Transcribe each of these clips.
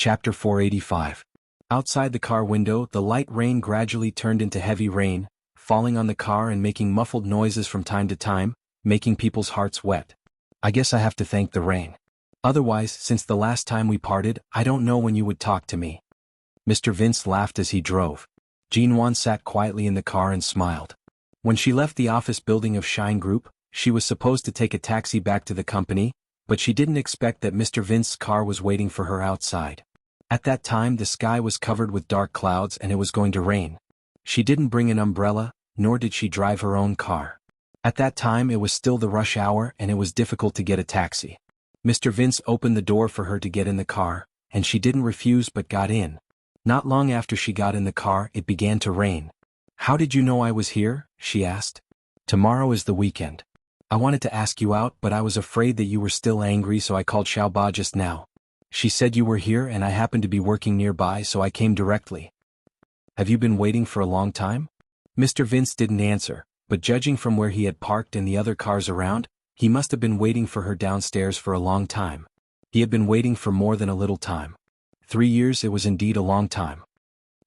Chapter 485. Outside the car window, the light rain gradually turned into heavy rain, falling on the car and making muffled noises from time to time, making people's hearts wet. I guess I have to thank the rain. Otherwise, since the last time we parted, I don't know when you would talk to me. Mr. Vince laughed as he drove. Jinwan sat quietly in the car and smiled. When she left the office building of Shine Group, she was supposed to take a taxi back to the company, but she didn't expect that Mr. Vince's car was waiting for her outside. At that time the sky was covered with dark clouds and it was going to rain. She didn't bring an umbrella, nor did she drive her own car. At that time it was still the rush hour and it was difficult to get a taxi. Mr. Vince opened the door for her to get in the car, and she didn't refuse but got in. Not long after she got in the car it began to rain. "How did you know I was here?" she asked. "Tomorrow is the weekend. I wanted to ask you out but I was afraid that you were still angry so I called Xiaoba just now. She said you were here and I happened to be working nearby so I came directly." "Have you been waiting for a long time?" Mr. Vince didn't answer, but judging from where he had parked and the other cars around, he must have been waiting for her downstairs for a long time. He had been waiting for more than a little time. 3 years, it was indeed a long time.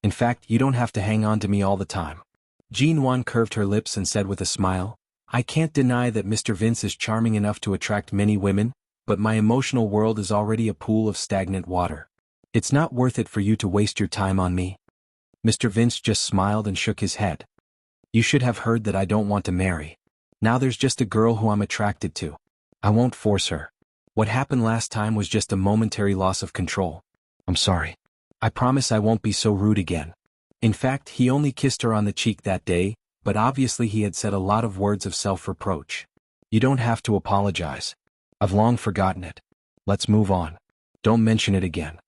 "In fact, you don't have to hang on to me all the time." Jinwan curved her lips and said with a smile, "I can't deny that Mr. Vince is charming enough to attract many women, but my emotional world is already a pool of stagnant water. It's not worth it for you to waste your time on me." Mr. Vince just smiled and shook his head. "You should have heard that I don't want to marry. Now there's just a girl who I'm attracted to. I won't force her. What happened last time was just a momentary loss of control. I'm sorry. I promise I won't be so rude again." In fact, he only kissed her on the cheek that day, but obviously he had said a lot of words of self-reproach. "You don't have to apologize. I've long forgotten it. Let's move on. Don't mention it again."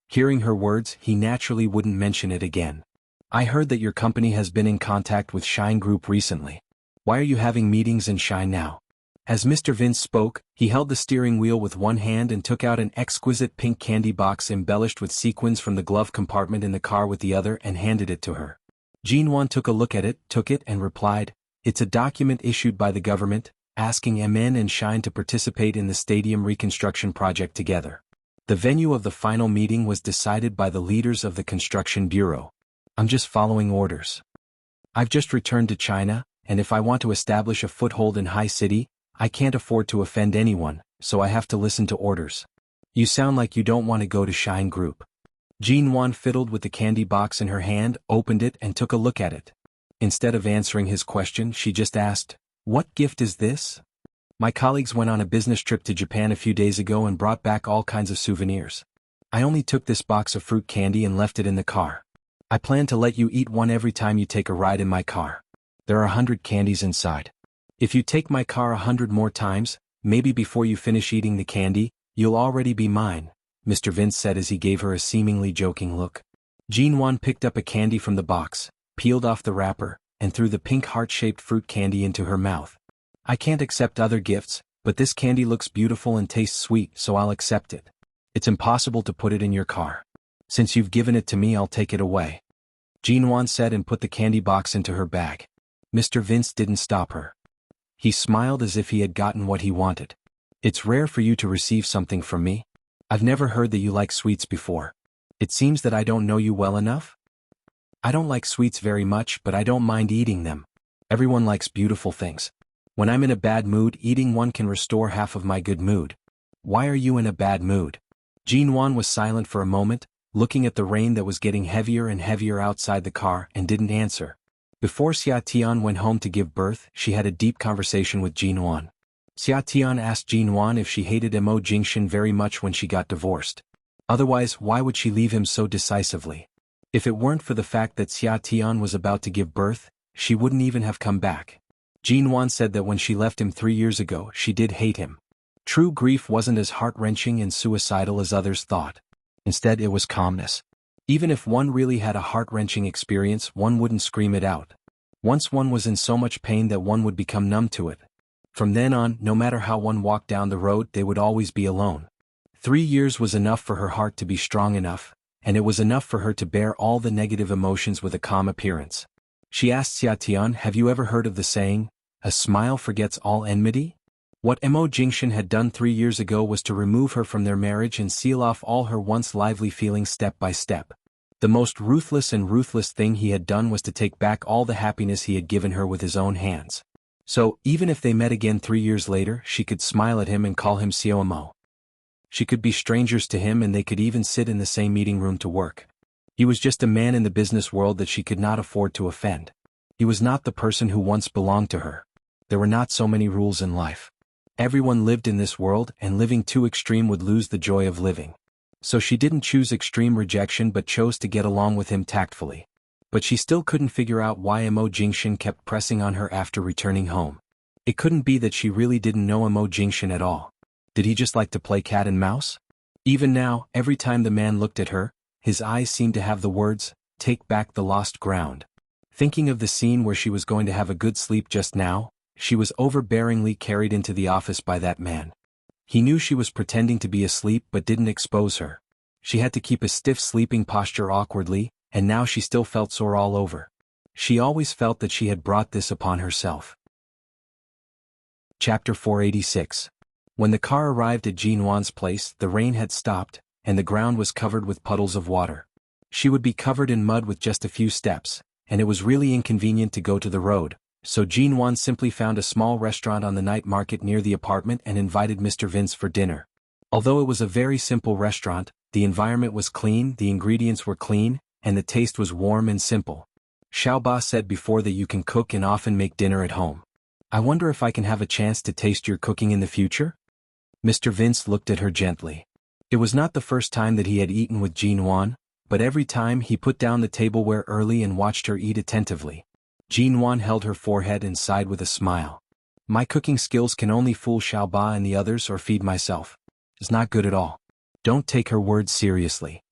Hearing her words, he naturally wouldn't mention it again. "I heard that your company has been in contact with Shine Group recently. Why are you having meetings in Shine now?" As Mr. Vince spoke, he held the steering wheel with one hand and took out an exquisite pink candy box embellished with sequins from the glove compartment in the car with the other and handed it to her. Jinwan took a look at it, took it and replied, "It's a document issued by the government, asking MN and Shine to participate in the stadium reconstruction project together. The venue of the final meeting was decided by the leaders of the construction bureau. I'm just following orders. I've just returned to China, and if I want to establish a foothold in High City, I can't afford to offend anyone, so I have to listen to orders." "You sound like you don't want to go to Shine Group." Jinwan fiddled with the candy box in her hand, opened it and took a look at it. Instead of answering his question, she just asked, "What gift is this?" "My colleagues went on a business trip to Japan a few days ago and brought back all kinds of souvenirs. I only took this box of fruit candy and left it in the car. I plan to let you eat one every time you take a ride in my car. There are 100 candies inside. If you take my car 100 more times, maybe before you finish eating the candy, you'll already be mine," Mr. Vince said as he gave her a seemingly joking look. Jinwan picked up a candy from the box, peeled off the wrapper, and threw the pink heart-shaped fruit candy into her mouth. "I can't accept other gifts, but this candy looks beautiful and tastes sweet, so I'll accept it. It's impossible to put it in your car. Since you've given it to me, I'll take it away," Jinwan said and put the candy box into her bag. Mr. Vince didn't stop her. He smiled as if he had gotten what he wanted. "It's rare for you to receive something from me. I've never heard that you like sweets before. It seems that I don't know you well enough?" "I don't like sweets very much, but I don't mind eating them. Everyone likes beautiful things. When I'm in a bad mood, eating one can restore half of my good mood." "Why are you in a bad mood?" Jinwan was silent for a moment, looking at the rain that was getting heavier and heavier outside the car, and didn't answer. Before Xia Tian went home to give birth, she had a deep conversation with Jinwan. Xia Tian asked Jinwan if she hated Mo Jingshan very much when she got divorced. Otherwise, why would she leave him so decisively? If it weren't for the fact that Xia Tian was about to give birth, she wouldn't even have come back. Jinwan said that when she left him 3 years ago, she did hate him. True grief wasn't as heart-wrenching and suicidal as others thought. Instead, it was calmness. Even if one really had a heart-wrenching experience, one wouldn't scream it out. Once one was in so much pain that one would become numb to it. From then on, no matter how one walked down the road, they would always be alone. 3 years was enough for her heart to be strong enough, and it was enough for her to bear all the negative emotions with a calm appearance. She asked Xia Tian, "Have you ever heard of the saying, 'A smile forgets all enmity'? What Mo Jingxian had done 3 years ago was to remove her from their marriage and seal off all her once lively feelings step by step. The most ruthless and ruthless thing he had done was to take back all the happiness he had given her with his own hands. So, even if they met again 3 years later, she could smile at him and call him Xiao Mo. She could be strangers to him and they could even sit in the same meeting room to work. He was just a man in the business world that she could not afford to offend. He was not the person who once belonged to her. There were not so many rules in life. Everyone lived in this world, and living too extreme would lose the joy of living. So she didn't choose extreme rejection but chose to get along with him tactfully. But she still couldn't figure out why Mo Jingxian kept pressing on her after returning home. It couldn't be that she really didn't know Mo Jingxian at all. Did he just like to play cat and mouse? Even now, every time the man looked at her, his eyes seemed to have the words, "Take back the lost ground." Thinking of the scene where she was going to have a good sleep just now, she was overbearingly carried into the office by that man. He knew she was pretending to be asleep but didn't expose her. She had to keep a stiff sleeping posture awkwardly, and now she still felt sore all over. She always felt that she had brought this upon herself. Chapter 486. When the car arrived at Jin Wan's place, the rain had stopped, and the ground was covered with puddles of water. She would be covered in mud with just a few steps, and it was really inconvenient to go to the road, so Jin Wan simply found a small restaurant on the night market near the apartment and invited Mr. Vince for dinner. Although it was a very simple restaurant, the environment was clean, the ingredients were clean, and the taste was warm and simple. Xiaoba said before that you can cook and often make dinner at home. I wonder if I can have a chance to taste your cooking in the future? Mr. Vince looked at her gently. It was not the first time that he had eaten with Jin Wan, but every time he put down the tableware early and watched her eat attentively. Jin Wan held her forehead and sighed with a smile. My cooking skills can only fool Xiaoba and the others or feed myself. It's not good at all. Don't take her words seriously.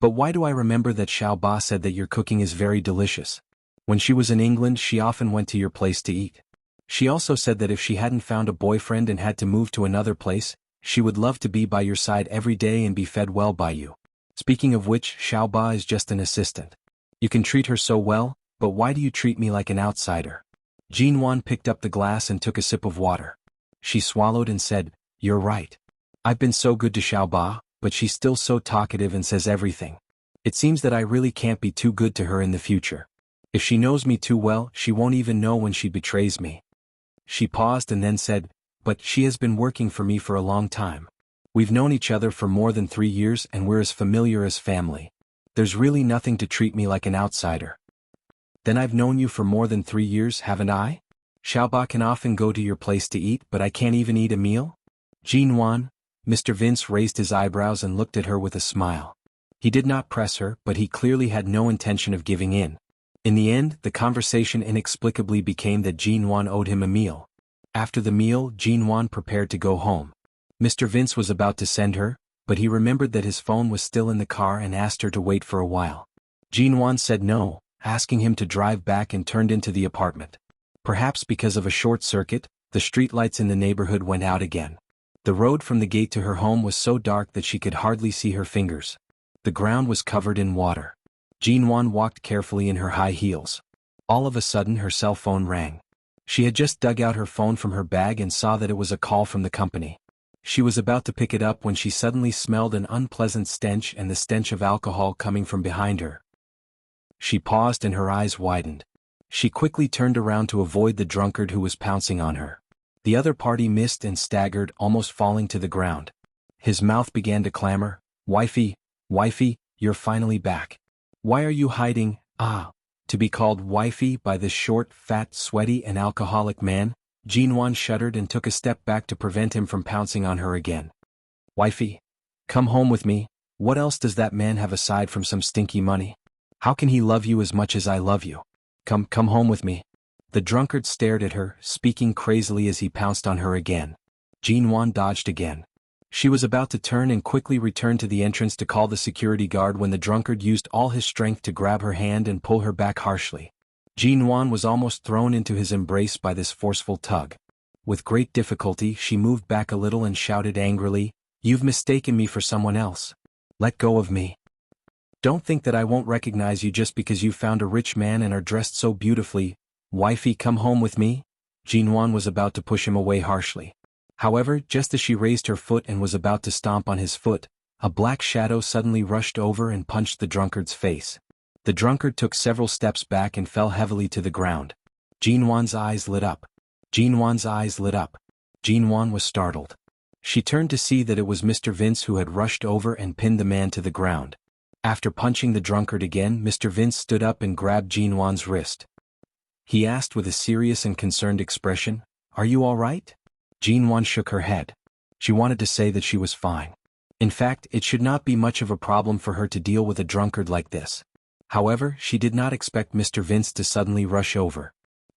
But why do I remember that Xiaoba said that your cooking is very delicious? When she was in England, she often went to your place to eat. She also said that if she hadn't found a boyfriend and had to move to another place, she would love to be by your side every day and be fed well by you. Speaking of which, Xiaoba is just an assistant. You can treat her so well, but why do you treat me like an outsider? Jin Wan picked up the glass and took a sip of water. She swallowed and said, "You're right. I've been so good to Xiaoba, but she's still so talkative and says everything. It seems that I really can't be too good to her in the future. If she knows me too well, she won't even know when she betrays me." She paused and then said, "But she has been working for me for a long time. We've known each other for more than 3 years and we're as familiar as family. There's really nothing to treat me like an outsider." "Then I've known you for more than 3 years, haven't I? Xiaoba can often go to your place to eat, but I can't even eat a meal?" Jin Wan, Mr. Vince raised his eyebrows and looked at her with a smile. He did not press her, but he clearly had no intention of giving in. In the end, the conversation inexplicably became that Jin Wan owed him a meal. After the meal, Jin Wan prepared to go home. Mr. Vince was about to send her, but he remembered that his phone was still in the car and asked her to wait for a while. Jin Wan said no, asking him to drive back and turned into the apartment. Perhaps because of a short circuit, the streetlights in the neighborhood went out again. The road from the gate to her home was so dark that she could hardly see her fingers. The ground was covered in water. Jin Wan walked carefully in her high heels. All of a sudden her cell phone rang. She had just dug out her phone from her bag and saw that it was a call from the company. She was about to pick it up when she suddenly smelled an unpleasant stench and the stench of alcohol coming from behind her. She paused and her eyes widened. She quickly turned around to avoid the drunkard who was pouncing on her. The other party missed and staggered, almost falling to the ground. His mouth began to clamor, Wifey, you're finally back. Why are you hiding?" To be called wifey by this short, fat, sweaty and alcoholic man, Jin Wan shuddered and took a step back to prevent him from pouncing on her again. "Wifey, come home with me. What else does that man have aside from some stinky money? How can he love you as much as I love you? Come home with me." The drunkard stared at her, speaking crazily as he pounced on her again. Jin Wan dodged again. She was about to turn and quickly return to the entrance to call the security guard when the drunkard used all his strength to grab her hand and pull her back harshly. Jin Wan was almost thrown into his embrace by this forceful tug. With great difficulty she moved back a little and shouted angrily, "You've mistaken me for someone else. Let go of me. Don't think that I won't recognize you just because you found a rich man and are dressed so beautifully. Wifey, come home with me." Jin Wan was about to push him away harshly. However, just as she raised her foot and was about to stomp on his foot, a black shadow suddenly rushed over and punched the drunkard's face. The drunkard took several steps back and fell heavily to the ground. Jinwan's eyes lit up. Jinwan's eyes lit up. Jinwan was startled. She turned to see that it was Mr. Vince who had rushed over and pinned the man to the ground. After punching the drunkard again, Mr. Vince stood up and grabbed Jinwan's wrist. He asked with a serious and concerned expression, "Are you all right?" Jinwan shook her head. She wanted to say that she was fine. In fact, it should not be much of a problem for her to deal with a drunkard like this. However, she did not expect Mr. Vince to suddenly rush over.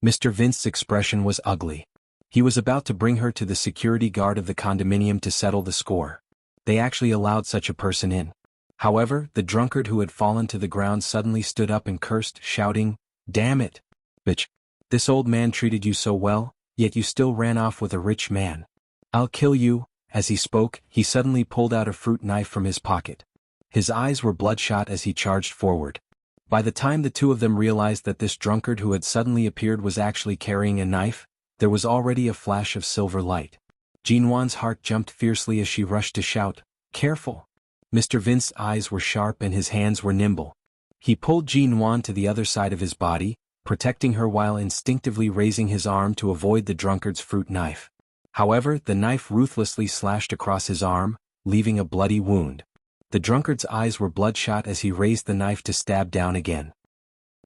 Mr. Vince's expression was ugly. He was about to bring her to the security guard of the condominium to settle the score. They actually allowed such a person in. However, the drunkard who had fallen to the ground suddenly stood up and cursed, shouting, "Damn it! Bitch! This old man treated you so well, yet you still ran off with a rich man. I'll kill you." As he spoke, he suddenly pulled out a fruit knife from his pocket. His eyes were bloodshot as he charged forward. By the time the two of them realized that this drunkard who had suddenly appeared was actually carrying a knife, there was already a flash of silver light. Jinwan's heart jumped fiercely as she rushed to shout, "Careful!" Mr. Vince's eyes were sharp and his hands were nimble. He pulled Jinwan to the other side of his body, protecting her while instinctively raising his arm to avoid the drunkard's fruit knife. However, the knife ruthlessly slashed across his arm, leaving a bloody wound. The drunkard's eyes were bloodshot as he raised the knife to stab down again.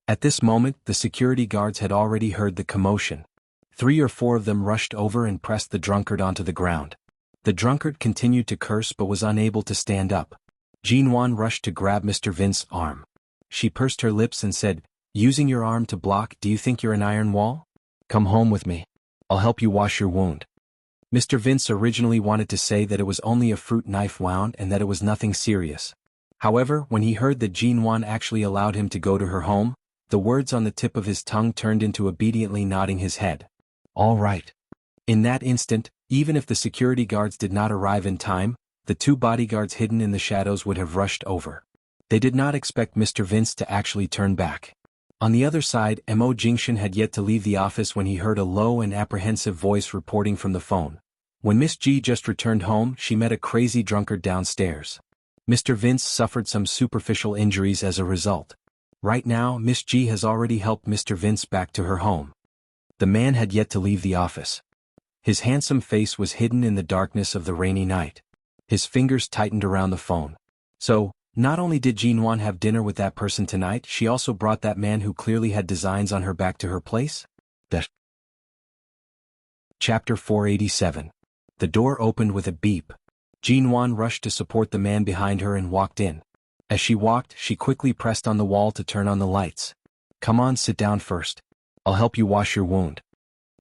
At this moment, the security guards had already heard the commotion. 3 or 4 of them rushed over and pressed the drunkard onto the ground. The drunkard continued to curse but was unable to stand up. Jinwan rushed to grab Mr. Vince's arm. She pursed her lips and said, "Using your arm to block, do you think you're an iron wall? Come home with me. I'll help you wash your wound." Mr. Vince originally wanted to say that it was only a fruit knife wound and that it was nothing serious. However, when he heard that Jinwan actually allowed him to go to her home, the words on the tip of his tongue turned into obediently nodding his head. "All right." In that instant, even if the security guards did not arrive in time, the 2 bodyguards hidden in the shadows would have rushed over. They did not expect Mr. Vince to actually turn back. On the other side, Mo Jingshan had yet to leave the office when he heard a low and apprehensive voice reporting from the phone. When Miss G just returned home, she met a crazy drunkard downstairs. Mr. Vince suffered some superficial injuries as a result. Right now, Miss G has already helped Mr. Vince back to her home. The man had yet to leave the office. His handsome face was hidden in the darkness of the rainy night. His fingers tightened around the phone. So, not only did Jinwan have dinner with that person tonight, she also brought that man who clearly had designs on her back to her place? Chapter 487. The door opened with a beep. Jinwan rushed to support the man behind her and walked in. As she walked, she quickly pressed on the wall to turn on the lights. "Come on, sit down first. I'll help you wash your wound."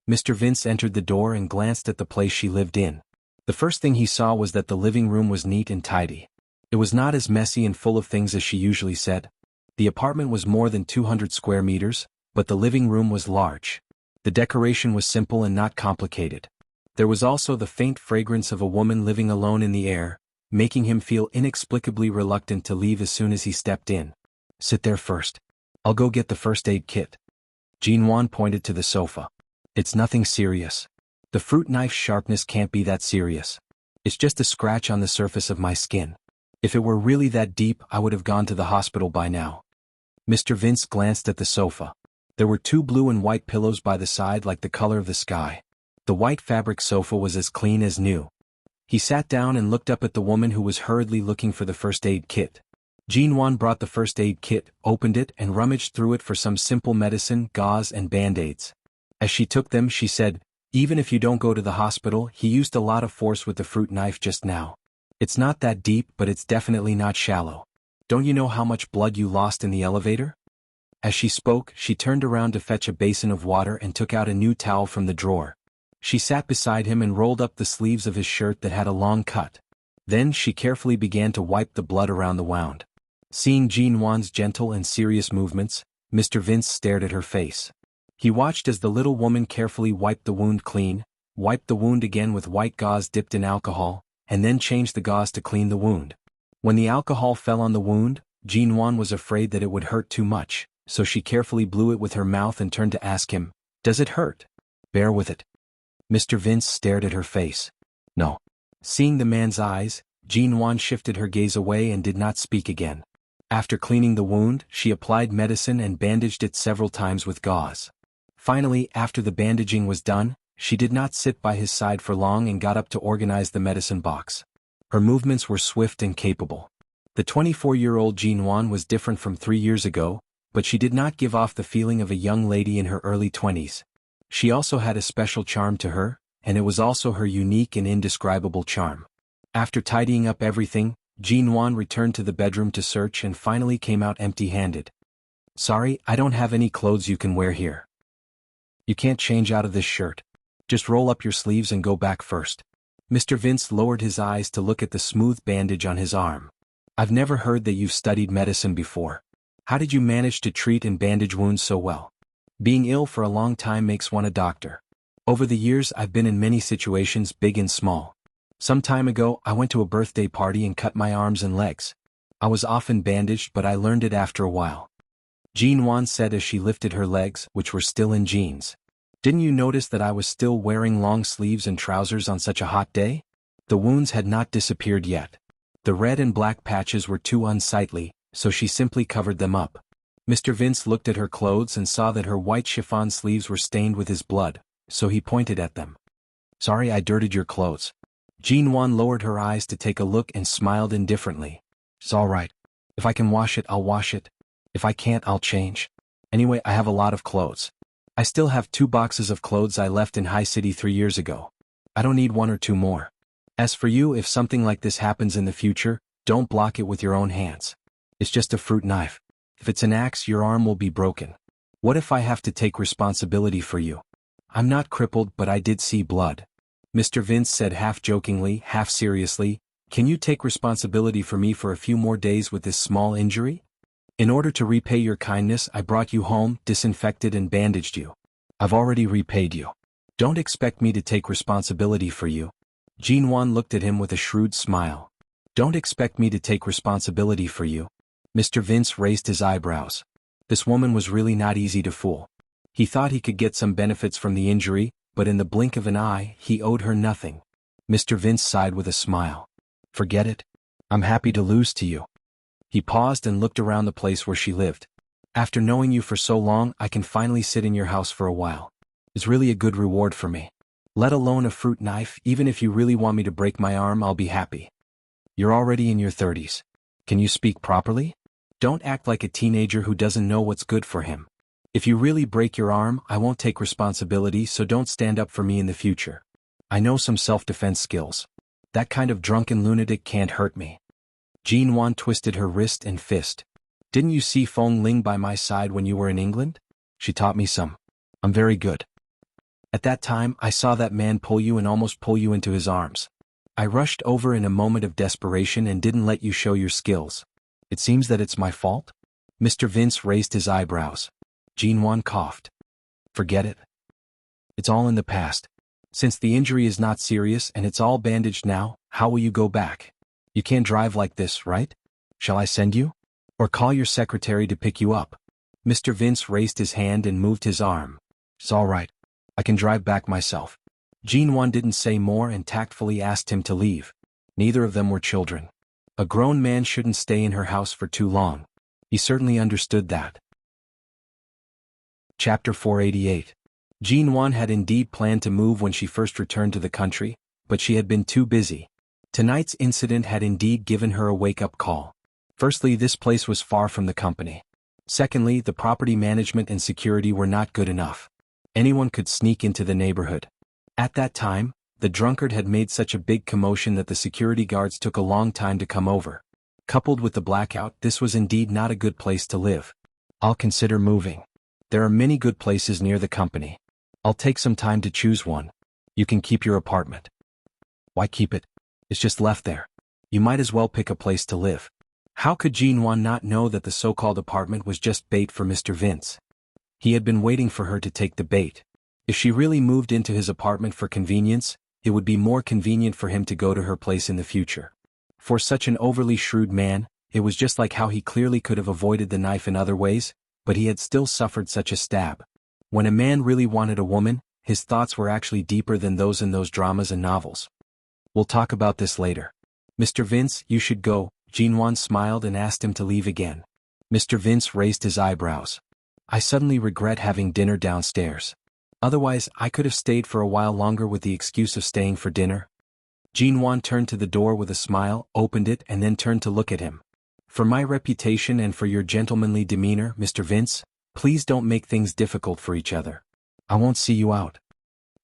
Mr. Vince entered the door and glanced at the place she lived in. The first thing he saw was that the living room was neat and tidy. It was not as messy and full of things as she usually said. The apartment was more than 200 square meters, but the living room was large. The decoration was simple and not complicated. There was also the faint fragrance of a woman living alone in the air, making him feel inexplicably reluctant to leave as soon as he stepped in. "Sit there first. I'll go get the first aid kit." Jinwan pointed to the sofa. "It's nothing serious. The fruit knife's sharpness can't be that serious. It's just a scratch on the surface of my skin. If it were really that deep, I would have gone to the hospital by now." Mr. Vince glanced at the sofa. There were 2 blue and white pillows by the side like the color of the sky. The white fabric sofa was as clean as new. He sat down and looked up at the woman who was hurriedly looking for the first aid kit. Jinwan brought the first aid kit, opened it and rummaged through it for some simple medicine, gauze and band-aids. As she took them, she said, "Even if you don't go to the hospital, he used a lot of force with the fruit knife just now. It's not that deep, but it's definitely not shallow. Don't you know how much blood you lost in the elevator?" As she spoke, she turned around to fetch a basin of water and took out a new towel from the drawer. She sat beside him and rolled up the sleeves of his shirt that had a long cut. Then she carefully began to wipe the blood around the wound. Seeing Jinwan's gentle and serious movements, Mr. Vince stared at her face. He watched as the little woman carefully wiped the wound clean, wiped the wound again with white gauze dipped in alcohol, and then changed the gauze to clean the wound. When the alcohol fell on the wound, Jinwan was afraid that it would hurt too much, so she carefully blew it with her mouth and turned to ask him, "Does it hurt?" "Bear with it." Mr. Vince stared at her face. No. Seeing the man's eyes, Jean Wan shifted her gaze away and did not speak again. After cleaning the wound, she applied medicine and bandaged it several times with gauze. Finally, after the bandaging was done, she did not sit by his side for long and got up to organize the medicine box. Her movements were swift and capable. The 24-year-old Jean Wan was different from 3 years ago, but she did not give off the feeling of a young lady in her early 20s. She also had a special charm to her, and it was also her unique and indescribable charm. After tidying up everything, Jean Wan returned to the bedroom to search and finally came out empty-handed. Sorry, I don't have any clothes you can wear here. You can't change out of this shirt. Just roll up your sleeves and go back first. Mr. Vince lowered his eyes to look at the smooth bandage on his arm. I've never heard that you've studied medicine before. How did you manage to treat and bandage wounds so well? Being ill for a long time makes one a doctor. Over the years I've been in many situations, big and small. Some time ago I went to a birthday party and cut my arms and legs. I was often bandaged, but I learned it after a while. Jean Wan said as she lifted her legs, which were still in jeans. Didn't you notice that I was still wearing long sleeves and trousers on such a hot day? The wounds had not disappeared yet. The red and black patches were too unsightly, so she simply covered them up. Mr. Vince looked at her clothes and saw that her white chiffon sleeves were stained with his blood, so he pointed at them. Sorry I dirtied your clothes. Jean Wan lowered her eyes to take a look and smiled indifferently. It's all right. If I can wash it, I'll wash it. If I can't, I'll change. Anyway, I have a lot of clothes. I still have 2 boxes of clothes I left in High City 3 years ago. I don't need 1 or 2 more. As for you, if something like this happens in the future, don't block it with your own hands. It's just a fruit knife. If it's an axe, your arm will be broken. What if I have to take responsibility for you? I'm not crippled, but I did see blood. Mr. Vince said half jokingly, half seriously, can you take responsibility for me for a few more days with this small injury? In order to repay your kindness, I brought you home, disinfected and bandaged you. I've already repaid you. Don't expect me to take responsibility for you. Jean Wan looked at him with a shrewd smile. Don't expect me to take responsibility for you. Mr. Vince raised his eyebrows. This woman was really not easy to fool. He thought he could get some benefits from the injury, but in the blink of an eye, he owed her nothing. Mr. Vince sighed with a smile. Forget it. I'm happy to lose to you. He paused and looked around the place where she lived. After knowing you for so long, I can finally sit in your house for a while. It's really a good reward for me. Let alone a fruit knife, even if you really want me to break my arm, I'll be happy. You're already in your 30s. Can you speak properly? Don't act like a teenager who doesn't know what's good for him. If you really break your arm, I won't take responsibility, so don't stand up for me in the future. I know some self-defense skills. That kind of drunken lunatic can't hurt me. Jean Wan twisted her wrist and fist. Didn't you see Fong Ling by my side when you were in England? She taught me some. I'm very good. At that time, I saw that man pull you and almost pull you into his arms. I rushed over in a moment of desperation and didn't let you show your skills. It seems that it's my fault? Mr. Vince raised his eyebrows. Jean Wan coughed. Forget it. It's all in the past. Since the injury is not serious and it's all bandaged now, how will you go back? You can't drive like this, right? Shall I send you? Or call your secretary to pick you up? Mr. Vince raised his hand and moved his arm. It's all right. I can drive back myself. Jean Wan didn't say more and tactfully asked him to leave. Neither of them were children. A grown man shouldn't stay in her house for too long. He certainly understood that. Chapter 488. Jean Wan had indeed planned to move when she first returned to the country, but she had been too busy. Tonight's incident had indeed given her a wake-up call. Firstly, this place was far from the company. Secondly, the property management and security were not good enough. Anyone could sneak into the neighborhood. At that time, the drunkard had made such a big commotion that the security guards took a long time to come over. Coupled with the blackout, this was indeed not a good place to live. I'll consider moving. There are many good places near the company. I'll take some time to choose one. You can keep your apartment. Why keep it? It's just left there. You might as well pick a place to live. How could Jean Wan not know that the so-called apartment was just bait for Mr. Vince? He had been waiting for her to take the bait. If she really moved into his apartment for convenience, it would be more convenient for him to go to her place in the future. For such an overly shrewd man, it was just like how he clearly could have avoided the knife in other ways, but he had still suffered such a stab. When a man really wanted a woman, his thoughts were actually deeper than those in those dramas and novels. We'll talk about this later. Mr. Vince, you should go. Jinwan smiled and asked him to leave again. Mr. Vince raised his eyebrows. I suddenly regret having dinner downstairs. Otherwise, I could have stayed for a while longer with the excuse of staying for dinner. Jinwan turned to the door with a smile, opened it and then turned to look at him. For my reputation and for your gentlemanly demeanor, Mr. Vince, please don't make things difficult for each other. I won't see you out.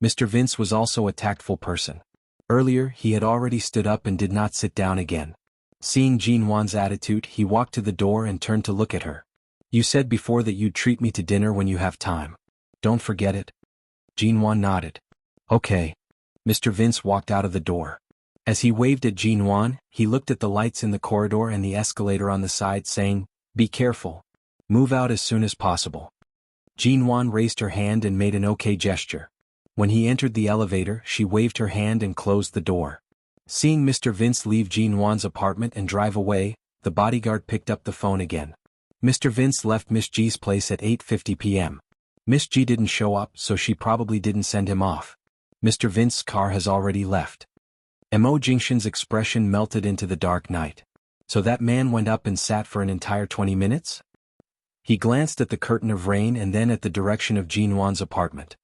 Mr. Vince was also a tactful person. Earlier, he had already stood up and did not sit down again. Seeing Jinwan's attitude, he walked to the door and turned to look at her. You said before that you'd treat me to dinner when you have time. Don't forget it. Jinwan nodded. Okay. Mr. Vince walked out of the door. As he waved at Jinwan, he looked at the lights in the corridor and the escalator on the side saying, Be careful. Move out as soon as possible. Jinwan raised her hand and made an okay gesture. When he entered the elevator, she waved her hand and closed the door. Seeing Mr. Vince leave Jinwan's apartment and drive away, the bodyguard picked up the phone again. Mr. Vince left Miss G's place at 8:50 p.m. Miss G didn't show up, so she probably didn't send him off. Mr. Vince's car has already left. Mo Jingshan's expression melted into the dark night. So that man went up and sat for an entire 20 minutes? He glanced at the curtain of rain and then at the direction of Jinwan's apartment.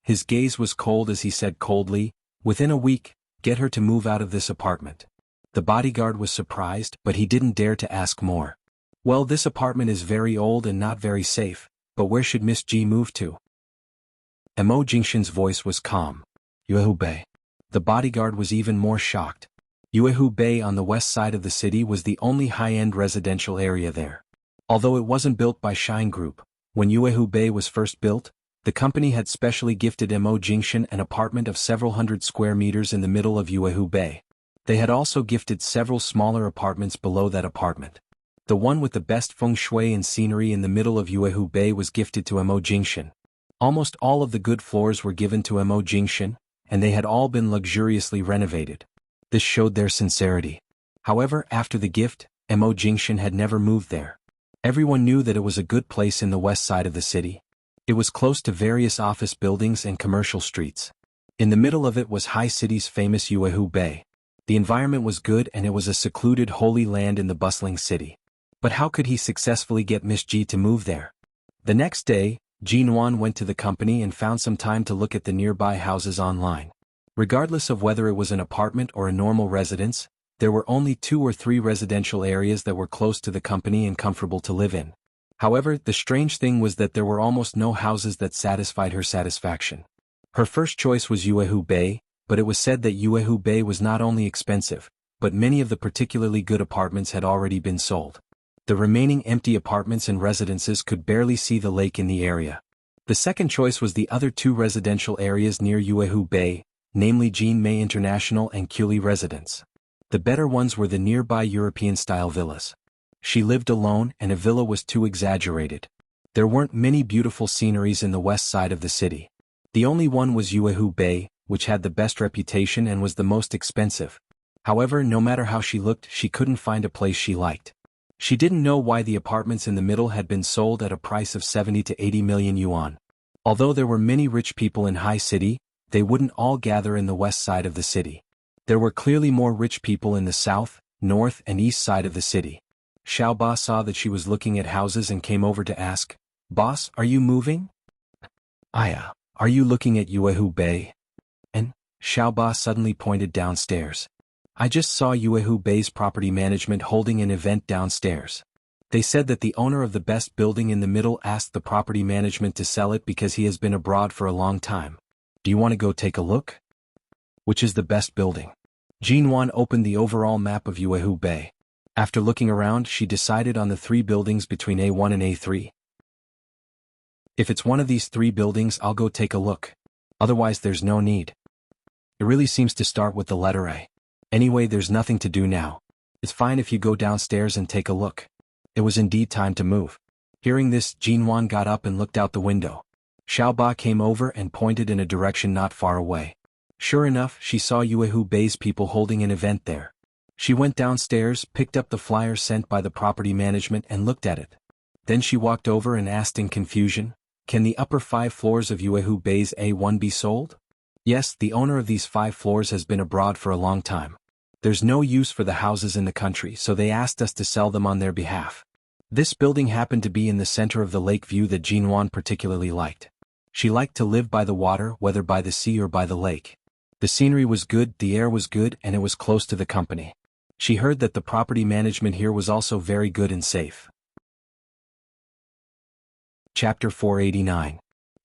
His gaze was cold as he said coldly, Within a week, get her to move out of this apartment. The bodyguard was surprised, but he didn't dare to ask more. Well, this apartment is very old and not very safe, but where should Miss G move to? Mo Jingshan's voice was calm. Yuehu Bay. The bodyguard was even more shocked. Yuehu Bay on the west side of the city was the only high-end residential area there. Although it wasn't built by Shine Group, when Yuehu Bay was first built, the company had specially gifted Mo Jingshan an apartment of several hundred square meters in the middle of Yuehu Bay. They had also gifted several smaller apartments below that apartment. The one with the best feng shui and scenery in the middle of Yuehu Bay was gifted to Mo Jingshan. Almost all of the good floors were given to Mo Jingshan, and they had all been luxuriously renovated. This showed their sincerity. However, after the gift, Mo Jingshan had never moved there. Everyone knew that it was a good place in the west side of the city. It was close to various office buildings and commercial streets. In the middle of it was High City's famous Yuehu Bay. The environment was good and it was a secluded holy land in the bustling city. But how could he successfully get Miss G to move there? The next day, Jinwan went to the company and found some time to look at the nearby houses online. Regardless of whether it was an apartment or a normal residence, there were only 2 or 3 residential areas that were close to the company and comfortable to live in. However, the strange thing was that there were almost no houses that satisfied her satisfaction. Her first choice was Yuehu Bay, but it was said that Yuehu Bay was not only expensive, but many of the particularly good apartments had already been sold. The remaining empty apartments and residences could barely see the lake in the area. The second choice was the other 2 residential areas near Yuehu Bay, namely Jinmei International and Kuli Residence. The better ones were the nearby European-style villas. She lived alone and a villa was too exaggerated. There weren't many beautiful sceneries in the west side of the city. The only one was Yuehu Bay, which had the best reputation and was the most expensive. However, no matter how she looked, she couldn't find a place she liked. She didn't know why the apartments in the middle had been sold at a price of 70 to 80 million yuan. Although there were many rich people in High City, they wouldn't all gather in the west side of the city. There were clearly more rich people in the south, north and east side of the city. Xiao Ba saw that she was looking at houses and came over to ask, Boss, are you moving? Aya, are you looking at Yuehu Bay? And Xiao Ba suddenly pointed downstairs. I just saw Yuehu Bay's property management holding an event downstairs. They said that the owner of the best building in the middle asked the property management to sell it because he has been abroad for a long time. Do you want to go take a look? Which is the best building? Jinwan opened the overall map of Yuehu Bay. After looking around, she decided on the 3 buildings between A1 and A3. If it's one of these 3 buildings, I'll go take a look. Otherwise, there's no need. It really seems to start with the letter A. Anyway, there's nothing to do now. It's fine if you go downstairs and take a look. It was indeed time to move. Hearing this, Jinwan got up and looked out the window. Xiao Ba came over and pointed in a direction not far away. Sure enough, she saw Yuehu Bay's people holding an event there. She went downstairs, picked up the flyer sent by the property management and looked at it. Then she walked over and asked in confusion, Can the upper 5 floors of Yuehu Bay's A1 be sold? Yes, the owner of these 5 floors has been abroad for a long time. There's no use for the houses in the country, so they asked us to sell them on their behalf. This building happened to be in the center of the lake view that Jinwan particularly liked. She liked to live by the water, whether by the sea or by the lake. The scenery was good, the air was good, and it was close to the company. She heard that the property management here was also very good and safe. Chapter 489.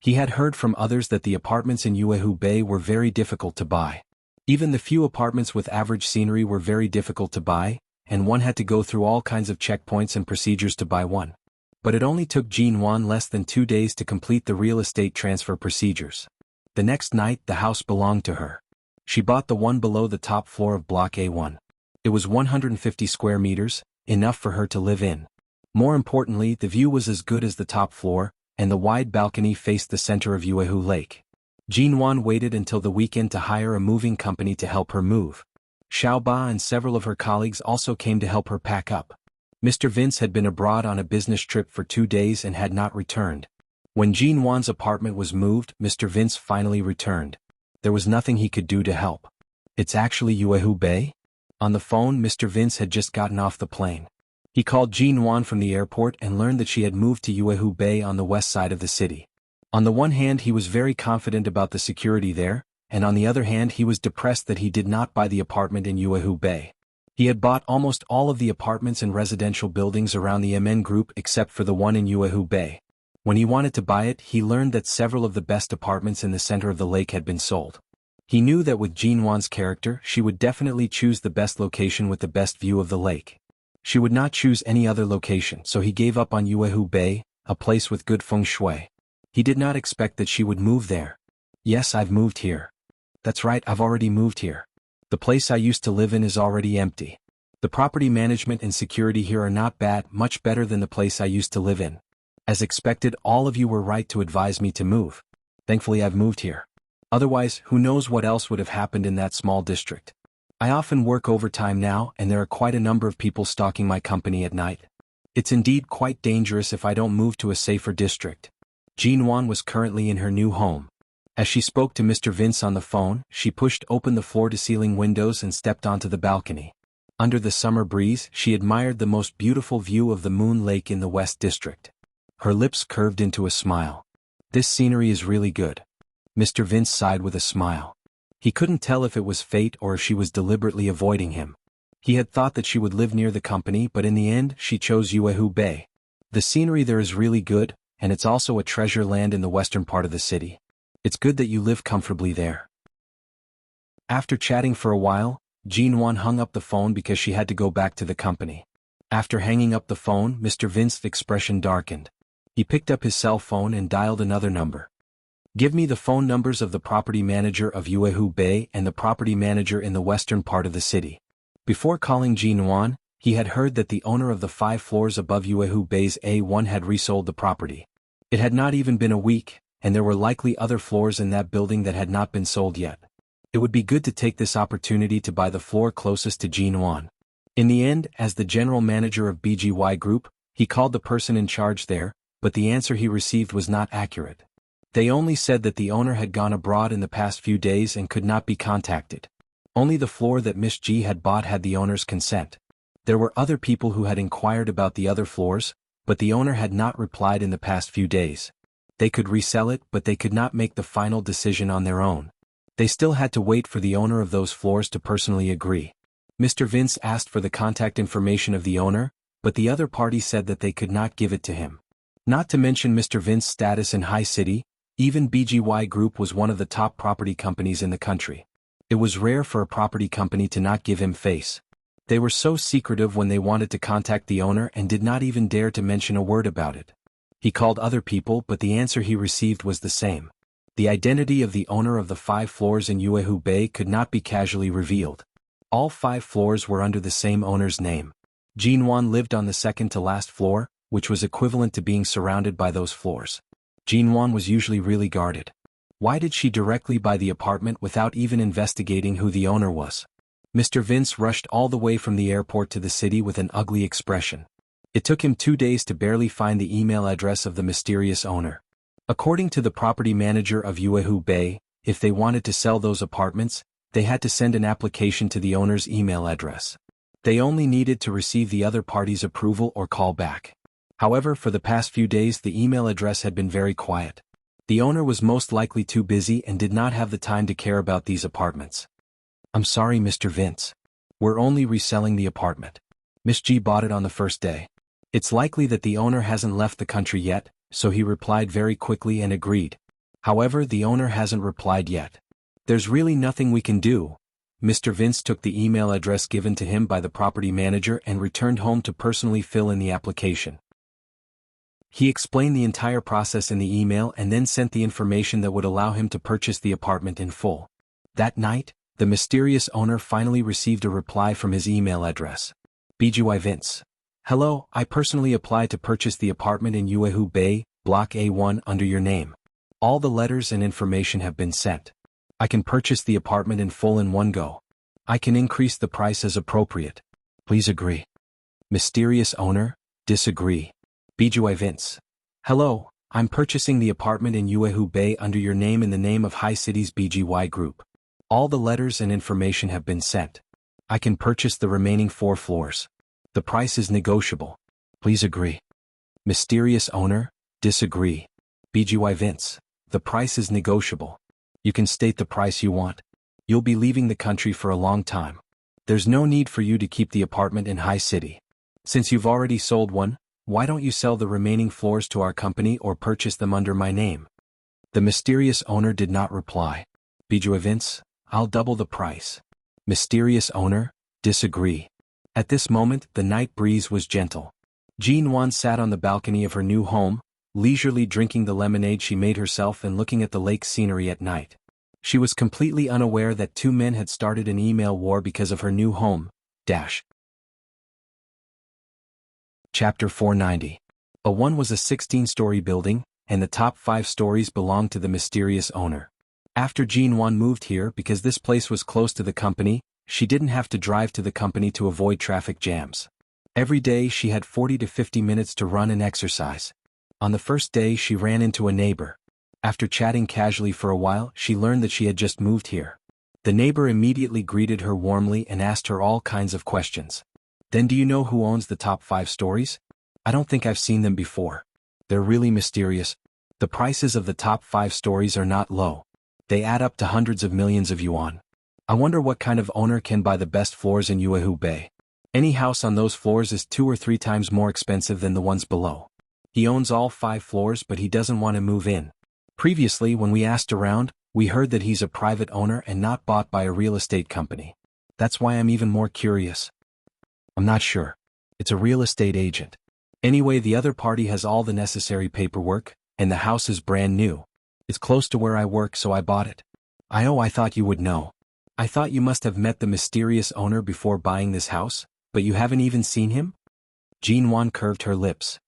He had heard from others that the apartments in Yuehu Bay were very difficult to buy. Even the few apartments with average scenery were very difficult to buy, and one had to go through all kinds of checkpoints and procedures to buy one. But it only took Jinwan less than 2 days to complete the real estate transfer procedures. The next night the house belonged to her. She bought the one below the top floor of Block A1. It was 150 square meters, enough for her to live in. More importantly, the view was as good as the top floor, and the wide balcony faced the center of Yuehu Lake. Jinwan waited until the weekend to hire a moving company to help her move. Xiaoba and several of her colleagues also came to help her pack up. Mr. Vince had been abroad on a business trip for 2 days and had not returned. When Jinwan's apartment was moved, Mr. Vince finally returned. There was nothing he could do to help. It's actually Yuehu Bay? On the phone, Mr. Vince had just gotten off the plane. He called Jinwan from the airport and learned that she had moved to Yuehu Bay on the west side of the city. On the one hand, he was very confident about the security there, and on the other hand he was depressed that he did not buy the apartment in Yuehu Bay. He had bought almost all of the apartments and residential buildings around the MN Group except for the one in Yuehu Bay. When he wanted to buy it, he learned that several of the best apartments in the center of the lake had been sold. He knew that with Jinwan's character, she would definitely choose the best location with the best view of the lake. She would not choose any other location, so he gave up on Yuehu Bay, a place with good feng shui. He did not expect that she would move there. Yes, I've moved here. That's right, I've already moved here. The place I used to live in is already empty. The property management and security here are not bad, much better than the place I used to live in. As expected, all of you were right to advise me to move. Thankfully I've moved here. Otherwise, who knows what else would have happened in that small district. I often work overtime now, and there are quite a number of people stalking my company at night. It's indeed quite dangerous if I don't move to a safer district. Jinwan was currently in her new home. As she spoke to Mr. Vince on the phone, she pushed open the floor-to-ceiling windows and stepped onto the balcony. Under the summer breeze, she admired the most beautiful view of the Moon Lake in the West District. Her lips curved into a smile. This scenery is really good. Mr. Vince sighed with a smile. He couldn't tell if it was fate or if she was deliberately avoiding him. He had thought that she would live near the company, but in the end, she chose Yuehu Bay. The scenery there is really good, and it's also a treasure land in the western part of the city. It's good that you live comfortably there. After chatting for a while, Jinwan hung up the phone because she had to go back to the company. After hanging up the phone, Mr. Vince's expression darkened. He picked up his cell phone and dialed another number. Give me the phone numbers of the property manager of Yuehu Bay and the property manager in the western part of the city. Before calling Jinwan, he had heard that the owner of the 5 floors above Yuehu Bay's A1 had resold the property. It had not even been a week, and there were likely other floors in that building that had not been sold yet. It would be good to take this opportunity to buy the floor closest to Jinwan. In the end, as the general manager of BGY Group, he called the person in charge there, but the answer he received was not accurate. They only said that the owner had gone abroad in the past few days and could not be contacted. Only the floor that Miss G had bought had the owner's consent. There were other people who had inquired about the other floors, but the owner had not replied in the past few days. They could resell it, but they could not make the final decision on their own. They still had to wait for the owner of those floors to personally agree. Mr. Vince asked for the contact information of the owner, but the other party said that they could not give it to him. Not to mention Mr. Vince's status in High City, even BGY Group was one of the top property companies in the country. It was rare for a property company to not give him face. They were so secretive when they wanted to contact the owner and did not even dare to mention a word about it. He called other people, but the answer he received was the same. The identity of the owner of the 5 floors in Yuehu Bay could not be casually revealed. All 5 floors were under the same owner's name. Jinwan lived on the second to last floor, which was equivalent to being surrounded by those floors. Jinwan was usually really guarded. Why did she directly buy the apartment without even investigating who the owner was? Mr. Vince rushed all the way from the airport to the city with an ugly expression. It took him 2 days to barely find the email address of the mysterious owner. According to the property manager of Yuehu Bay, If they wanted to sell those apartments, they had to send an application to the owner's email address. They only needed to receive the other party's approval or call back. However, for the past few days the email address had been very quiet. The owner was most likely too busy and did not have the time to care about these apartments. "I'm sorry, Mr. Vince. We're only reselling the apartment. Miss G bought it on the first day. It's likely that the owner hasn't left the country yet," so he replied very quickly and agreed. However, the owner hasn't replied yet. "There's really nothing we can do." Mr. Vince took the email address given to him by the property manager and returned home to personally fill in the application. He explained the entire process in the email and then sent the information that would allow him to purchase the apartment in full. That night, the mysterious owner finally received a reply from his email address. BGY Vince. "Hello, I personally applied to purchase the apartment in Wuxia Bay, Block A1 under your name. All the letters and information have been sent. I can purchase the apartment in full in one go. I can increase the price as appropriate. Please agree." Mysterious owner, disagree. BGY Vince. "Hello, I'm purchasing the apartment in Wuxia Bay under your name in the name of High Cities BGY Group. All the letters and information have been sent. I can purchase the remaining 4 floors. The price is negotiable. Please agree." Mysterious owner, disagree. BGY Vince. "The price is negotiable. You can state the price you want. You'll be leaving the country for a long time. There's no need for you to keep the apartment in High City. Since you've already sold one, why don't you sell the remaining floors to our company or purchase them under my name?" The mysterious owner did not reply. BGY Vince. "I'll double the price." Mysterious owner, disagree. At this moment, the night breeze was gentle. Jean Wan sat on the balcony of her new home, leisurely drinking the lemonade she made herself and looking at the lake scenery at night. She was completely unaware that 2 men had started an email war because of her new home. Chapter 490. A1 was a 16-story building, and the top 5 stories belonged to the mysterious owner. After Jean Wan moved here because this place was close to the company, she didn't have to drive to the company to avoid traffic jams. Every day she had 40 to 50 minutes to run and exercise. On the first day she ran into a neighbor. After chatting casually for a while, she learned that she had just moved here. The neighbor immediately greeted her warmly and asked her all kinds of questions. "Then do you know who owns the top 5 stories? I don't think I've seen them before. They're really mysterious. The prices of the top 5 stories are not low. They add up to hundreds of millions of yuan. I wonder what kind of owner can buy the best floors in Wuxia Bay. Any house on those floors is 2 or 3 times more expensive than the ones below. He owns all 5 floors but he doesn't want to move in. Previously when we asked around, we heard that he's a private owner and not bought by a real estate company. That's why I'm even more curious." "I'm not sure. It's a real estate agent. Anyway, the other party has all the necessary paperwork, and the house is brand new. It's close to where I work so I bought it." I thought you would know. I thought you must have met the mysterious owner before buying this house, but you haven't even seen him?" Jean Wan curved her lips.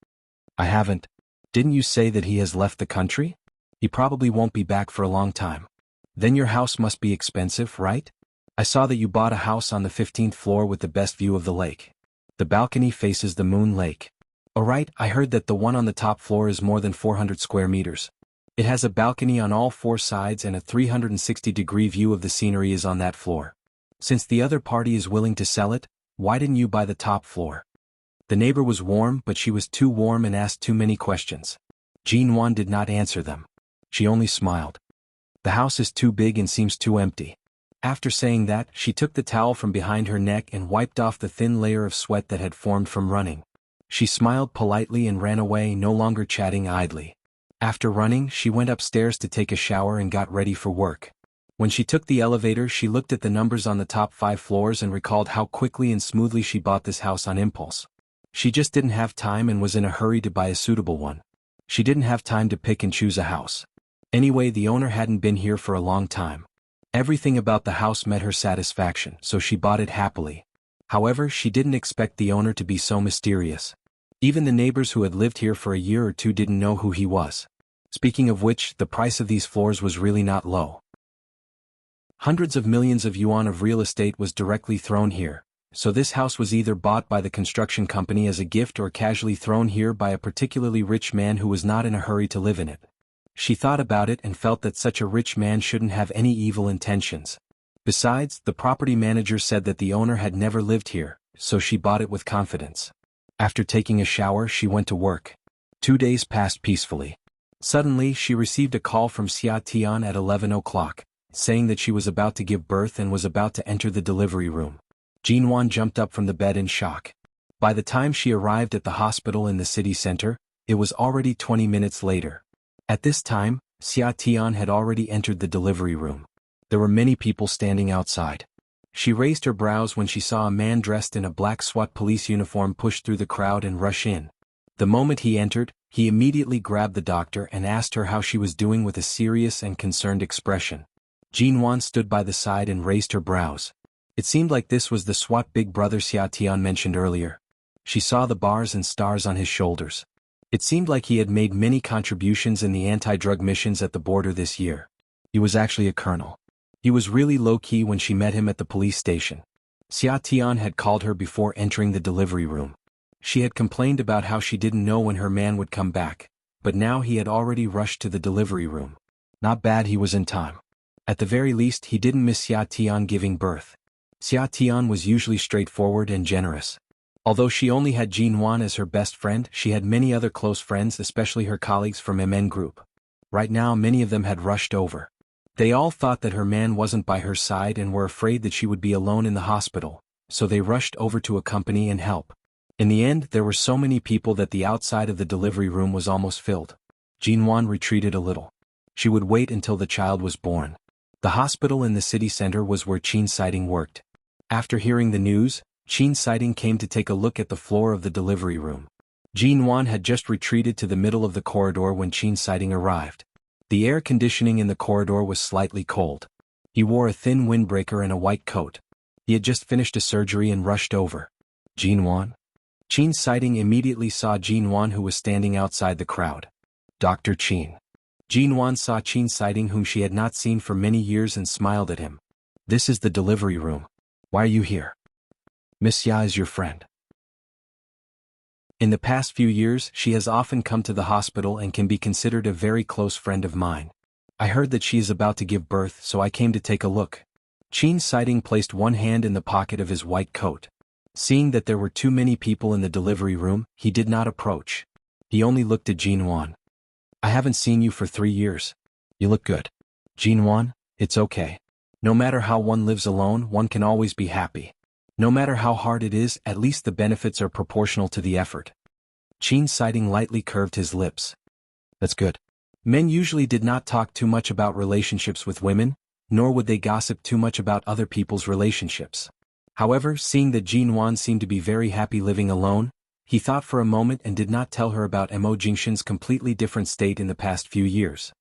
"I haven't. Didn't you say that he has left the country? He probably won't be back for a long time. Then your house must be expensive, right? I saw that you bought a house on the 15th floor with the best view of the lake. The balcony faces the Moon Lake. Alright, I heard that the one on the top floor is more than 400 square meters. It has a balcony on all 4 sides and a 360-degree view of the scenery is on that floor. Since the other party is willing to sell it, why didn't you buy the top floor?" The neighbor was warm but she was too warm and asked too many questions. Jean Wan did not answer them. She only smiled. "The house is too big and seems too empty." After saying that, she took the towel from behind her neck and wiped off the thin layer of sweat that had formed from running. She smiled politely and ran away, no longer chatting idly. After running, she went upstairs to take a shower and got ready for work. When she took the elevator, she looked at the numbers on the top 5 floors and recalled how quickly and smoothly she bought this house on impulse. She just didn't have time and was in a hurry to buy a suitable one. She didn't have time to pick and choose a house. Anyway, the owner hadn't been here for a long time. Everything about the house met her satisfaction, so she bought it happily. However, she didn't expect the owner to be so mysterious. Even the neighbors who had lived here for a year or 2 didn't know who he was. Speaking of which, the price of these floors was really not low. Hundreds of millions of yuan of real estate was directly thrown here, so this house was either bought by the construction company as a gift or casually thrown here by a particularly rich man who was not in a hurry to live in it. She thought about it and felt that such a rich man shouldn't have any evil intentions. Besides, the property manager said that the owner had never lived here, so she bought it with confidence. After taking a shower, she went to work. 2 days passed peacefully. Suddenly, she received a call from Xia Tian at 11 o'clock, saying that she was about to give birth and was about to enter the delivery room. Jinwan jumped up from the bed in shock. By the time she arrived at the hospital in the city center, it was already 20 minutes later. At this time, Xia Tian had already entered the delivery room. There were many people standing outside. She raised her brows when she saw a man dressed in a black SWAT police uniform push through the crowd and rush in. The moment he entered, he immediately grabbed the doctor and asked her how she was doing with a serious and concerned expression. Jinwan stood by the side and raised her brows. It seemed like this was the SWAT big brother Xia Tian mentioned earlier. She saw the bars and stars on his shoulders. It seemed like he had made many contributions in the anti-drug missions at the border this year. He was actually a colonel. He was really low-key when she met him at the police station. Xia Tian had called her before entering the delivery room. She had complained about how she didn't know when her man would come back, but now he had already rushed to the delivery room. Not bad, he was in time. At the very least, he didn't miss Xia Tian giving birth. Xia Tian was usually straightforward and generous. Although she only had Jinwan as her best friend, she had many other close friends, especially her colleagues from MN Group. Right now, many of them had rushed over. They all thought that her man wasn't by her side and were afraid that she would be alone in the hospital, so they rushed over to accompany and help. In the end, there were so many people that the outside of the delivery room was almost filled. Jinwan retreated a little. She would wait until the child was born. The hospital in the city center was where Qin Siding worked. After hearing the news, Qin Siding came to take a look at the floor of the delivery room. Jinwan had just retreated to the middle of the corridor when Qin Siding arrived. The air conditioning in the corridor was slightly cold. He wore a thin windbreaker and a white coat. He had just finished a surgery and rushed over. Jinwan? Qin Siding immediately saw Jinwan, who was standing outside the crowd. Dr. Qin. Jinwan saw Qin Siding, whom she had not seen for many years, and smiled at him. This is the delivery room. Why are you here? Miss Xia is your friend. In the past few years, she has often come to the hospital and can be considered a very close friend of mine. I heard that she is about to give birth, so I came to take a look. Qin Siding placed one hand in the pocket of his white coat. Seeing that there were too many people in the delivery room, he did not approach. He only looked at Jinwan. I haven't seen you for 3 years. You look good. Jinwan, it's okay. No matter how one lives alone, one can always be happy. No matter how hard it is, at least the benefits are proportional to the effort. Qin Siding lightly curved his lips. That's good. Men usually did not talk too much about relationships with women, nor would they gossip too much about other people's relationships. However, seeing that Jinwan seemed to be very happy living alone, he thought for a moment and did not tell her about Mo Jingxin's completely different state in the past few years.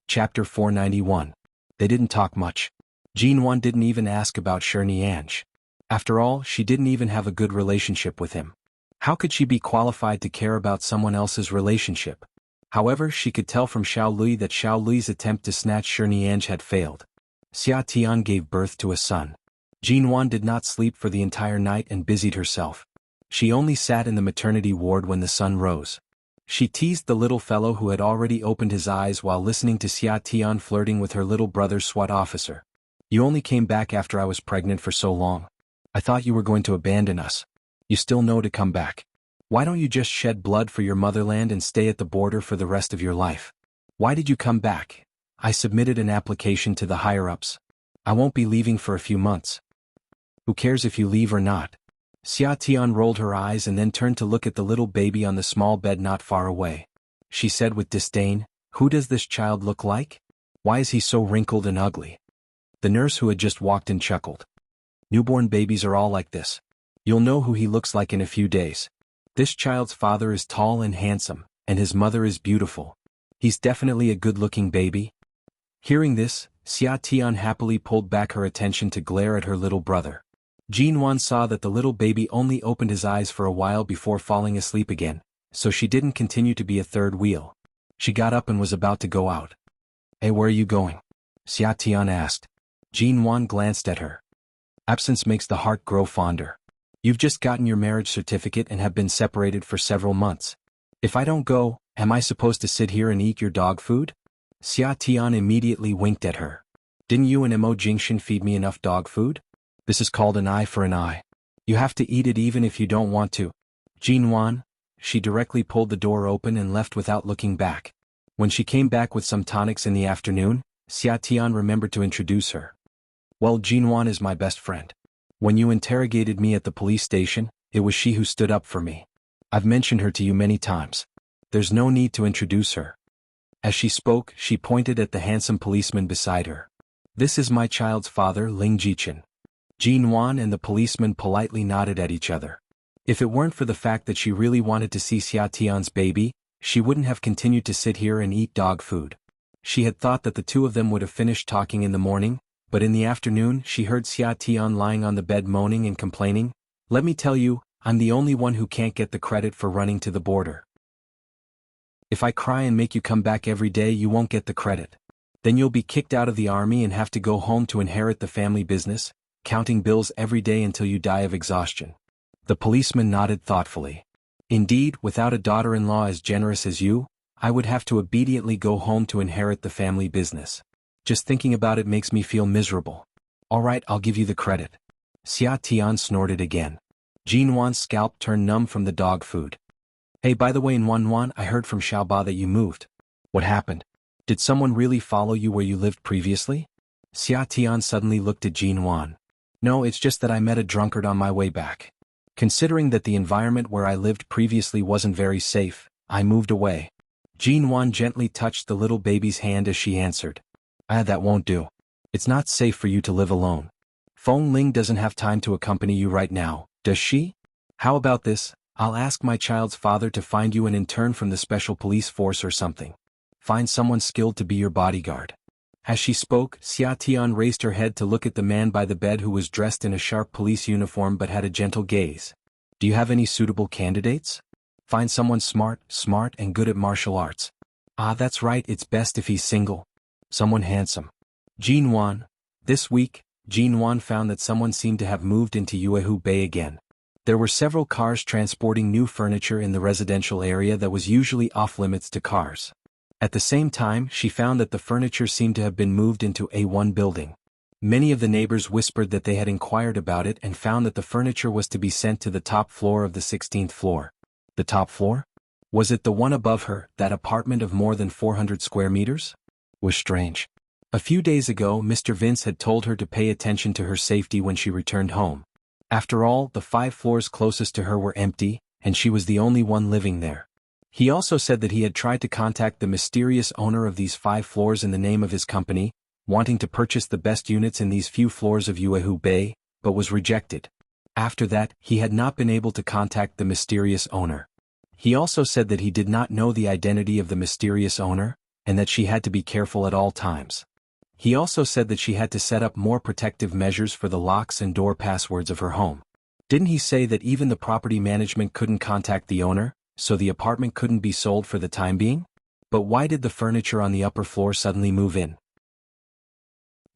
Chapter 491. They didn't talk much. Jinwan didn't even ask about Shernyange. After all, she didn't even have a good relationship with him. How could she be qualified to care about someone else's relationship? However, she could tell from Xiao Lui that Xiao Lui's attempt to snatch Shernyange had failed. Xia Tian gave birth to a son. Jinwan did not sleep for the entire night and busied herself. She only sat in the maternity ward when the sun rose. She teased the little fellow who had already opened his eyes while listening to Xia Tian flirting with her little brother's SWAT officer. You only came back after I was pregnant for so long. I thought you were going to abandon us. You still know to come back. Why don't you just shed blood for your motherland and stay at the border for the rest of your life? Why did you come back? I submitted an application to the higher-ups. I won't be leaving for a few months. Who cares if you leave or not? Xia Tian rolled her eyes and then turned to look at the little baby on the small bed not far away. She said with disdain, "Who does this child look like? Why is he so wrinkled and ugly?" The nurse who had just walked in chuckled. Newborn babies are all like this. You'll know who he looks like in a few days. This child's father is tall and handsome, and his mother is beautiful. He's definitely a good-looking baby. Hearing this, Xia Tian happily pulled back her attention to glare at her little brother. Jinwan saw that the little baby only opened his eyes for a while before falling asleep again, so she didn't continue to be a third wheel. She got up and was about to go out. Hey, where are you going? Xia Tian asked. Jinwan glanced at her. Absence makes the heart grow fonder. You've just gotten your marriage certificate and have been separated for several months. If I don't go, Am I supposed to sit here and eat your dog food? Xia Tian immediately winked at her. Didn't you and Mo Jingshan feed me enough dog food? This is called an eye for an eye. You have to eat it even if you don't want to. Jinwan, she directly pulled the door open and left without looking back. When she came back with some tonics in the afternoon, Xia Tian remembered to introduce her. Well, Jinwan is my best friend. When you interrogated me at the police station, it was she who stood up for me. I've mentioned her to you many times. There's no need to introduce her. As she spoke, she pointed at the handsome policeman beside her. This is my child's father, Ling Jichen. Jinwan and the policeman politely nodded at each other. If it weren't for the fact that she really wanted to see Xia Tian's baby, she wouldn't have continued to sit here and eat dog food. She had thought that the two of them would have finished talking in the morning, but in the afternoon she heard Xia Tian lying on the bed moaning and complaining. Let me tell you, I'm the only one who can't get the credit for running to the border. If I cry and make you come back every day, you won't get the credit. Then you'll be kicked out of the army and have to go home to inherit the family business, counting bills every day until you die of exhaustion. The policeman nodded thoughtfully. Indeed, without a daughter-in-law as generous as you, I would have to obediently go home to inherit the family business. Just thinking about it makes me feel miserable. All right, I'll give you the credit. Xia Tian snorted again. Jinwan's scalp turned numb from the dog food. Hey, by the way, Nwan, I heard from Xiaoba that you moved. What happened? Did someone really follow you where you lived previously? Xia Tian suddenly looked at Jinwan. No, it's just that I met a drunkard on my way back. Considering that the environment where I lived previously wasn't very safe, I moved away. Jinwan gently touched the little baby's hand as she answered. That won't do. It's not safe for you to live alone. Feng Ling doesn't have time to accompany you right now, does she? How about this? I'll ask my child's father to find you an intern from the special police force or something. Find someone skilled to be your bodyguard. As she spoke, Xia Tian raised her head to look at the man by the bed who was dressed in a sharp police uniform but had a gentle gaze. Do you have any suitable candidates? Find someone smart and good at martial arts. That's right, it's best if he's single. Someone handsome. Jinwan. This week, Jinwan found that someone seemed to have moved into Yuehu Bay again. There were several cars transporting new furniture in the residential area that was usually off-limits to cars. At the same time, she found that the furniture seemed to have been moved into A1 building. Many of the neighbors whispered that they had inquired about it and found that the furniture was to be sent to the top floor of the 16th floor. The top floor? Was it the one above her, that apartment of more than 400 square meters? Was strange. A few days ago, Mr. Vince had told her to pay attention to her safety when she returned home. After all, the 5 floors closest to her were empty, and she was the only one living there. He also said that he had tried to contact the mysterious owner of these 5 floors in the name of his company, wanting to purchase the best units in these few floors of Yuehu Bay, but was rejected. After that, he had not been able to contact the mysterious owner. He also said that he did not know the identity of the mysterious owner, and that she had to be careful at all times. He also said that she had to set up more protective measures for the locks and door passwords of her home. Didn't he say that even the property management couldn't contact the owner, so the apartment couldn't be sold for the time being? But why did the furniture on the upper floor suddenly move in?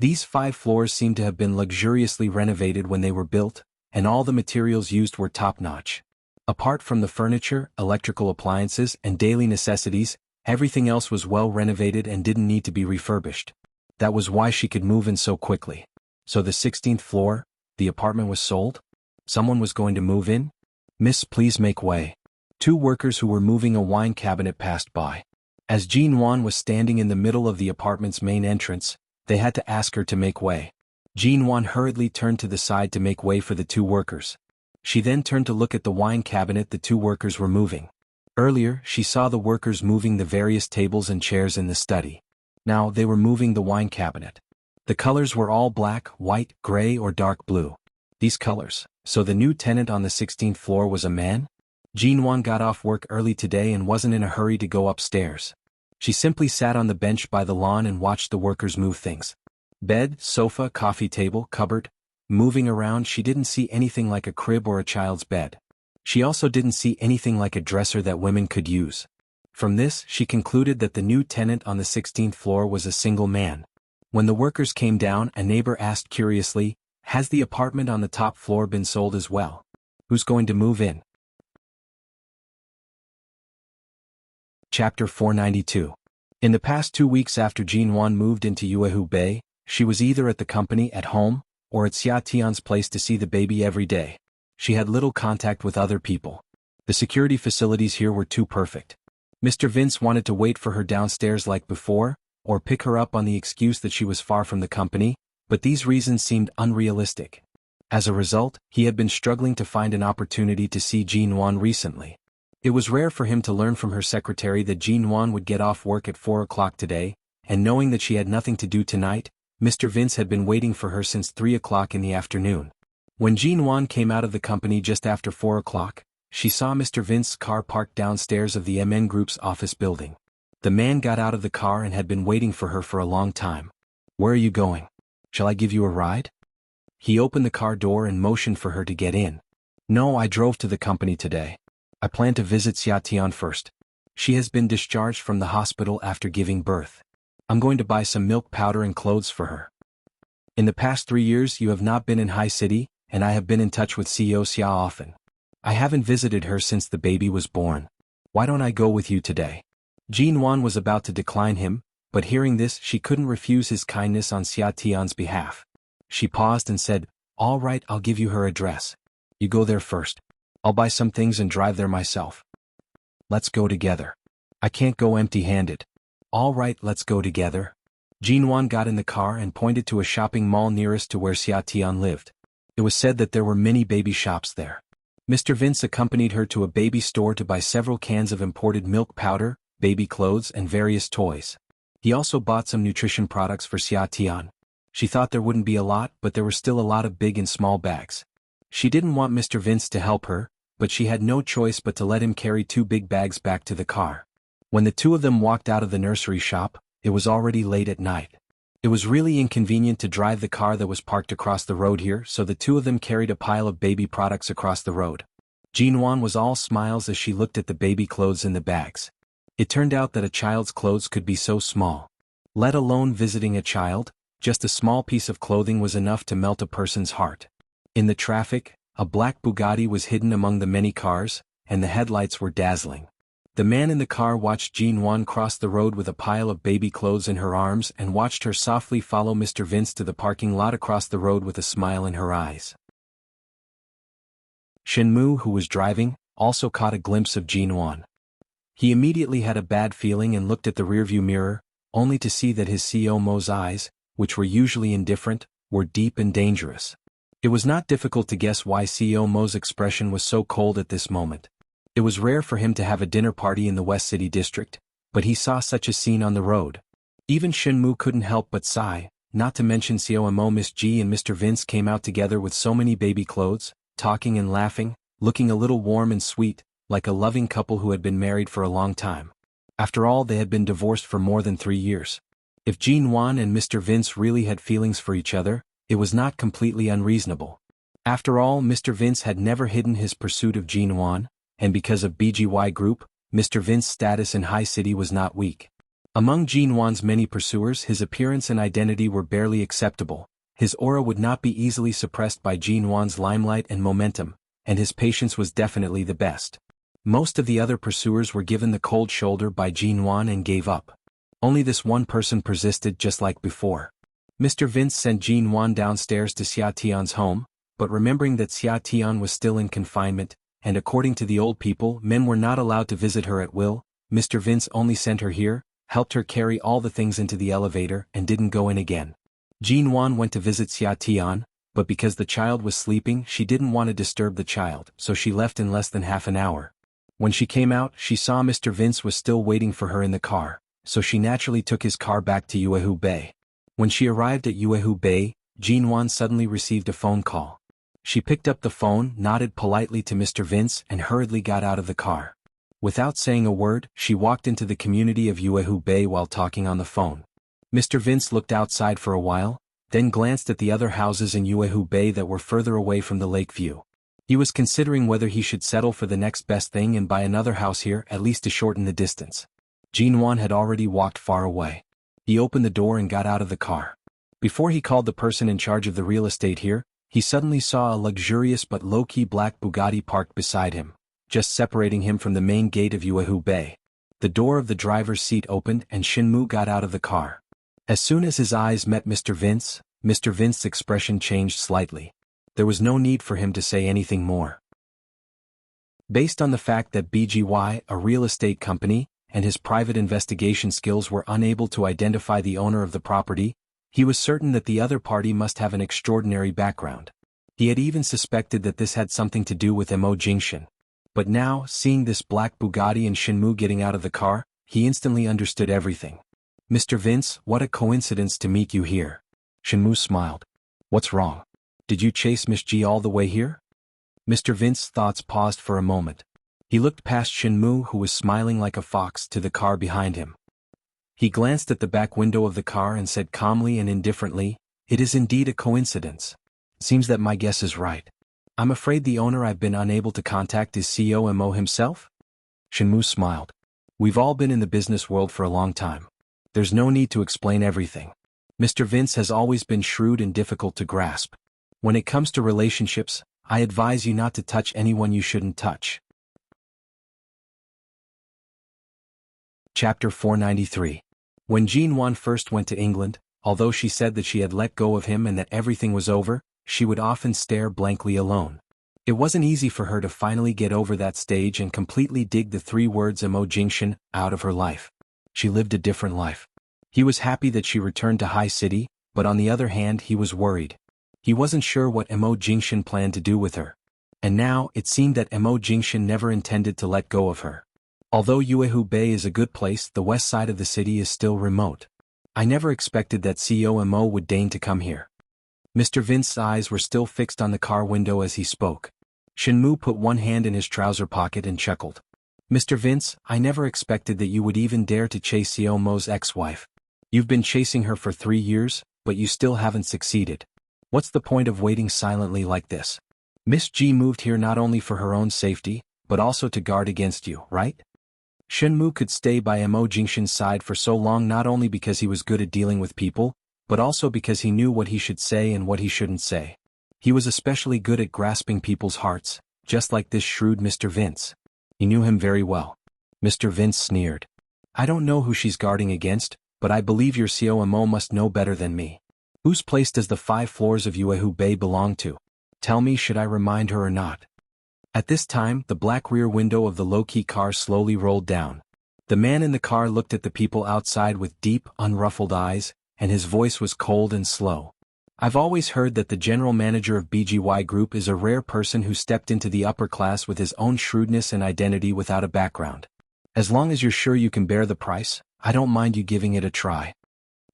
These 5 floors seemed to have been luxuriously renovated when they were built, and all the materials used were top-notch. Apart from the furniture, electrical appliances, and daily necessities, everything else was well renovated and didn't need to be refurbished. That was why she could move in so quickly. So the 16th floor, the apartment was sold? Someone was going to move in? Miss, please make way. 2 workers who were moving a wine cabinet passed by. As Jinwan was standing in the middle of the apartment's main entrance, they had to ask her to make way. Jinwan hurriedly turned to the side to make way for the 2 workers. She then turned to look at the wine cabinet the 2 workers were moving. Earlier, she saw the workers moving the various tables and chairs in the study. Now they were moving the wine cabinet. The colors were all black, white, gray or dark blue. These colors. So the new tenant on the 16th floor was a man? Jinwan got off work early today and wasn't in a hurry to go upstairs. She simply sat on the bench by the lawn and watched the workers move things. Bed, sofa, coffee table, cupboard. Moving around, she didn't see anything like a crib or a child's bed. She also didn't see anything like a dresser that women could use. From this, she concluded that the new tenant on the 16th floor was a single man. When the workers came down, a neighbor asked curiously, "Has the apartment on the top floor been sold as well? Who's going to move in?" Chapter 492. In the past 2 weeks after Jinwan moved into Yuehu Bay, she was either at the company at home, or at Xia Tian's place to see the baby every day. She had little contact with other people. The security facilities here were too perfect. Mr. Vince wanted to wait for her downstairs like before, or pick her up on the excuse that she was far from the company, but these reasons seemed unrealistic. As a result, he had been struggling to find an opportunity to see Jinwan recently. It was rare for him to learn from her secretary that Jinwan would get off work at 4 o'clock today, and knowing that she had nothing to do tonight, Mr. Vince had been waiting for her since 3 o'clock in the afternoon. When Jinwan came out of the company just after 4 o'clock, she saw Mr. Vince's car parked downstairs of the MN Group's office building. The man got out of the car and had been waiting for her for a long time. "Where are you going? Shall I give you a ride?" He opened the car door and motioned for her to get in. "No, I drove to the company today. I plan to visit Xia Tian first. She has been discharged from the hospital after giving birth. I'm going to buy some milk powder and clothes for her." "In the past 3 years you have not been in High City, and I have been in touch with CEO Xia often. I haven't visited her since the baby was born. Why don't I go with you today?" Jinwan was about to decline him, but hearing this she couldn't refuse his kindness on Xia Tian's behalf. She paused and said, "All right, I'll give you her address. You go there first. I'll buy some things and drive there myself." "Let's go together. I can't go empty-handed." "All right, let's go together." Jinwan got in the car and pointed to a shopping mall nearest to where Xia Tian lived. It was said that there were many baby shops there. Mr. Vince accompanied her to a baby store to buy several cans of imported milk powder, baby clothes and various toys. He also bought some nutrition products for Xia Tian. She thought there wouldn't be a lot, but there were still a lot of big and small bags. She didn't want Mr. Vince to help her, but she had no choice but to let him carry 2 big bags back to the car. When the two of them walked out of the nursery shop, it was already late at night. It was really inconvenient to drive the car that was parked across the road here, so the two of them carried a pile of baby products across the road. Jinwan was all smiles as she looked at the baby clothes in the bags. It turned out that a child's clothes could be so small. Let alone visiting a child, just a small piece of clothing was enough to melt a person's heart. In the traffic, a black Bugatti was hidden among the many cars, and the headlights were dazzling. The man in the car watched Jinwan cross the road with a pile of baby clothes in her arms and watched her softly follow Mr. Vince to the parking lot across the road with a smile in her eyes. Shenmu, who was driving, also caught a glimpse of Jinwan. He immediately had a bad feeling and looked at the rearview mirror, only to see that his CEO Mo's eyes, which were usually indifferent, were deep and dangerous. It was not difficult to guess why CEO Mo's expression was so cold at this moment. It was rare for him to have a dinner party in the West City district, but he saw such a scene on the road. Even Shenmu couldn't help but sigh, not to mention CEO Mo. Miss G and Mr. Vince came out together with so many baby clothes, talking and laughing, looking a little warm and sweet, like a loving couple who had been married for a long time. After all, they had been divorced for more than 3 years. If Jinwan and Mr. Vince really had feelings for each other, it was not completely unreasonable. After all, Mr. Vince had never hidden his pursuit of Jinwan, and because of BGY Group, Mr. Vince's status in High City was not weak. Among Jinwan's many pursuers, his appearance and identity were barely acceptable. His aura would not be easily suppressed by Jinwan's limelight and momentum, and his patience was definitely the best. Most of the other pursuers were given the cold shoulder by Jinwan and gave up. Only this one person persisted just like before. Mr. Vince sent Jinwan downstairs to Xia Tian's home, but remembering that Xia Tian was still in confinement, and according to the old people, men were not allowed to visit her at will, Mr. Vince only sent her here, helped her carry all the things into the elevator, and didn't go in again. Jinwan went to visit Xia Tian, but because the child was sleeping, she didn't want to disturb the child, so she left in less than half an hour. When she came out, she saw Mr. Vince was still waiting for her in the car, so she naturally took his car back to Yuehu Bay. When she arrived at Yuehu Bay, Jinwan suddenly received a phone call. She picked up the phone, nodded politely to Mr. Vince, and hurriedly got out of the car. Without saying a word, she walked into the community of Yuehu Bay while talking on the phone. Mr. Vince looked outside for a while, then glanced at the other houses in Yuehu Bay that were further away from the lake view. He was considering whether he should settle for the next best thing and buy another house here, at least to shorten the distance. Jinwan had already walked far away. He opened the door and got out of the car. Before he called the person in charge of the real estate here, he suddenly saw a luxurious but low-key black Bugatti parked beside him, just separating him from the main gate of Yuehu Bay. The door of the driver's seat opened and Shinmu got out of the car. As soon as his eyes met Mr. Vince's expression changed slightly. There was no need for him to say anything more. Based on the fact that BGY, a real estate company, and his private investigation skills were unable to identify the owner of the property, he was certain that the other party must have an extraordinary background. He had even suspected that this had something to do with Mo Jingshan. But now, seeing this black Bugatti and Shinmu getting out of the car, he instantly understood everything. Mr. Vince, what a coincidence to meet you here. Shinmu smiled. What's wrong? Did you chase Miss G all the way here? Mr. Vince's thoughts paused for a moment. He looked past Shinmu, who was smiling like a fox, to the car behind him. He glanced at the back window of the car and said calmly and indifferently, "It is indeed a coincidence. Seems that my guess is right. I'm afraid the owner I've been unable to contact is CEO Mo himself?" Shinmu smiled. "We've all been in the business world for a long time. There's no need to explain everything. Mr. Vince has always been shrewd and difficult to grasp. When it comes to relationships, I advise you not to touch anyone you shouldn't touch." Chapter 493. When Jean Wan first went to England, although she said that she had let go of him and that everything was over, she would often stare blankly alone. It wasn't easy for her to finally get over that stage and completely dig the 3 words Mo Jingshan out of her life. She lived a different life. He was happy that she returned to High City, but on the other hand he was worried. He wasn't sure what Mo Jingshan planned to do with her. And now, it seemed that Mo Jingshan never intended to let go of her. Although Yuehu Bay is a good place, the west side of the city is still remote. I never expected that CEO Mo would deign to come here. Mr. Vince's eyes were still fixed on the car window as he spoke. Shinmu put one hand in his trouser pocket and chuckled. "Mr. Vince, I never expected that you would even dare to chase CEO Mo's ex-wife. You've been chasing her for 3 years, but you still haven't succeeded. What's the point of waiting silently like this? Miss G moved here not only for her own safety, but also to guard against you, right?" Shinmu could stay by Mo Jingshan's side for so long not only because he was good at dealing with people, but also because he knew what he should say and what he shouldn't say. He was especially good at grasping people's hearts, just like this shrewd Mr. Vince. He knew him very well. Mr. Vince sneered. "I don't know who she's guarding against, but I believe your CEO Mo must know better than me. Whose place does the 5 floors of Yuehu Bay belong to? Tell me, should I remind her or not?" At this time, the black rear window of the low-key car slowly rolled down. The man in the car looked at the people outside with deep, unruffled eyes, and his voice was cold and slow. "I've always heard that the general manager of BGY Group is a rare person who stepped into the upper class with his own shrewdness and identity without a background. As long as you're sure you can bear the price, I don't mind you giving it a try."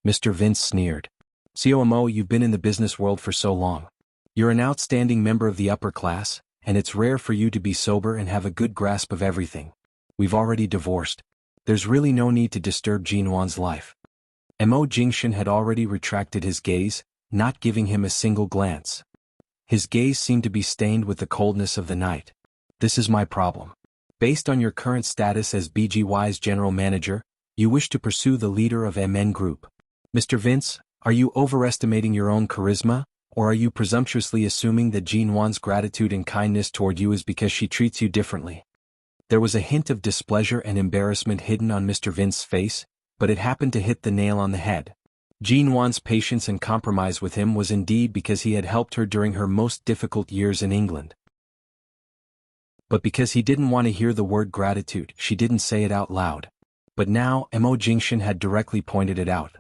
Mr. Vince sneered. "CEO Mo, you've been in the business world for so long. You're an outstanding member of the upper class, and it's rare for you to be sober and have a good grasp of everything. We've already divorced. There's really no need to disturb Jean Wan's life." Mo Jingshan had already retracted his gaze, not giving him a single glance. His gaze seemed to be stained with the coldness of the night. "This is my problem. Based on your current status as BGY's general manager, you wish to pursue the leader of MN Group. Mr. Vince, are you overestimating your own charisma, or are you presumptuously assuming that Jean Wan's gratitude and kindness toward you is because she treats you differently?" There was a hint of displeasure and embarrassment hidden on Mr. Vince's face, but it happened to hit the nail on the head. Jean Wan's patience and compromise with him was indeed because he had helped her during her most difficult years in England. But because he didn't want to hear the word gratitude, she didn't say it out loud. But now, Mo Jingshan had directly pointed it out.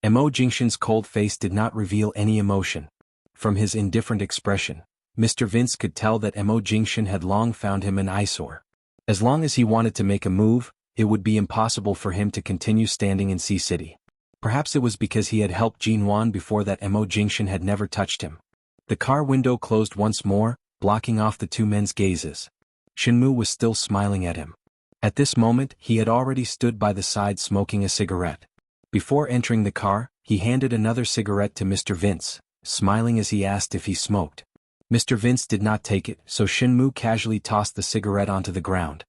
Mo Jingshan's cold face did not reveal any emotion. From his indifferent expression, Mr. Vince could tell that Mo Jingshan had long found him an eyesore. As long as he wanted to make a move, it would be impossible for him to continue standing in Sea City. Perhaps it was because he had helped Jean Wan before that Mo Jingshan had never touched him. The car window closed once more, blocking off the 2 men's gazes. Shinmu was still smiling at him. At this moment, he had already stood by the side smoking a cigarette. Before entering the car, he handed another cigarette to Mr. Vince, smiling as he asked if he smoked. Mr. Vince did not take it, so Shinmu casually tossed the cigarette onto the ground.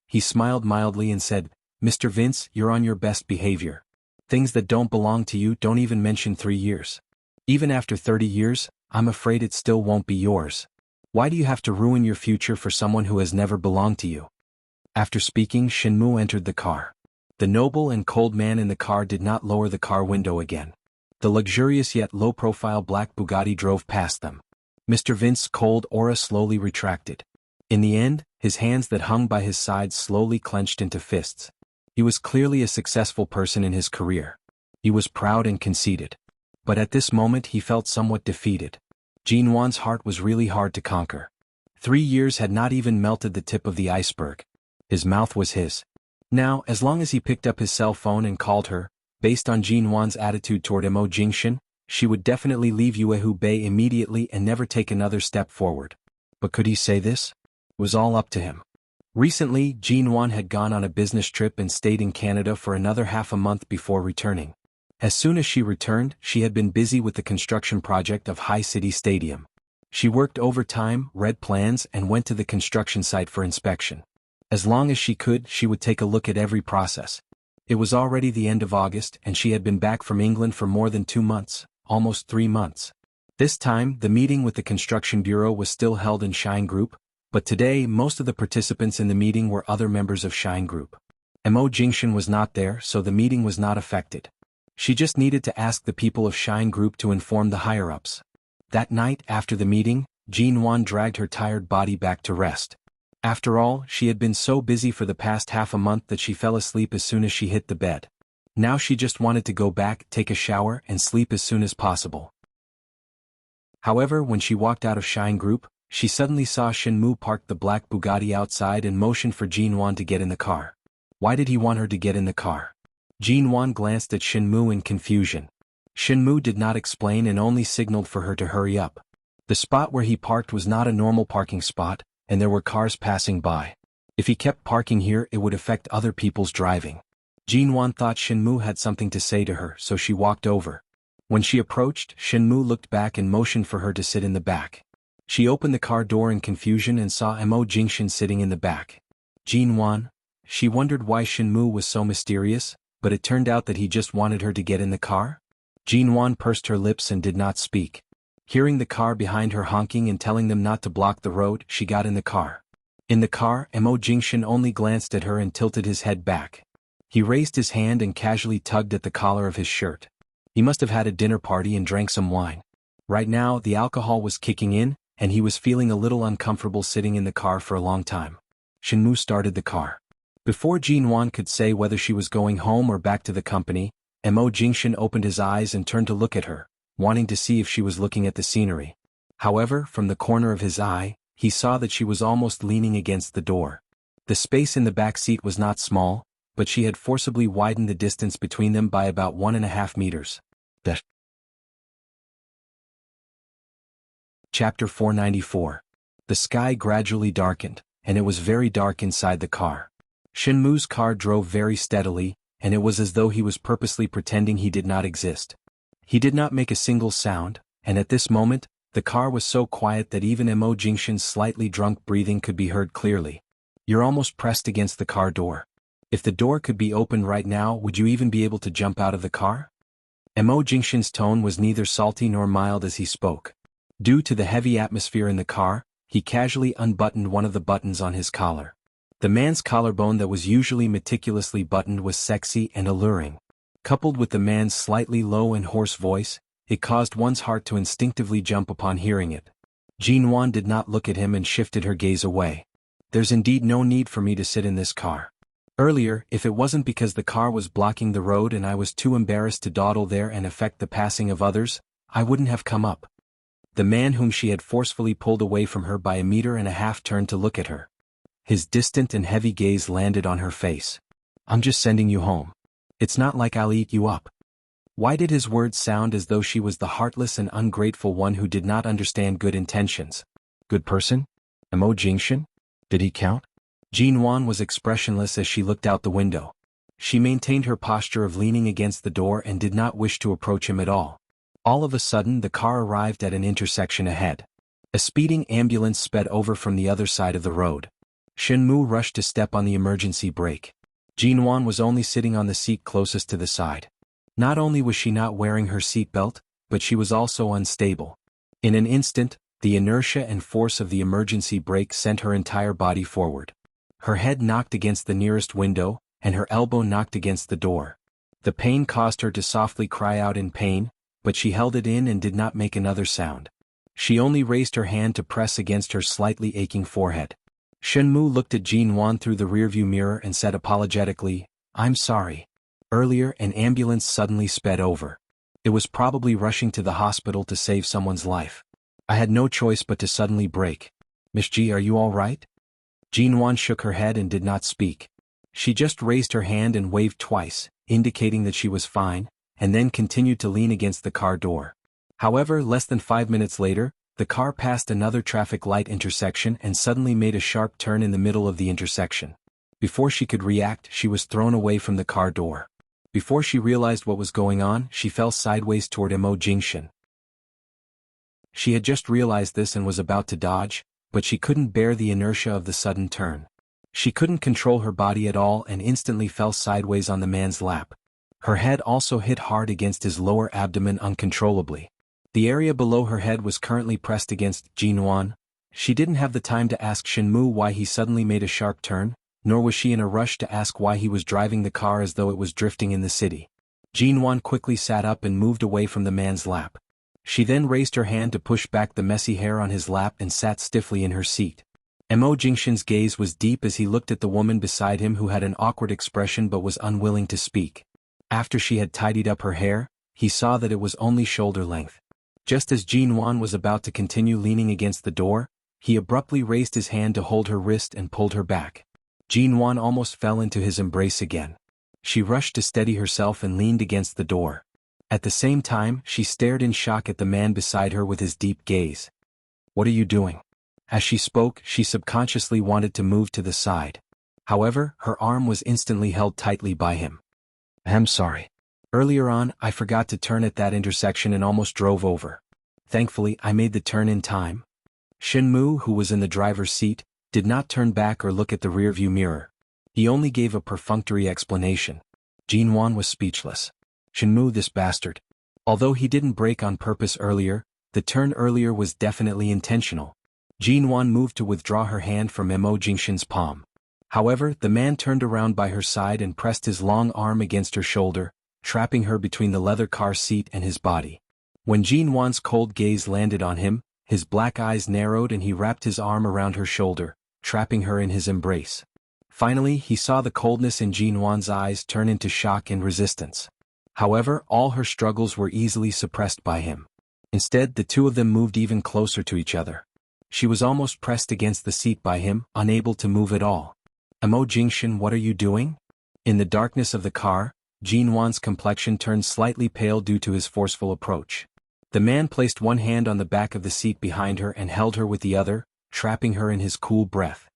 He smiled mildly and said, "Mr. Vince, you're on your best behavior. Things that don't belong to you don't even mention 3 years. Even after 30 years, I'm afraid it still won't be yours. Why do you have to ruin your future for someone who has never belonged to you?" After speaking, Shenmu entered the car. The noble and cold man in the car did not lower the car window again. The luxurious yet low-profile black Bugatti drove past them. Mr. Vince's cold aura slowly retracted. In the end, his hands that hung by his sides slowly clenched into fists. He was clearly a successful person in his career. He was proud and conceited. But at this moment he felt somewhat defeated. Jin Wan's heart was really hard to conquer. 3 years had not even melted the tip of the iceberg. His mouth was his. Now, as long as he picked up his cell phone and called her, based on Jin Wan's attitude toward Mo Jingshan, she would definitely leave Yuehu Bay immediately and never take another step forward. But could he say this? It was all up to him. Recently, Jin Wan had gone on a business trip and stayed in Canada for another half a month before returning. As soon as she returned, she had been busy with the construction project of High City Stadium. She worked overtime, read plans, and went to the construction site for inspection. As long as she could, she would take a look at every process. It was already the end of August and she had been back from England for more than 2 months, almost 3 months. This time, the meeting with the construction bureau was still held in Shine Group, but today most of the participants in the meeting were other members of Shine Group. Mo Jingshan was not there, so the meeting was not affected. She just needed to ask the people of Shine Group to inform the higher-ups. That night, after the meeting, Jin Wan dragged her tired body back to rest. After all, she had been so busy for the past half a month that she fell asleep as soon as she hit the bed. Now she just wanted to go back, take a shower, and sleep as soon as possible. However, when she walked out of Shine Group, she suddenly saw Shenmu park the black Bugatti outside and motioned for Jin Wan to get in the car. Why did he want her to get in the car? Jin Wan glanced at Shenmu in confusion. Shenmu did not explain and only signaled for her to hurry up. The spot where he parked was not a normal parking spot, and there were cars passing by. If he kept parking here, it would affect other people's driving. Jin Wan thought Shenmu had something to say to her, so she walked over. When she approached, Shenmu looked back and motioned for her to sit in the back. She opened the car door in confusion and saw Mo Jingshan sitting in the back. Jin Wan? She wondered why Shenmu was so mysterious, but it turned out that he just wanted her to get in the car. Jin Wan pursed her lips and did not speak. Hearing the car behind her honking and telling them not to block the road, she got in the car. In the car, Mo Jingshan only glanced at her and tilted his head back. He raised his hand and casually tugged at the collar of his shirt. He must have had a dinner party and drank some wine. Right now, the alcohol was kicking in, and he was feeling a little uncomfortable sitting in the car for a long time. Shenmu started the car. Before Jin Wan could say whether she was going home or back to the company, Mo Jingshan opened his eyes and turned to look at her, wanting to see if she was looking at the scenery. However, from the corner of his eye, he saw that she was almost leaning against the door. The space in the back seat was not small, but she had forcibly widened the distance between them by about 1.5 meters. Chapter 494. The sky gradually darkened, and it was very dark inside the car. Shenmu's car drove very steadily, and it was as though he was purposely pretending he did not exist. He did not make a single sound, and at this moment, the car was so quiet that even Mo Jingshan's slightly drunk breathing could be heard clearly. You're almost pressed against the car door. If the door could be opened right now, would you even be able to jump out of the car? Mo Jingshan's tone was neither salty nor mild as he spoke. Due to the heavy atmosphere in the car, he casually unbuttoned one of the buttons on his collar. The man's collarbone that was usually meticulously buttoned was sexy and alluring. Coupled with the man's slightly low and hoarse voice, it caused one's heart to instinctively jump upon hearing it. Jin Wan did not look at him and shifted her gaze away. There's indeed no need for me to sit in this car. Earlier, if it wasn't because the car was blocking the road and I was too embarrassed to dawdle there and affect the passing of others, I wouldn't have come up. The man whom she had forcefully pulled away from her by 1.5 meters turned to look at her. His distant and heavy gaze landed on her face. I'm just sending you home. It's not like I'll eat you up. Why did his words sound as though she was the heartless and ungrateful one who did not understand good intentions? Good person? Mo Jingshan? Did he count? Jin Wan was expressionless as she looked out the window. She maintained her posture of leaning against the door and did not wish to approach him at all. All of a sudden, the car arrived at an intersection ahead. A speeding ambulance sped over from the other side of the road. Shenmu rushed to step on the emergency brake. Jin Wan was only sitting on the seat closest to the side. Not only was she not wearing her seatbelt, but she was also unstable. In an instant, the inertia and force of the emergency brake sent her entire body forward. Her head knocked against the nearest window, and her elbow knocked against the door. The pain caused her to softly cry out in pain, but she held it in and did not make another sound. She only raised her hand to press against her slightly aching forehead. Shenmu looked at Jinwan through the rearview mirror and said apologetically, "I'm sorry. Earlier an ambulance suddenly sped over. It was probably rushing to the hospital to save someone's life. I had no choice but to suddenly brake. Miss Ji, are you all right?" Jinwan shook her head and did not speak. She just raised her hand and waved twice, indicating that she was fine, and then continued to lean against the car door. However, less than 5 minutes later, the car passed another traffic light intersection and suddenly made a sharp turn in the middle of the intersection. Before she could react, she was thrown away from the car door. Before she realized what was going on, she fell sideways toward Mo Jingshan. She had just realized this and was about to dodge, but she couldn't bear the inertia of the sudden turn. She couldn't control her body at all and instantly fell sideways on the man's lap. Her head also hit hard against his lower abdomen uncontrollably. The area below her head was currently pressed against Jinwan. She didn't have the time to ask Shenmu why he suddenly made a sharp turn, nor was she in a rush to ask why he was driving the car as though it was drifting in the city. Jinwan quickly sat up and moved away from the man's lap. She then raised her hand to push back the messy hair on his lap and sat stiffly in her seat. Mo Jingshan's gaze was deep as he looked at the woman beside him who had an awkward expression but was unwilling to speak. After she had tidied up her hair, he saw that it was only shoulder length. Just as Jinwan was about to continue leaning against the door, he abruptly raised his hand to hold her wrist and pulled her back. Jinwan almost fell into his embrace again. She rushed to steady herself and leaned against the door. At the same time, she stared in shock at the man beside her with his deep gaze. "What are you doing?" As she spoke, she subconsciously wanted to move to the side. However, her arm was instantly held tightly by him. "I'm sorry. Earlier on, I forgot to turn at that intersection and almost drove over. Thankfully, I made the turn in time." Shenmu, who was in the driver's seat, did not turn back or look at the rearview mirror. He only gave a perfunctory explanation. Jinwan was speechless. Shenmu, this bastard. Although he didn't brake on purpose earlier, the turn earlier was definitely intentional. Jinwan moved to withdraw her hand from Mo Jingshan's palm. However, the man turned around by her side and pressed his long arm against her shoulder, trapping her between the leather car seat and his body. When Jinwan's cold gaze landed on him, his black eyes narrowed and he wrapped his arm around her shoulder, trapping her in his embrace. Finally, he saw the coldness in Jinwan's eyes turn into shock and resistance. However, all her struggles were easily suppressed by him. Instead, the two of them moved even closer to each other. She was almost pressed against the seat by him, unable to move at all. "Mo Jingshan, what are you doing?" In the darkness of the car, Jinwan's complexion turned slightly pale due to his forceful approach. The man placed one hand on the back of the seat behind her and held her with the other, trapping her in his cool breath.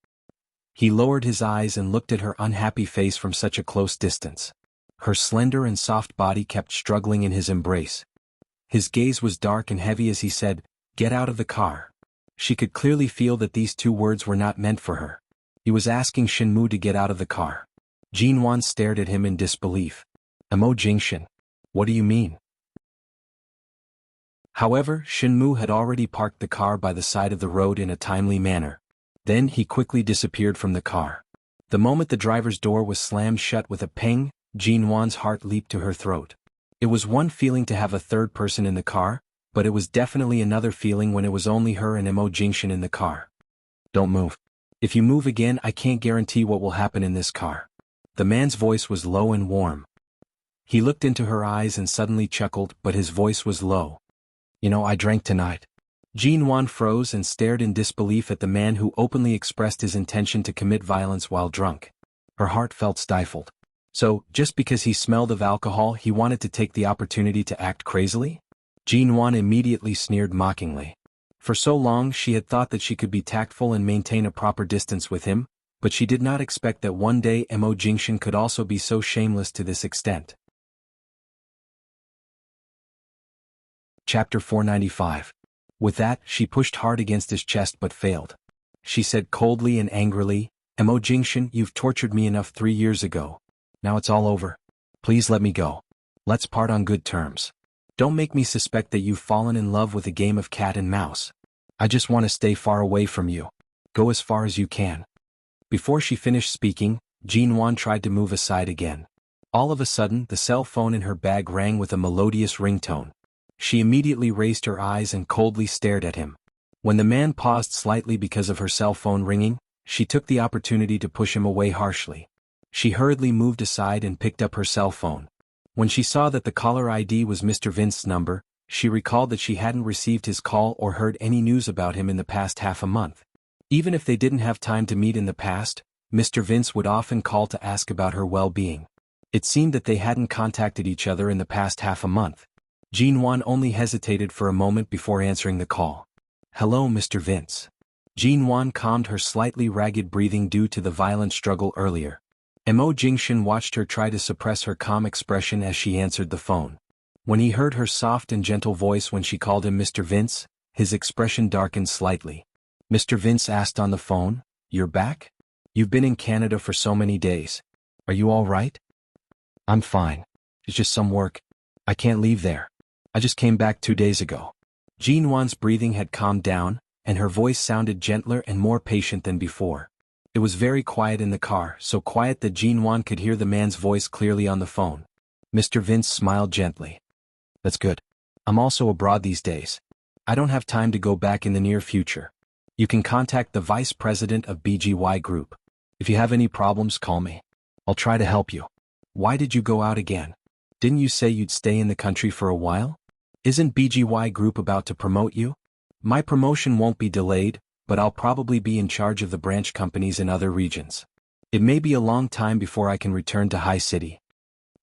He lowered his eyes and looked at her unhappy face from such a close distance. Her slender and soft body kept struggling in his embrace. His gaze was dark and heavy as he said, "Get out of the car." She could clearly feel that these two words were not meant for her. He was asking Shenmu to get out of the car. Jinwan stared at him in disbelief. "Mo Jingshan, what do you mean?" However, Shenmu had already parked the car by the side of the road in a timely manner. Then he quickly disappeared from the car. The moment the driver's door was slammed shut with a ping, Jinwan's heart leaped to her throat. It was one feeling to have a third person in the car, but it was definitely another feeling when it was only her and Mo Jingshan in the car. "Don't move. If you move again, I can't guarantee what will happen in this car." The man's voice was low and warm. He looked into her eyes and suddenly chuckled, but his voice was low. "You know, I drank tonight." Jinwan froze and stared in disbelief at the man who openly expressed his intention to commit violence while drunk. Her heart felt stifled. So, just because he smelled of alcohol, he wanted to take the opportunity to act crazily? Jinwan immediately sneered mockingly. For so long she had thought that she could be tactful and maintain a proper distance with him, but she did not expect that one day Mo Jingshan could also be so shameless to this extent. Chapter 495. With that, she pushed hard against his chest but failed. She said coldly and angrily, "Mo Jingshan, you've tortured me enough 3 years ago. Now it's all over. Please let me go. Let's part on good terms. Don't make me suspect that you've fallen in love with a game of cat and mouse. I just want to stay far away from you. Go as far as you can." Before she finished speaking, Jinwan tried to move aside again. All of a sudden, the cell phone in her bag rang with a melodious ringtone. She immediately raised her eyes and coldly stared at him. When the man paused slightly because of her cell phone ringing, she took the opportunity to push him away harshly. She hurriedly moved aside and picked up her cell phone. When she saw that the caller ID was Mr. Vince's number, she recalled that she hadn't received his call or heard any news about him in the past half a month. Even if they didn't have time to meet in the past, Mr. Vince would often call to ask about her well-being. It seemed that they hadn't contacted each other in the past half a month. Jinwan only hesitated for a moment before answering the call. "Hello, Mr. Vince." Jinwan calmed her slightly ragged breathing due to the violent struggle earlier. Mo Jingshan watched her try to suppress her calm expression as she answered the phone. When he heard her soft and gentle voice when she called him Mr. Vince, his expression darkened slightly. Mr. Vince asked on the phone, "You're back? You've been in Canada for so many days. Are you all right?" "I'm fine. It's just some work. I can't leave there. I just came back 2 days ago." Jinwan's breathing had calmed down, and her voice sounded gentler and more patient than before. It was very quiet in the car, so quiet that Jinwan could hear the man's voice clearly on the phone. Mr. Vince smiled gently. "That's good. I'm also abroad these days. I don't have time to go back in the near future. You can contact the vice president of BGY Group. If you have any problems, call me. I'll try to help you." "Why did you go out again? Didn't you say you'd stay in the country for a while? Isn't BGY Group about to promote you?" "My promotion won't be delayed, but I'll probably be in charge of the branch companies in other regions. It may be a long time before I can return to High City."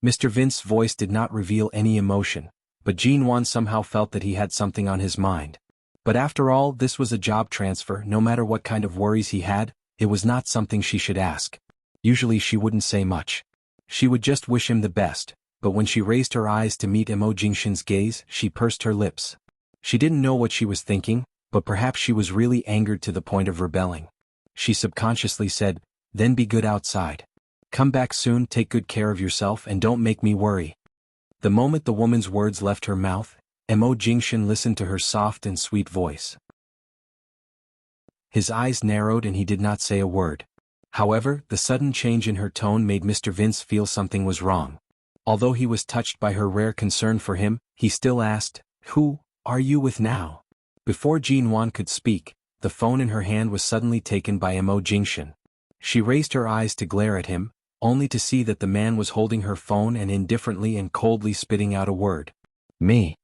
Mr. Vince's voice did not reveal any emotion, but Jinwan somehow felt that he had something on his mind. But after all, this was a job transfer. No matter what kind of worries he had, it was not something she should ask. Usually she wouldn't say much. She would just wish him the best, but when she raised her eyes to meet Mo Jingshan's gaze, she pursed her lips. She didn't know what she was thinking, but perhaps she was really angered to the point of rebelling. She subconsciously said, "Then be good outside. Come back soon, take good care of yourself, and don't make me worry." The moment the woman's words left her mouth, Mo Jingshan listened to her soft and sweet voice. His eyes narrowed and he did not say a word. However, the sudden change in her tone made Mr. Vince feel something was wrong. Although he was touched by her rare concern for him, he still asked, "Who are you with now?" Before Jinwan could speak, the phone in her hand was suddenly taken by Mo Jingshan. She raised her eyes to glare at him, only to see that the man was holding her phone and indifferently and coldly spitting out a word. "Me."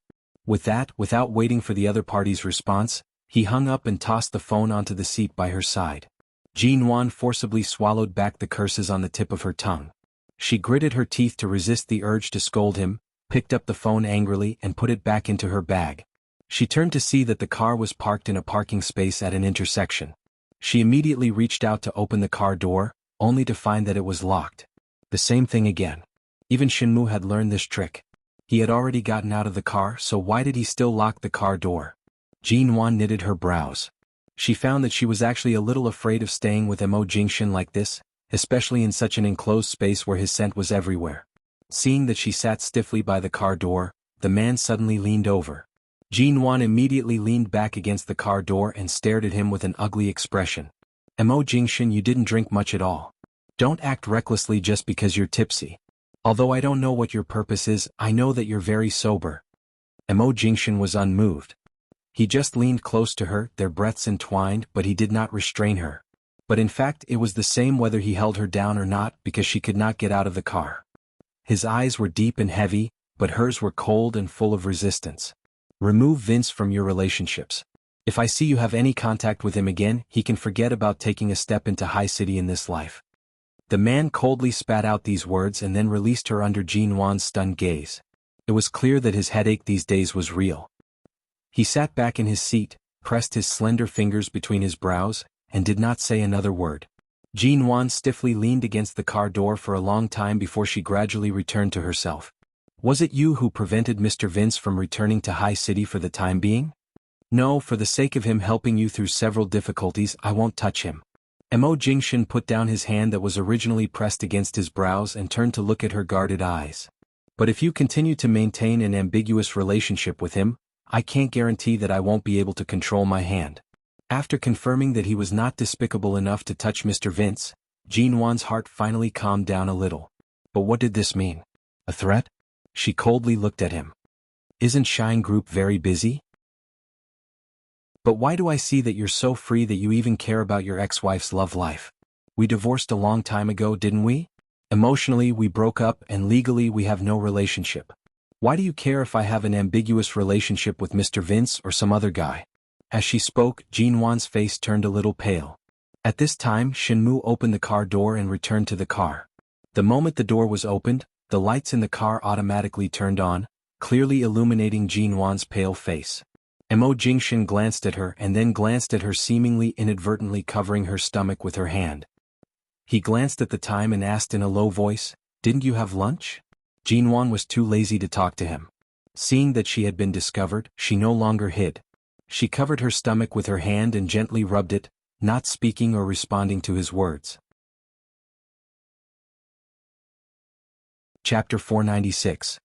With that, without waiting for the other party's response, he hung up and tossed the phone onto the seat by her side. Jinwan forcibly swallowed back the curses on the tip of her tongue. She gritted her teeth to resist the urge to scold him, picked up the phone angrily and put it back into her bag. She turned to see that the car was parked in a parking space at an intersection. She immediately reached out to open the car door, only to find that it was locked. The same thing again. Even Shinmu had learned this trick. He had already gotten out of the car, so why did he still lock the car door? Jinwan knitted her brows. She found that she was actually a little afraid of staying with Mo Jingshan like this, especially in such an enclosed space where his scent was everywhere. Seeing that she sat stiffly by the car door, the man suddenly leaned over. Jinwan immediately leaned back against the car door and stared at him with an ugly expression. "Mo Jingshan, you didn't drink much at all. Don't act recklessly just because you're tipsy. Although I don't know what your purpose is, I know that you're very sober." Mo Jingshan was unmoved. He just leaned close to her, their breaths entwined, but he did not restrain her. But in fact it was the same whether he held her down or not, because she could not get out of the car. His eyes were deep and heavy, but hers were cold and full of resistance. "Remove Vince from your relationships. If I see you have any contact with him again, he can forget about taking a step into High City in this life." The man coldly spat out these words and then released her under Jinwan's stunned gaze. It was clear that his headache these days was real. He sat back in his seat, pressed his slender fingers between his brows, and did not say another word. Jinwan stiffly leaned against the car door for a long time before she gradually returned to herself. "Was it you who prevented Mr. Vince from returning to High City for the time being?" "No, for the sake of him helping you through several difficulties, I won't touch him." Mo Jingshan put down his hand that was originally pressed against his brows and turned to look at her guarded eyes. "But if you continue to maintain an ambiguous relationship with him, I can't guarantee that I won't be able to control my hand." After confirming that he was not despicable enough to touch Mr. Vince, Jinwan's heart finally calmed down a little. But what did this mean? A threat? She coldly looked at him. Isn't Shine Group very busy? But why do I see that you're so free that you even care about your ex-wife's love life? We divorced a long time ago, didn't we? Emotionally, we broke up and legally we have no relationship. Why do you care if I have an ambiguous relationship with Mr. Vince or some other guy? As she spoke, Jinwan's face turned a little pale. At this time, Shinmu opened the car door and returned to the car. The moment the door was opened, the lights in the car automatically turned on, clearly illuminating Jinwan's pale face. Mo Jingshin glanced at her and then glanced at her, seemingly inadvertently covering her stomach with her hand. He glanced at the time and asked in a low voice, "Didn't you have lunch?" Jinwan was too lazy to talk to him. Seeing that she had been discovered, she no longer hid. She covered her stomach with her hand and gently rubbed it, not speaking or responding to his words. Chapter 496.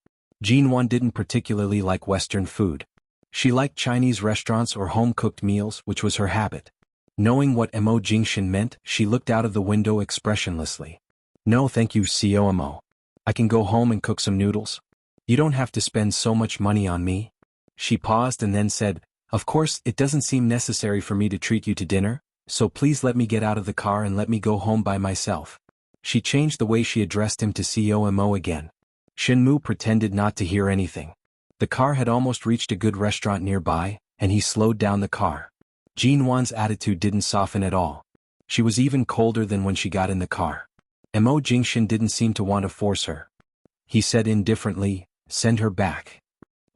Jinwan didn't particularly like Western food. She liked Chinese restaurants or home-cooked meals, which was her habit. Knowing what Mo Jingshin meant, she looked out of the window expressionlessly. "No thank you, Mo. I can go home and cook some noodles. You don't have to spend so much money on me." She paused and then said, "Of course, it doesn't seem necessary for me to treat you to dinner, so please let me get out of the car and let me go home by myself." She changed the way she addressed him to Mo again. Shinmu pretended not to hear anything. The car had almost reached a good restaurant nearby, and he slowed down the car. Jinwan's attitude didn't soften at all. She was even colder than when she got in the car. Mo Jingshin didn't seem to want to force her. He said indifferently, "Send her back."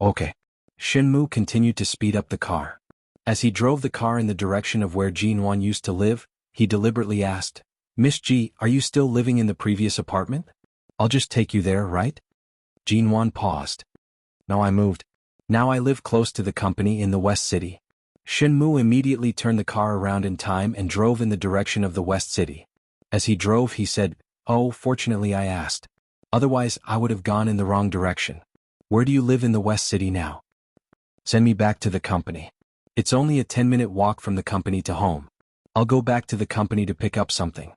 "Okay." Shinmu continued to speed up the car. As he drove the car in the direction of where Jinwan used to live, he deliberately asked, "Miss Ji, are you still living in the previous apartment? I'll just take you there, right?" Jinwan paused. "No, I moved. Now I live close to the company in the West City." Shinmu immediately turned the car around in time and drove in the direction of the West City. As he drove, he said, "Oh, fortunately I asked. Otherwise I would have gone in the wrong direction. Where do you live in the West City now?" "Send me back to the company. It's only a 10-minute walk from the company to home. I'll go back to the company to pick up something."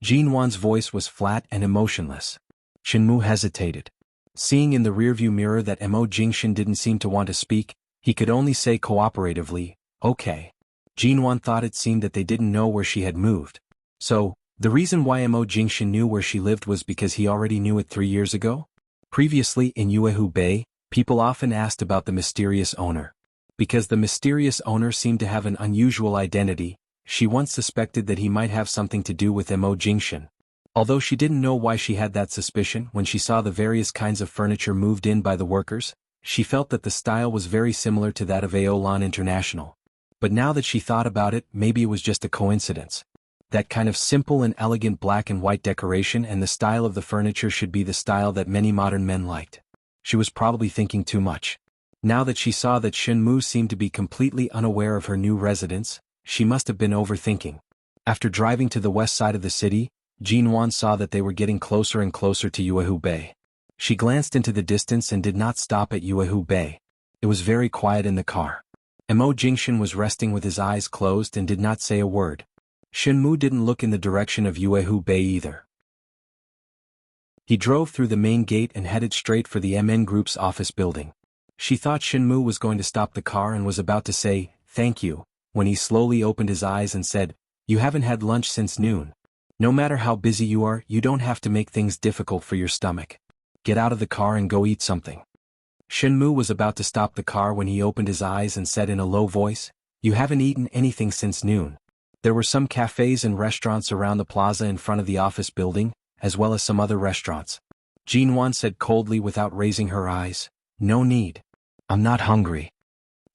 Jinwan's voice was flat and emotionless. Shinmu hesitated. Seeing in the rearview mirror that Mo Jingshin didn't seem to want to speak, he could only say cooperatively, "Okay." Jinwan thought it seemed that they didn't know where she had moved. So, the reason why Mo Jingshin knew where she lived was because he already knew it 3 years ago? Previously in Yuehu Bay, people often asked about the mysterious owner. Because the mysterious owner seemed to have an unusual identity, she once suspected that he might have something to do with Mo Jingshin. Although she didn't know why she had that suspicion when she saw the various kinds of furniture moved in by the workers, she felt that the style was very similar to that of Aolan International. But now that she thought about it, maybe it was just a coincidence. That kind of simple and elegant black and white decoration and the style of the furniture should be the style that many modern men liked. She was probably thinking too much. Now that she saw that Shinmu seemed to be completely unaware of her new residence, she must have been overthinking. After driving to the west side of the city, Jinwan saw that they were getting closer and closer to Yuehu Bay. She glanced into the distance and did not stop at Yuehu Bay. It was very quiet in the car. Mo Jingshin was resting with his eyes closed and did not say a word. Shinmu didn't look in the direction of Yuehu Bay either. He drove through the main gate and headed straight for the MN Group's office building. She thought Shinmu was going to stop the car and was about to say, "Thank you," when he slowly opened his eyes and said, "You haven't had lunch since noon. No matter how busy you are, you don't have to make things difficult for your stomach. Get out of the car and go eat something." Shinmu was about to stop the car when he opened his eyes and said in a low voice, "You haven't eaten anything since noon." There were some cafes and restaurants around the plaza in front of the office building, as well as some other restaurants. Jinwan said coldly without raising her eyes, "No need. I'm not hungry."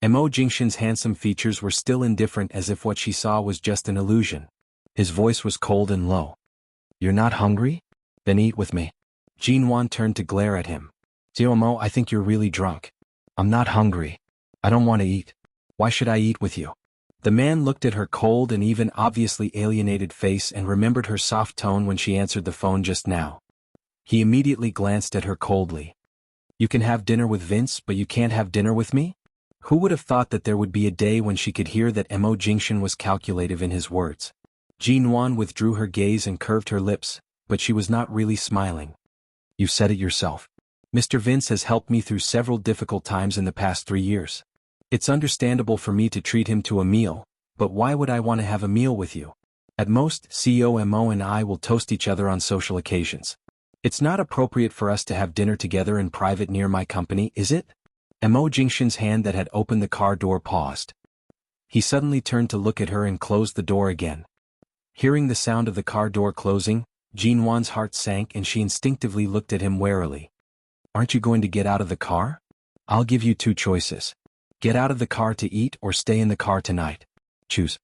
Mo Jingshin's handsome features were still indifferent, as if what she saw was just an illusion. His voice was cold and low. "You're not hungry? Then eat with me." Jinwan turned to glare at him. "Mo, I think you're really drunk. I'm not hungry. I don't want to eat. Why should I eat with you?" The man looked at her cold and even obviously alienated face and remembered her soft tone when she answered the phone just now. He immediately glanced at her coldly. "You can have dinner with Vince, but you can't have dinner with me? Who would have thought that there would be a day when she could hear that Mo Jingshan was calculative in his words? Jinwan withdrew her gaze and curved her lips, but she was not really smiling. You said it yourself. Mr. Vince has helped me through several difficult times in the past 3 years. It's understandable for me to treat him to a meal, but why would I want to have a meal with you? At most, CEO Mo and I will toast each other on social occasions. It's not appropriate for us to have dinner together in private near my company, is it? Mo Jingshan's hand that had opened the car door paused. He suddenly turned to look at her and closed the door again. Hearing the sound of the car door closing, Jinwan's heart sank and she instinctively looked at him warily. Aren't you going to get out of the car? I'll give you 2 choices. Get out of the car to eat or stay in the car tonight. Choose.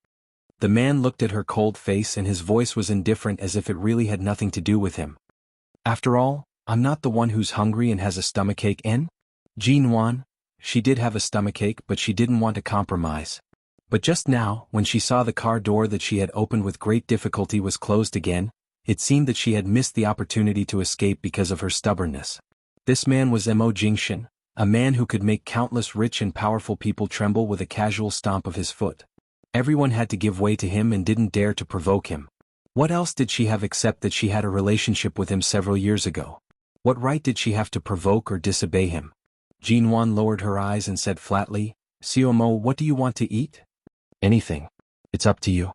The man looked at her cold face and his voice was indifferent as if it really had nothing to do with him. After all, I'm not the one who's hungry and has a stomachache, en? Jinwan, she did have a stomachache but she didn't want to compromise. But just now, when she saw the car door that she had opened with great difficulty was closed again, it seemed that she had missed the opportunity to escape because of her stubbornness. This man was Mo Jingshan, a man who could make countless rich and powerful people tremble with a casual stomp of his foot. Everyone had to give way to him and didn't dare to provoke him. What else did she have except that she had a relationship with him several years ago? What right did she have to provoke or disobey him? Jinwan lowered her eyes and said flatly, Mo, what do you want to eat? Anything. It's up to you.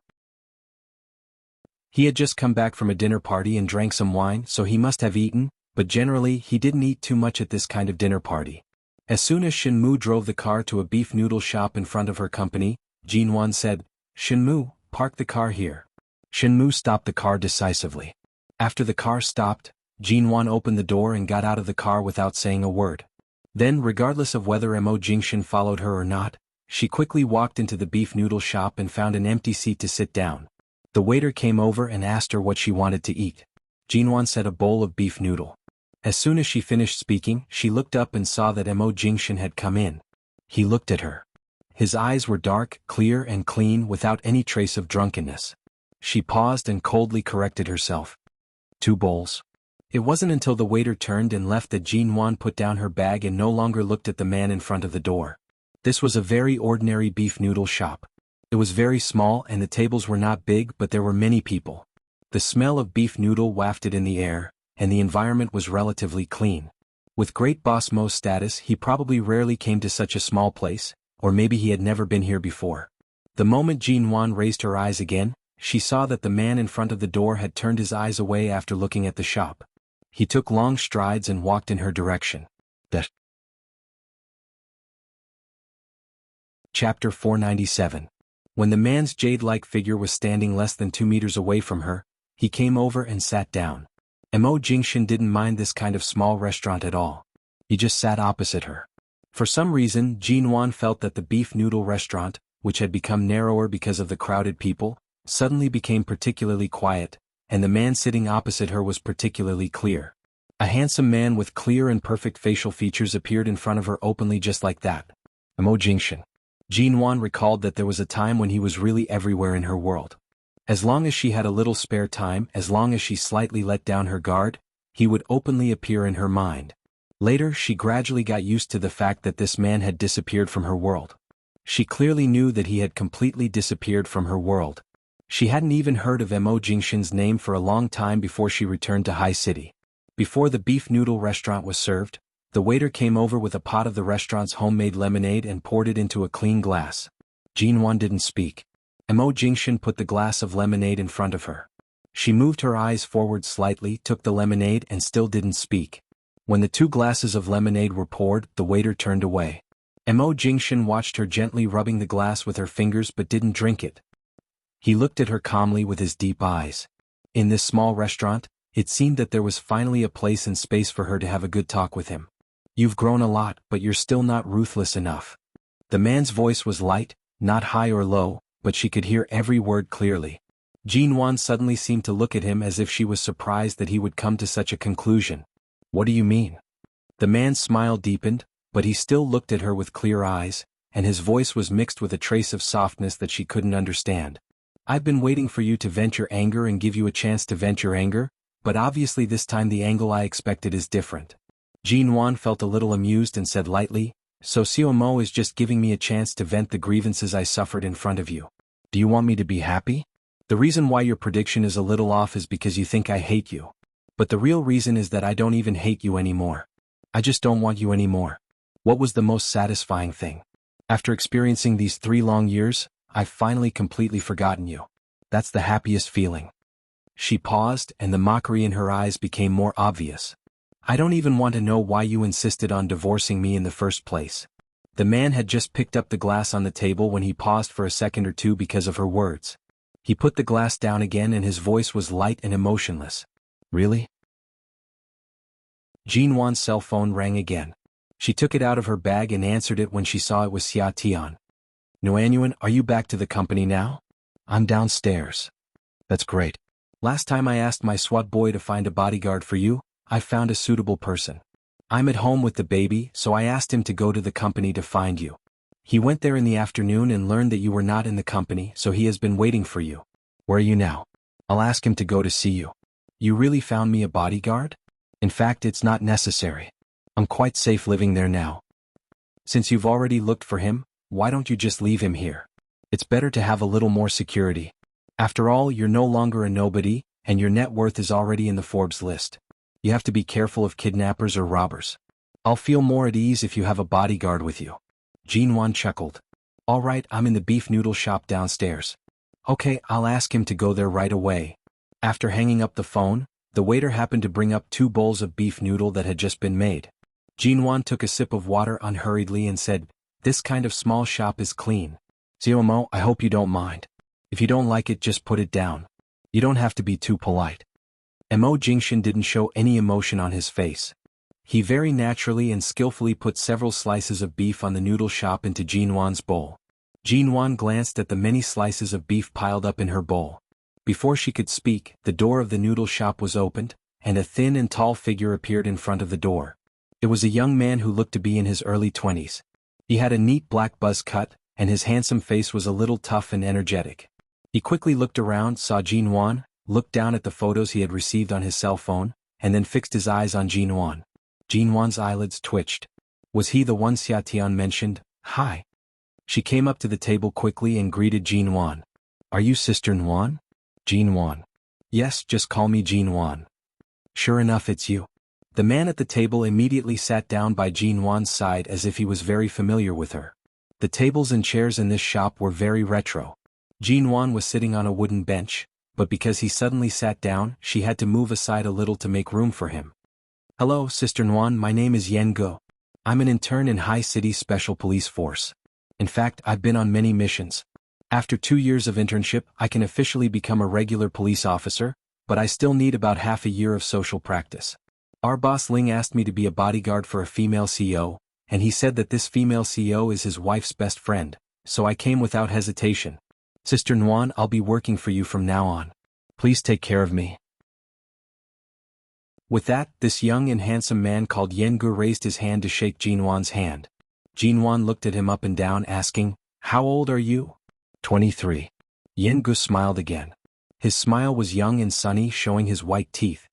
He had just come back from a dinner party and drank some wine, so he must have eaten, but generally he didn't eat too much at this kind of dinner party. As soon as Shinmu drove the car to a beef noodle shop in front of her company, Jinwan said, Shinmu, park the car here. Shinmu stopped the car decisively. After the car stopped, Jinwan opened the door and got out of the car without saying a word. Then, regardless of whether Mo Jingshan followed her or not, she quickly walked into the beef noodle shop and found an empty seat to sit down. The waiter came over and asked her what she wanted to eat. Jinwan said a bowl of beef noodle. As soon as she finished speaking, she looked up and saw that Mo Jingshan had come in. He looked at her. His eyes were dark, clear and clean without any trace of drunkenness. She paused and coldly corrected herself. 2 bowls. It wasn't until the waiter turned and left that Jinwan put down her bag and no longer looked at the man in front of the door. This was a very ordinary beef noodle shop. It was very small and the tables were not big, but there were many people. The smell of beef noodle wafted in the air, and the environment was relatively clean. With Great Boss Mo's status, he probably rarely came to such a small place, or maybe he had never been here before. The moment Jinwan raised her eyes again, she saw that the man in front of the door had turned his eyes away after looking at the shop. He took long strides and walked in her direction. Chapter 497. When the man's jade-like figure was standing less than 2 meters away from her, he came over and sat down. Mo Jingshan didn't mind this kind of small restaurant at all. He just sat opposite her. For some reason, Jinwan felt that the beef noodle restaurant, which had become narrower because of the crowded people, suddenly became particularly quiet, and the man sitting opposite her was particularly clear. A handsome man with clear and perfect facial features appeared in front of her openly just like that. Mo Jingshan. Jinwan recalled that there was a time when he was really everywhere in her world. As long as she had a little spare time, as long as she slightly let down her guard, he would openly appear in her mind. Later, she gradually got used to the fact that this man had disappeared from her world. She clearly knew that he had completely disappeared from her world. She hadn't even heard of Mo Jingshan's name for a long time before she returned to High City. Before the beef noodle restaurant was served, the waiter came over with a pot of the restaurant's homemade lemonade and poured it into a clean glass. Jinwan didn't speak. Mo Jingshan put the glass of lemonade in front of her. She moved her eyes forward slightly, took the lemonade and still didn't speak. When the 2 glasses of lemonade were poured, the waiter turned away. Mo Jingshan watched her gently rubbing the glass with her fingers but didn't drink it. He looked at her calmly with his deep eyes. In this small restaurant, it seemed that there was finally a place and space for her to have a good talk with him. You've grown a lot, but you're still not ruthless enough. The man's voice was light, not high or low, but she could hear every word clearly. Jinwan suddenly seemed to look at him as if she was surprised that he would come to such a conclusion. What do you mean? The man's smile deepened, but he still looked at her with clear eyes, and his voice was mixed with a trace of softness that she couldn't understand. I've been waiting for you to vent your anger and give you a chance to vent your anger, but obviously this time the angle I expected is different. Jinwan felt a little amused and said lightly, So Xiao is just giving me a chance to vent the grievances I suffered in front of you. Do you want me to be happy? The reason why your prediction is a little off is because you think I hate you. But the real reason is that I don't even hate you anymore. I just don't want you anymore. What was the most satisfying thing? After experiencing these 3 long years, I've finally completely forgotten you. That's the happiest feeling. She paused, and the mockery in her eyes became more obvious. I don't even want to know why you insisted on divorcing me in the first place. The man had just picked up the glass on the table when he paused for a second or two because of her words. He put the glass down again and his voice was light and emotionless. Really? Jinwan's cell phone rang again. She took it out of her bag and answered it when she saw it was Xia Tian. Noanyuan, are you back to the company now? I'm downstairs. That's great. Last time I asked my SWAT boy to find a bodyguard for you, I found a suitable person. I'm at home with the baby, so I asked him to go to the company to find you. He went there in the afternoon and learned that you were not in the company, so he has been waiting for you. Where are you now? I'll ask him to go to see you. You really found me a bodyguard? In fact, it's not necessary. I'm quite safe living there now. Since you've already looked for him, why don't you just leave him here? It's better to have a little more security. After all, you're no longer a nobody, and your net worth is already in the Forbes list. You have to be careful of kidnappers or robbers. I'll feel more at ease if you have a bodyguard with you. Jinwan chuckled. All right, I'm in the beef noodle shop downstairs. Okay, I'll ask him to go there right away. After hanging up the phone, the waiter happened to bring up 2 bowls of beef noodle that had just been made. Jinwan took a sip of water unhurriedly and said, This kind of small shop is clean. Xiaomo, I hope you don't mind. If you don't like it, just put it down. You don't have to be too polite. Mo Jingshan didn't show any emotion on his face. He very naturally and skillfully put several slices of beef on the noodle shop into Jinwan's bowl. Jinwan glanced at the many slices of beef piled up in her bowl. Before she could speak, the door of the noodle shop was opened, and a thin and tall figure appeared in front of the door. It was a young man who looked to be in his early 20s. He had a neat black buzz cut, and his handsome face was a little tough and energetic. He quickly looked around, saw Jinwan, looked down at the photos he had received on his cell phone, and then fixed his eyes on Jinwan. Jinwan's eyelids twitched. Was he the one Xia Tian mentioned? Hi. She came up to the table quickly and greeted Jinwan. Are you Sister Nguyen? Jinwan. Yes, just call me Jinwan. Sure enough, it's you. The man at the table immediately sat down by Jinwan's side as if he was very familiar with her. The tables and chairs in this shop were very retro. Jinwan was sitting on a wooden bench, but because he suddenly sat down, she had to move aside a little to make room for him. Hello, Sister Nguyen, my name is Yen Go. I'm an intern in High City Special Police Force. In fact, I've been on many missions. After 2 years of internship, I can officially become a regular police officer, but I still need about half a year of social practice. Our boss Ling asked me to be a bodyguard for a female CEO, and he said that this female CEO is his wife's best friend, so I came without hesitation. Sister Nguyen, I'll be working for you from now on. Please take care of me. With that, this young and handsome man called Yengu raised his hand to shake Jinwan's hand. Jinwan looked at him up and down, asking, How old are you? 23. Yengu smiled again. His smile was young and sunny, showing his white teeth.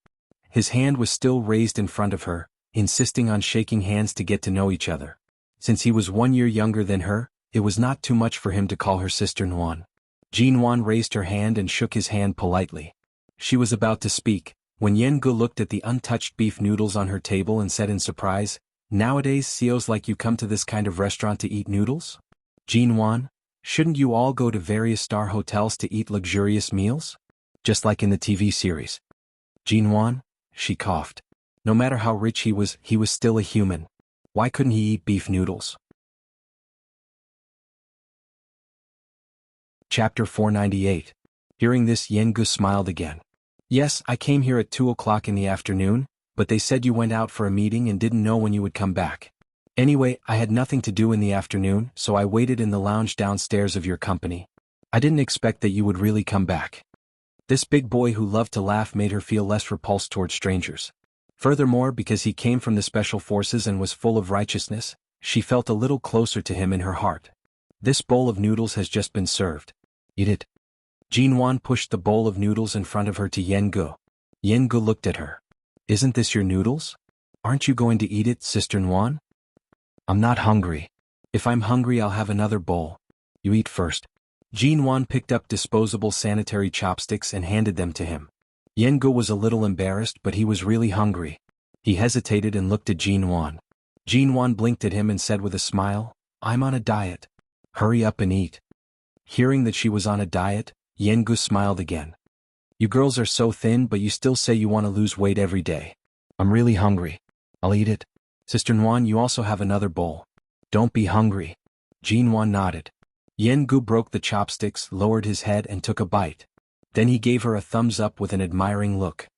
His hand was still raised in front of her, insisting on shaking hands to get to know each other. Since he was 1 year younger than her, it was not too much for him to call her Sister Nguyen. Jinwan raised her hand and shook his hand politely. She was about to speak, when Yengu looked at the untouched beef noodles on her table and said in surprise, Nowadays CEOs like you come to this kind of restaurant to eat noodles? Jinwan, shouldn't you all go to various star hotels to eat luxurious meals? Just like in the TV series. Jinwan, she coughed. No matter how rich he was still a human. Why couldn't he eat beef noodles? Chapter 498. Hearing this, Yengu smiled again. Yes, I came here at 2 o'clock in the afternoon, but they said you went out for a meeting and didn't know when you would come back. Anyway, I had nothing to do in the afternoon, so I waited in the lounge downstairs of your company. I didn't expect that you would really come back. This big boy who loved to laugh made her feel less repulsed toward strangers. Furthermore, because he came from the special forces and was full of righteousness, she felt a little closer to him in her heart. This bowl of noodles has just been served. Eat it. Jinwan pushed the bowl of noodles in front of her to Yengu. Yengu looked at her. Isn't this your noodles? Aren't you going to eat it, Sister Nguyen? I'm not hungry. If I'm hungry I'll have another bowl. You eat first. Jinwan picked up disposable sanitary chopsticks and handed them to him. Yengu was a little embarrassed but he was really hungry. He hesitated and looked at Jinwan. Jinwan blinked at him and said with a smile, I'm on a diet. Hurry up and eat. Hearing that she was on a diet, Yengu smiled again. You girls are so thin but you still say you want to lose weight every day. I'm really hungry. I'll eat it. Sister Nguyen, you also have another bowl. Don't be hungry. Jinwan nodded. Yengu broke the chopsticks, lowered his head and took a bite. Then he gave her a thumbs up with an admiring look.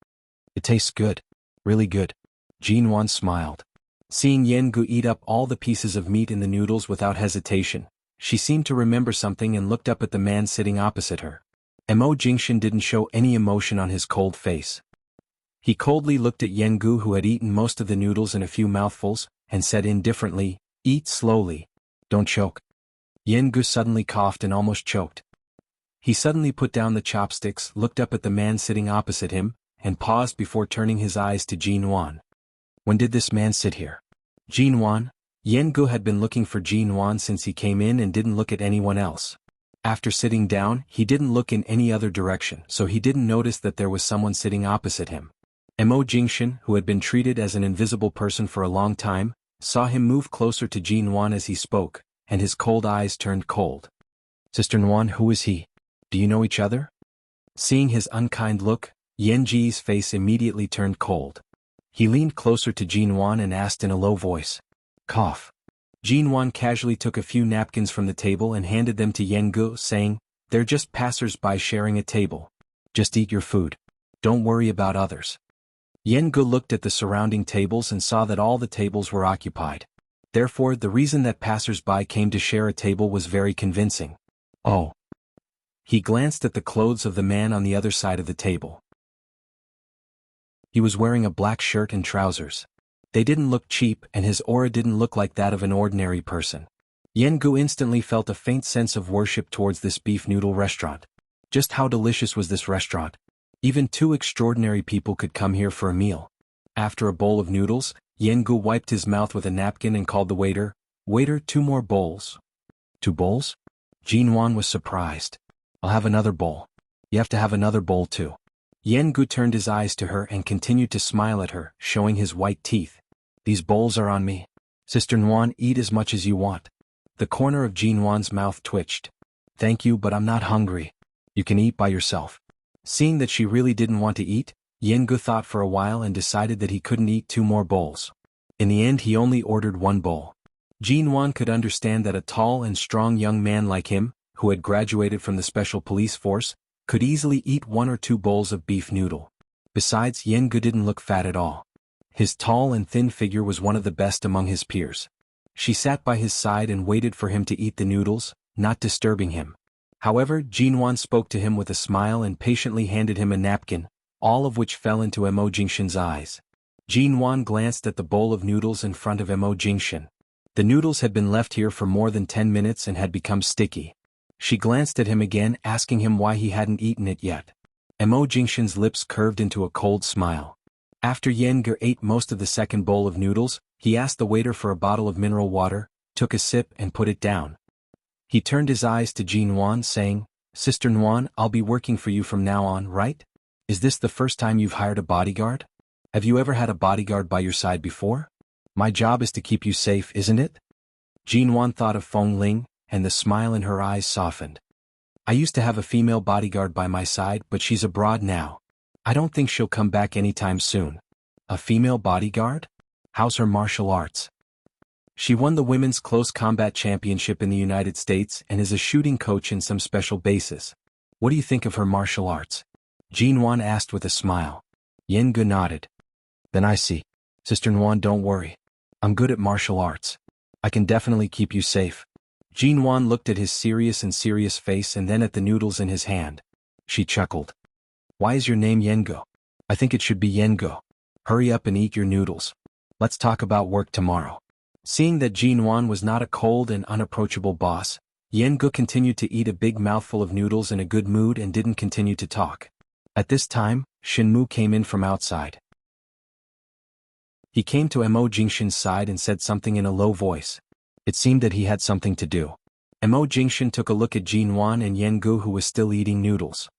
It tastes good. Really good. Jinwan smiled. Seeing Yengu eat up all the pieces of meat in the noodles without hesitation, she seemed to remember something and looked up at the man sitting opposite her. Mo Jingshan didn't show any emotion on his cold face. He coldly looked at Yengu, who had eaten most of the noodles in a few mouthfuls, and said indifferently, Eat slowly. Don't choke. Yengu suddenly coughed and almost choked. He suddenly put down the chopsticks, looked up at the man sitting opposite him, and paused before turning his eyes to Jinwan. When did this man sit here? Jinwan? Yengu had been looking for Jinwan since he came in and didn't look at anyone else. After sitting down, he didn't look in any other direction, so he didn't notice that there was someone sitting opposite him. Mo Jingshan, who had been treated as an invisible person for a long time, saw him move closer to Jinwan as he spoke, and his cold eyes turned cold. Sister Nguyen, who is he? Do you know each other? Seeing his unkind look, Yenji's face immediately turned cold. He leaned closer to Jinwan and asked in a low voice. Cough. Jinwan casually took a few napkins from the table and handed them to Yengu, saying, They're just passers-by sharing a table. Just eat your food. Don't worry about others. Yengu looked at the surrounding tables and saw that all the tables were occupied. Therefore, the reason that passers-by came to share a table was very convincing. Oh. He glanced at the clothes of the man on the other side of the table. He was wearing a black shirt and trousers. They didn't look cheap and his aura didn't look like that of an ordinary person. Yengu instantly felt a faint sense of worship towards this beef noodle restaurant. Just how delicious was this restaurant? Even two extraordinary people could come here for a meal. After a bowl of noodles, Yengu wiped his mouth with a napkin and called the waiter, Waiter, 2 more bowls. 2 bowls? Jinwan was surprised. I'll have another bowl. You have to have another bowl too. Yengu turned his eyes to her and continued to smile at her, showing his white teeth. These bowls are on me. Sister Nguyen, eat as much as you want. The corner of Jinwan's mouth twitched. Thank you, but I'm not hungry. You can eat by yourself. Seeing that she really didn't want to eat, Yengu thought for a while and decided that he couldn't eat 2 more bowls. In the end he only ordered 1 bowl. Jinwan could understand that a tall and strong young man like him, who had graduated from the special police force, could easily eat 1 or 2 bowls of beef noodle. Besides, Yengu didn't look fat at all. His tall and thin figure was one of the best among his peers. She sat by his side and waited for him to eat the noodles, not disturbing him. However, Jinwan spoke to him with a smile and patiently handed him a napkin, all of which fell into Mo Jingshan's eyes. Jinwan glanced at the bowl of noodles in front of Mo Jingshan. The noodles had been left here for more than 10 minutes and had become sticky. She glanced at him again, asking him why he hadn't eaten it yet. Mo Jingshan's lips curved into a cold smile. After Yengu ate most of the second bowl of noodles, he asked the waiter for a bottle of mineral water, took a sip and put it down. He turned his eyes to Jinwan, saying, Sister Nguyen, I'll be working for you from now on, right? Is this the first time you've hired a bodyguard? Have you ever had a bodyguard by your side before? My job is to keep you safe, isn't it? Jinwan thought of Feng Ling, and the smile in her eyes softened. I used to have a female bodyguard by my side, but she's abroad now. I don't think she'll come back anytime soon. A female bodyguard? How's her martial arts? She won the Women's Close Combat Championship in the United States and is a shooting coach in some special bases. What do you think of her martial arts? Jinwan asked with a smile. Yengu nodded. Then I see. Sister Nguyen, don't worry. I'm good at martial arts. I can definitely keep you safe. Jinwan looked at his serious face and then at the noodles in his hand. She chuckled. Why is your name Yengu? I think it should be Yengu. Hurry up and eat your noodles. Let's talk about work tomorrow. Seeing that Jinwan was not a cold and unapproachable boss, Yengu continued to eat a big mouthful of noodles in a good mood and didn't continue to talk. At this time, Shinmu came in from outside. He came to Mo Jingshan's side and said something in a low voice. It seemed that he had something to do. Mo Jingshan took a look at Jinwan and Yengu, who was still eating noodles.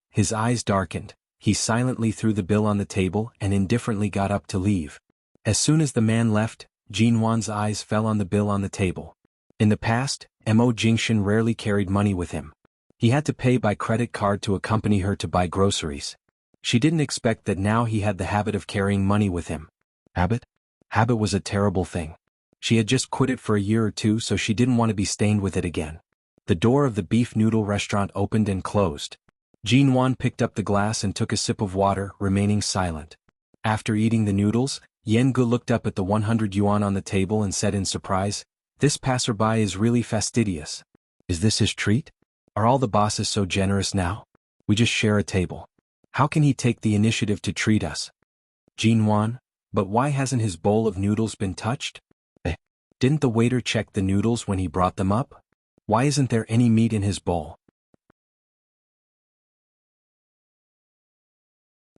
His eyes darkened. He silently threw the bill on the table and indifferently got up to leave. As soon as the man left, Jinwan's eyes fell on the bill on the table. In the past, Mo Jingshan rarely carried money with him. He had to pay by credit card to accompany her to buy groceries. She didn't expect that now he had the habit of carrying money with him. Habit? Habit was a terrible thing. She had just quit it for a year or two, so she didn't want to be stained with it again. The door of the beef noodle restaurant opened and closed. Jinwan picked up the glass and took a sip of water, remaining silent. After eating the noodles, Yengu looked up at the 100 yuan on the table and said in surprise, "This passerby is really fastidious. Is this his treat? Are all the bosses so generous now? We just share a table. How can he take the initiative to treat us?" Jinwan, but why hasn't his bowl of noodles been touched? Didn't the waiter check the noodles when he brought them up? Why isn't there any meat in his bowl?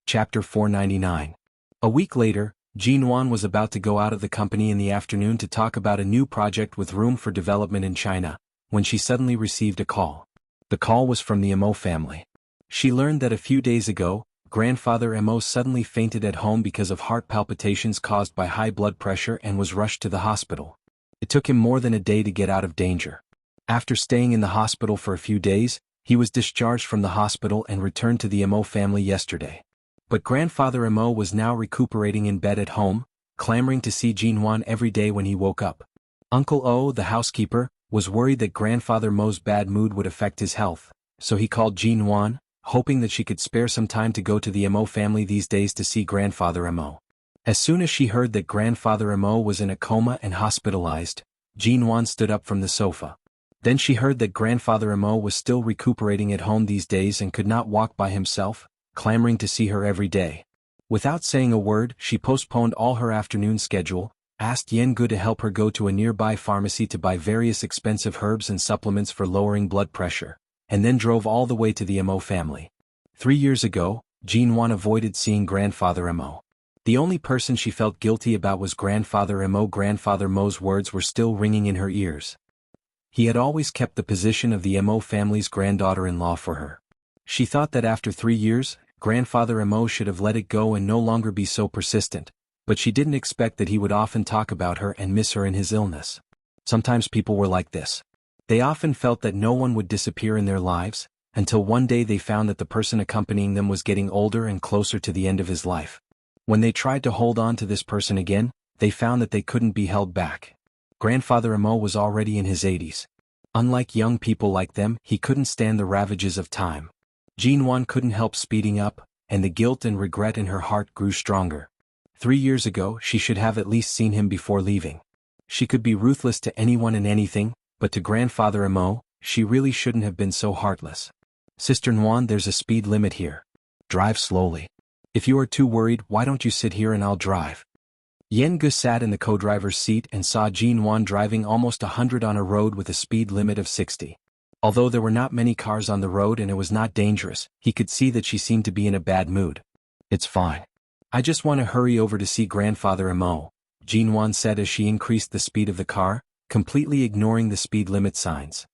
Chapter 499. A week later, Jinwan was about to go out of the company in the afternoon to talk about a new project with room for development in China, when she suddenly received a call. The call was from the Mo family. She learned that a few days ago, grandfather Mo suddenly fainted at home because of heart palpitations caused by high blood pressure and was rushed to the hospital. It took him more than a day to get out of danger. After staying in the hospital for a few days, he was discharged from the hospital and returned to the Mo family yesterday. But grandfather Mo was now recuperating in bed at home, clamoring to see Jinwan every day when he woke up. Uncle O, the housekeeper, was worried that grandfather Mo's bad mood would affect his health, so he called Jinwan, hoping that she could spare some time to go to the Mo family these days to see grandfather Mo. As soon as she heard that grandfather Mo was in a coma and hospitalized, Jinwan stood up from the sofa. Then she heard that grandfather Mo was still recuperating at home these days and could not walk by himself, clamoring to see her every day. Without saying a word, she postponed all her afternoon schedule, asked Yengu to help her go to a nearby pharmacy to buy various expensive herbs and supplements for lowering blood pressure, and then drove all the way to the Mo family. 3 years ago, Jinwan avoided seeing grandfather Mo. The only person she felt guilty about was grandfather Mo. Grandfather Mo's words were still ringing in her ears. He had always kept the position of the Mo family's granddaughter-in-law for her. She thought that after 3 years, grandfather Mo should have let it go and no longer be so persistent, but she didn't expect that he would often talk about her and miss her in his illness. Sometimes people were like this. They often felt that no one would disappear in their lives, until one day they found that the person accompanying them was getting older and closer to the end of his life. When they tried to hold on to this person again, they found that they couldn't be held back. Grandfather Mo was already in his 80s. Unlike young people like them, he couldn't stand the ravages of time. Jinwan couldn't help speeding up, and the guilt and regret in her heart grew stronger. 3 years ago, she should have at least seen him before leaving. She could be ruthless to anyone and anything, but to grandfather Mo, she really shouldn't have been so heartless. Sister Nguyen, there's a speed limit here. Drive slowly. If you are too worried, why don't you sit here and I'll drive? Yengu sat in the co-driver's seat and saw Jinwan driving almost 100 on a road with a speed limit of 60. Although there were not many cars on the road and it was not dangerous, he could see that she seemed to be in a bad mood. It's fine. I just want to hurry over to see grandfather Mo, Jinwan said as she increased the speed of the car, completely ignoring the speed limit signs.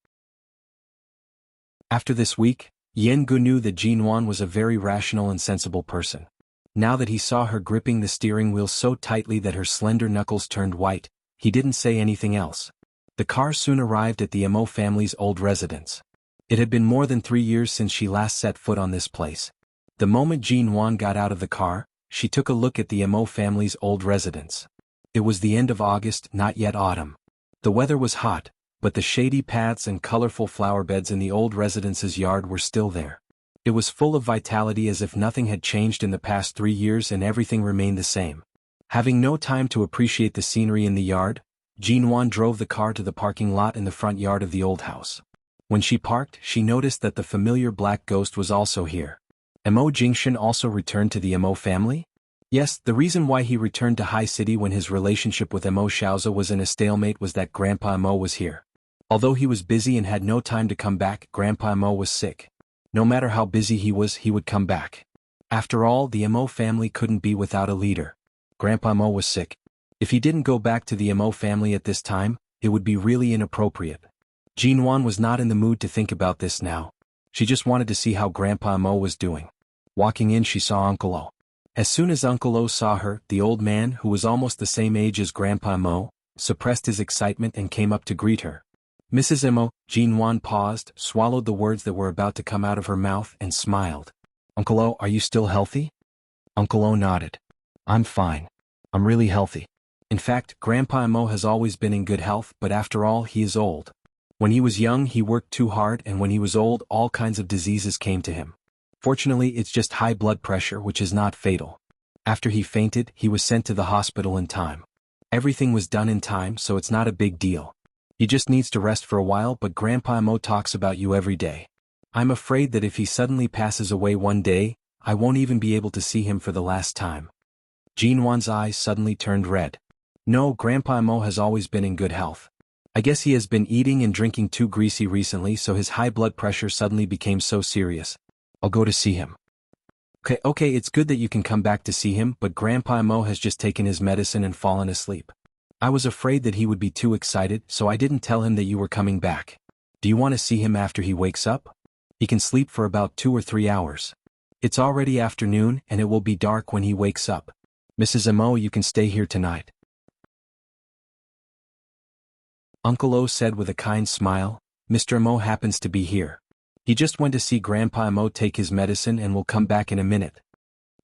After this week, Yengu knew that Jinwan was a very rational and sensible person. Now that he saw her gripping the steering wheel so tightly that her slender knuckles turned white, he didn't say anything else. The car soon arrived at the Mo family's old residence. It had been more than 3 years since she last set foot on this place. The moment Jinwan got out of the car, she took a look at the Mo family's old residence. It was the end of August, not yet autumn. The weather was hot, but the shady paths and colorful flower beds in the old residence's yard were still there. It was full of vitality, as if nothing had changed in the past 3 years and everything remained the same. Having no time to appreciate the scenery in the yard, Jinwan drove the car to the parking lot in the front yard of the old house. When she parked, she noticed that the familiar black ghost was also here. Mo Jingshan also returned to the Mo family? Yes, the reason why he returned to High City when his relationship with Mo Xiaoza was in a stalemate was that Grandpa Mo was here. Although he was busy and had no time to come back, Grandpa Mo was sick. No matter how busy he would come back. After all, the Mo family couldn't be without a leader. Grandpa Mo was sick. If he didn't go back to the Mo family at this time, it would be really inappropriate. Jean Wan was not in the mood to think about this now. She just wanted to see how Grandpa Mo was doing. Walking in, she saw Uncle O. As soon as Uncle O saw her, the old man, who was almost the same age as Grandpa Mo, suppressed his excitement and came up to greet her. Mrs. Mo, Jean Wan paused, swallowed the words that were about to come out of her mouth, and smiled. Uncle O, are you still healthy? Uncle O nodded. I'm fine. I'm really healthy. In fact, Grandpa Mo has always been in good health, but after all, he is old. When he was young, he worked too hard, and when he was old, all kinds of diseases came to him. Fortunately, it's just high blood pressure, which is not fatal. After he fainted, he was sent to the hospital in time. Everything was done in time, so it's not a big deal. He just needs to rest for a while, but Grandpa Mo talks about you every day. I'm afraid that if he suddenly passes away one day, I won't even be able to see him for the last time. Jean Wan's eyes suddenly turned red. No, Grandpa Mo has always been in good health. I guess he has been eating and drinking too greasy recently, so his high blood pressure suddenly became so serious. I'll go to see him. Okay, it's good that you can come back to see him, but Grandpa Mo has just taken his medicine and fallen asleep. I was afraid that he would be too excited, so I didn't tell him that you were coming back. Do you want to see him after he wakes up? He can sleep for about 2 or 3 hours. It's already afternoon, and it will be dark when he wakes up. Mrs. Mo, you can stay here tonight. Uncle O said with a kind smile. Mr. Mo happens to be here. He just went to see Grandpa Mo take his medicine and will come back in a minute.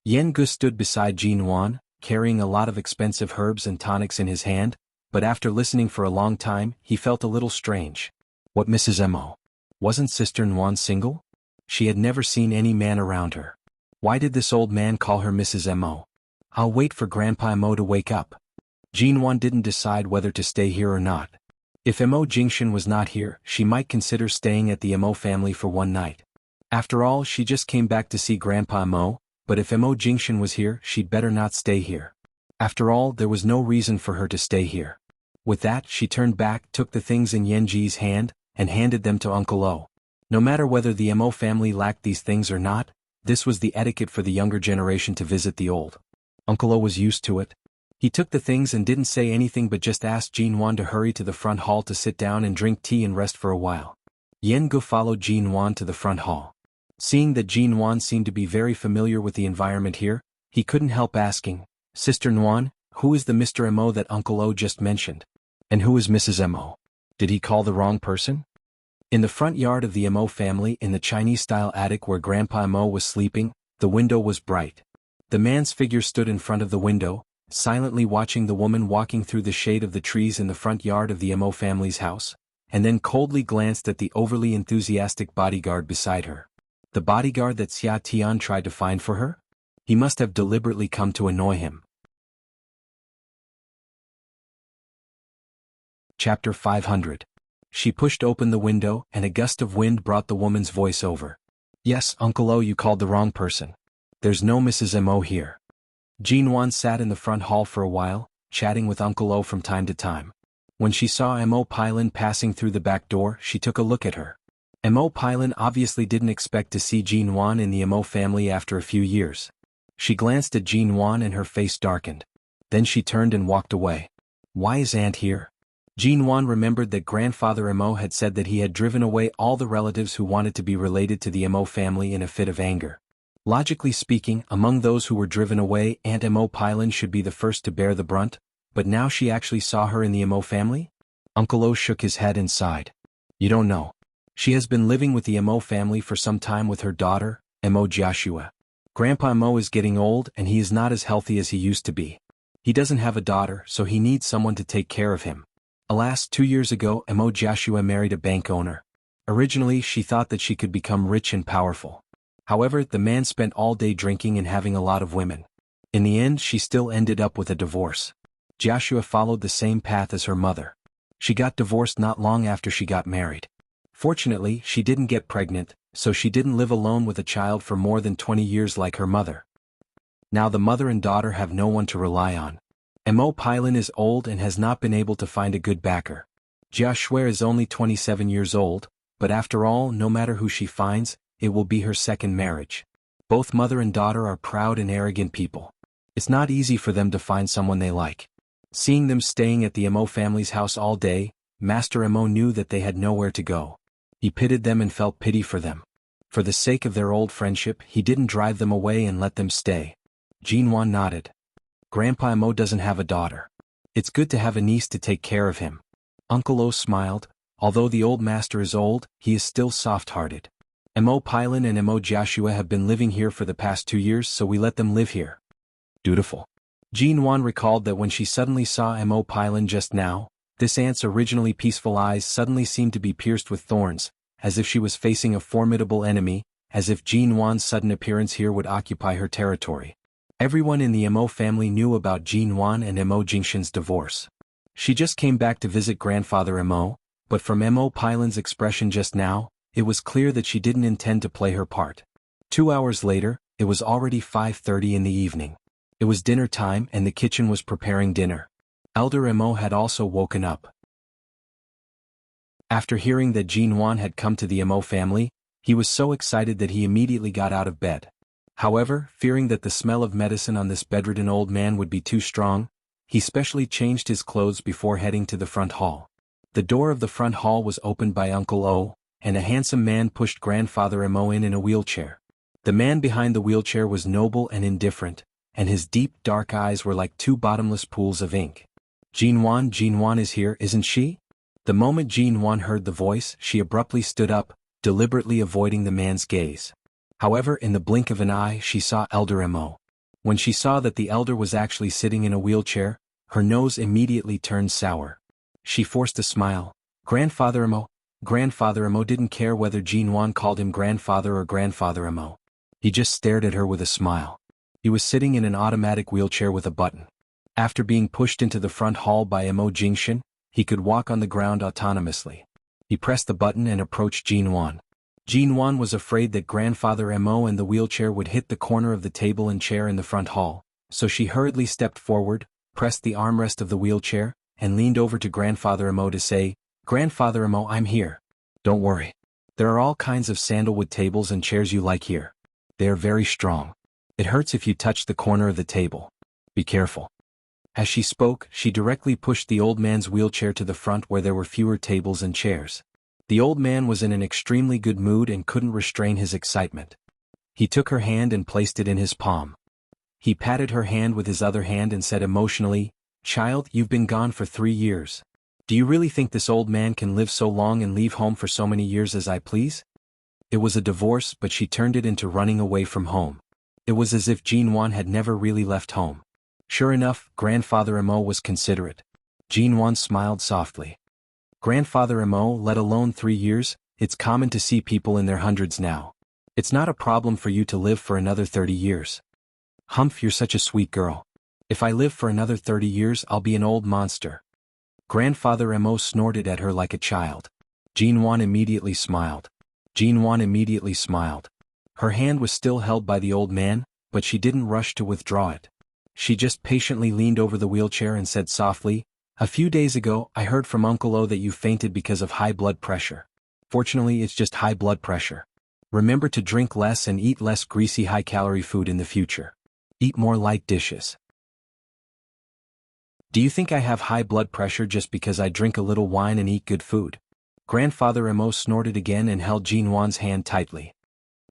Yen Gu stood beside Jean Wan, carrying a lot of expensive herbs and tonics in his hand, but after listening for a long time, he felt a little strange. What, Mrs. Mo? Wasn't Sister Nguyen single? She had never seen any man around her. Why did this old man call her Mrs. Mo? I'll wait for Grandpa Mo to wake up. Jean Wan didn't decide whether to stay here or not. If Mo Jingshan was not here, she might consider staying at the Mo family for one night. After all, she just came back to see Grandpa Mo, but if Mo Jingshan was here, she'd better not stay here. After all, there was no reason for her to stay here. With that, she turned back, took the things in Yenji's hand, and handed them to Uncle O. No matter whether the Mo family lacked these things or not, this was the etiquette for the younger generation to visit the old. Uncle O was used to it. He took the things and didn't say anything but just asked Jean Wan to hurry to the front hall to sit down and drink tea and rest for a while. Yen Gu followed Jean Wan to the front hall. Seeing that Jean Wan seemed to be very familiar with the environment here, he couldn't help asking, Sister Nguyen, who is the Mr. Mo that Uncle O just mentioned? And who is Mrs. Mo? Did he call the wrong person? In the front yard of the Mo family, in the Chinese-style attic where Grandpa Mo was sleeping, the window was bright. The man's figure stood in front of the window, silently watching the woman walking through the shade of the trees in the front yard of the Mo family's house, and then coldly glanced at the overly enthusiastic bodyguard beside her. The bodyguard that Xia Tian tried to find for her? He must have deliberately come to annoy him. Chapter 500. She pushed open the window, and a gust of wind brought the woman's voice over. Yes, Uncle O, you called the wrong person. There's no Mrs. Mo here. Jean Wan sat in the front hall for a while, chatting with Uncle O from time to time. When she saw Mo Pylon passing through the back door, she took a look at her. Mo Pylon obviously didn't expect to see Jean Wan in the Mo family after a few years. She glanced at Jean Wan and her face darkened. Then she turned and walked away. Why is Aunt here? Jean Wan remembered that Grandfather Mo had said that he had driven away all the relatives who wanted to be related to the Mo family in a fit of anger. Logically speaking, among those who were driven away, Aunt Mo Pylon should be the first to bear the brunt, but now she actually saw her in the Mo family? Uncle O shook his head and sighed. You don't know. She has been living with the Mo family for some time with her daughter, Mo Joshua. Grandpa Mo is getting old and he is not as healthy as he used to be. He doesn't have a daughter, so he needs someone to take care of him. Alas, 2 years ago, Mo Joshua married a bank owner. Originally, she thought that she could become rich and powerful. However, the man spent all day drinking and having a lot of women. In the end, she still ended up with a divorce. Joshua followed the same path as her mother. She got divorced not long after she got married. Fortunately, she didn't get pregnant, so she didn't live alone with a child for more than 20 years like her mother. Now the mother and daughter have no one to rely on. Mo Pylon is old and has not been able to find a good backer. Joshua is only 27 years old, but after all, no matter who she finds, it will be her second marriage. Both mother and daughter are proud and arrogant people. It's not easy for them to find someone they like. Seeing them staying at the Mo family's house all day, Master Mo knew that they had nowhere to go. He pitied them and felt pity for them. For the sake of their old friendship, he didn't drive them away and let them stay. Jinwan nodded. Grandpa Mo doesn't have a daughter. It's good to have a niece to take care of him. Uncle O smiled. Although the old master is old, he is still soft-hearted. Mo Pilin and Mo Joshua have been living here for the past 2 years, so we let them live here. Dutiful. Jinwan recalled that when she suddenly saw Mo Pilin just now, this aunt's originally peaceful eyes suddenly seemed to be pierced with thorns, as if she was facing a formidable enemy, as if Jinwan's sudden appearance here would occupy her territory. Everyone in the Mo family knew about Jinwan and Mo Jingshan's divorce. She just came back to visit grandfather Mo, but from Mo Pilin's expression just now, it was clear that she didn't intend to play her part. 2 hours later, it was already 5:30 in the evening. It was dinner time and the kitchen was preparing dinner. Elder Mo had also woken up. After hearing that Jinwan had come to the Mo family, he was so excited that he immediately got out of bed. However, fearing that the smell of medicine on this bedridden old man would be too strong, he specially changed his clothes before heading to the front hall. The door of the front hall was opened by Uncle O, and a handsome man pushed grandfather Mo in a wheelchair. The man behind the wheelchair was noble and indifferent, and his deep dark eyes were like 2 bottomless pools of ink. Jinwan is here, isn't she? The moment Jinwan heard the voice, she abruptly stood up, deliberately avoiding the man's gaze. However, in the blink of an eye she saw Elder Mo. When she saw that the elder was actually sitting in a wheelchair, her nose immediately turned sour. She forced a smile. Grandfather Mo didn't care whether Jinwan called him grandfather or grandfather Mo. He just stared at her with a smile. He was sitting in an automatic wheelchair with a button. After being pushed into the front hall by Mo Jingshan, he could walk on the ground autonomously. He pressed the button and approached Jinwan. Jinwan was afraid that grandfather Mo and the wheelchair would hit the corner of the table and chair in the front hall, so she hurriedly stepped forward, pressed the armrest of the wheelchair, and leaned over to grandfather Mo to say, "Grandfather Mo, I'm here. Don't worry. There are all kinds of sandalwood tables and chairs you like here. They are very strong. It hurts if you touch the corner of the table. Be careful." As she spoke, she directly pushed the old man's wheelchair to the front where there were fewer tables and chairs. The old man was in an extremely good mood and couldn't restrain his excitement. He took her hand and placed it in his palm. He patted her hand with his other hand and said emotionally, "Child, you've been gone for 3 years. Do you really think this old man can live so long and leave home for so many years as I please?" It was a divorce, but she turned it into running away from home. It was as if Jinwan had never really left home. Sure enough, grandfather Mo was considerate. Jinwan smiled softly. Grandfather Mo, let alone 3 years, it's common to see people in their hundreds now. It's not a problem for you to live for another 30 years. Humph, you're such a sweet girl. If I live for another 30 years, I'll be an old monster. Grandfather Mo snorted at her like a child. Jinwan immediately smiled. Her hand was still held by the old man, but she didn't rush to withdraw it. She just patiently leaned over the wheelchair and said softly, "A few days ago, I heard from Uncle O that you fainted because of high blood pressure. Fortunately, it's just high blood pressure. Remember to drink less and eat less greasy high-calorie food in the future. Eat more light dishes." "Do you think I have high blood pressure just because I drink a little wine and eat good food?" Grandfather Mo snorted again and held Jinwan's hand tightly.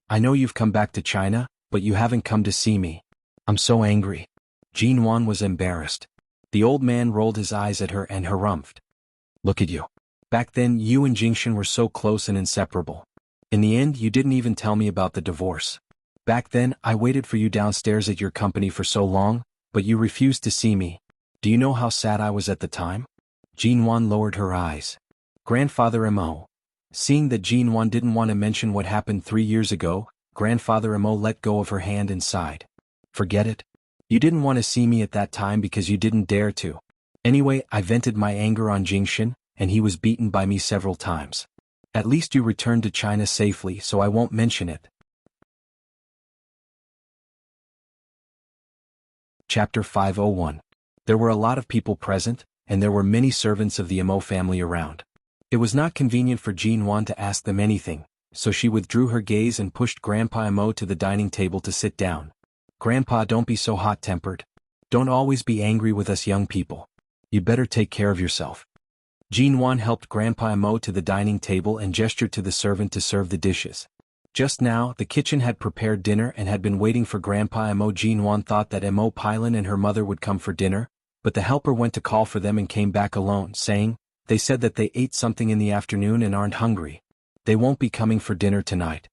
"I know you've come back to China, but you haven't come to see me. I'm so angry." Jinwan was embarrassed. The old man rolled his eyes at her and harumphed. "Look at you. Back then you and Jingshan were so close and inseparable. In the end you didn't even tell me about the divorce. Back then I waited for you downstairs at your company for so long, but you refused to see me. Do you know how sad I was at the time?" Jinwan lowered her eyes. Grandfather Mo. Seeing that Jinwan didn't want to mention what happened 3 years ago, grandfather Mo let go of her hand and sighed. "Forget it. You didn't want to see me at that time because you didn't dare to. Anyway, I vented my anger on Jingshan, and he was beaten by me several times. At least you returned to China safely, so I won't mention it." Chapter 501. There were a lot of people present, and there were many servants of the Mo family around. It was not convenient for Jinwan to ask them anything, so she withdrew her gaze and pushed Grandpa Mo to the dining table to sit down. "Grandpa, don't be so hot-tempered. Don't always be angry with us young people. You better take care of yourself. Jinwan helped Grandpa Mo to the dining table and gestured to the servant to serve the dishes. Just now, the kitchen had prepared dinner and had been waiting for Grandpa Mo. Jinwan thought that Mo Pilin and her mother would come for dinner, but the helper went to call for them and came back alone, saying, "They said that they ate something in the afternoon and aren't hungry. They won't be coming for dinner tonight."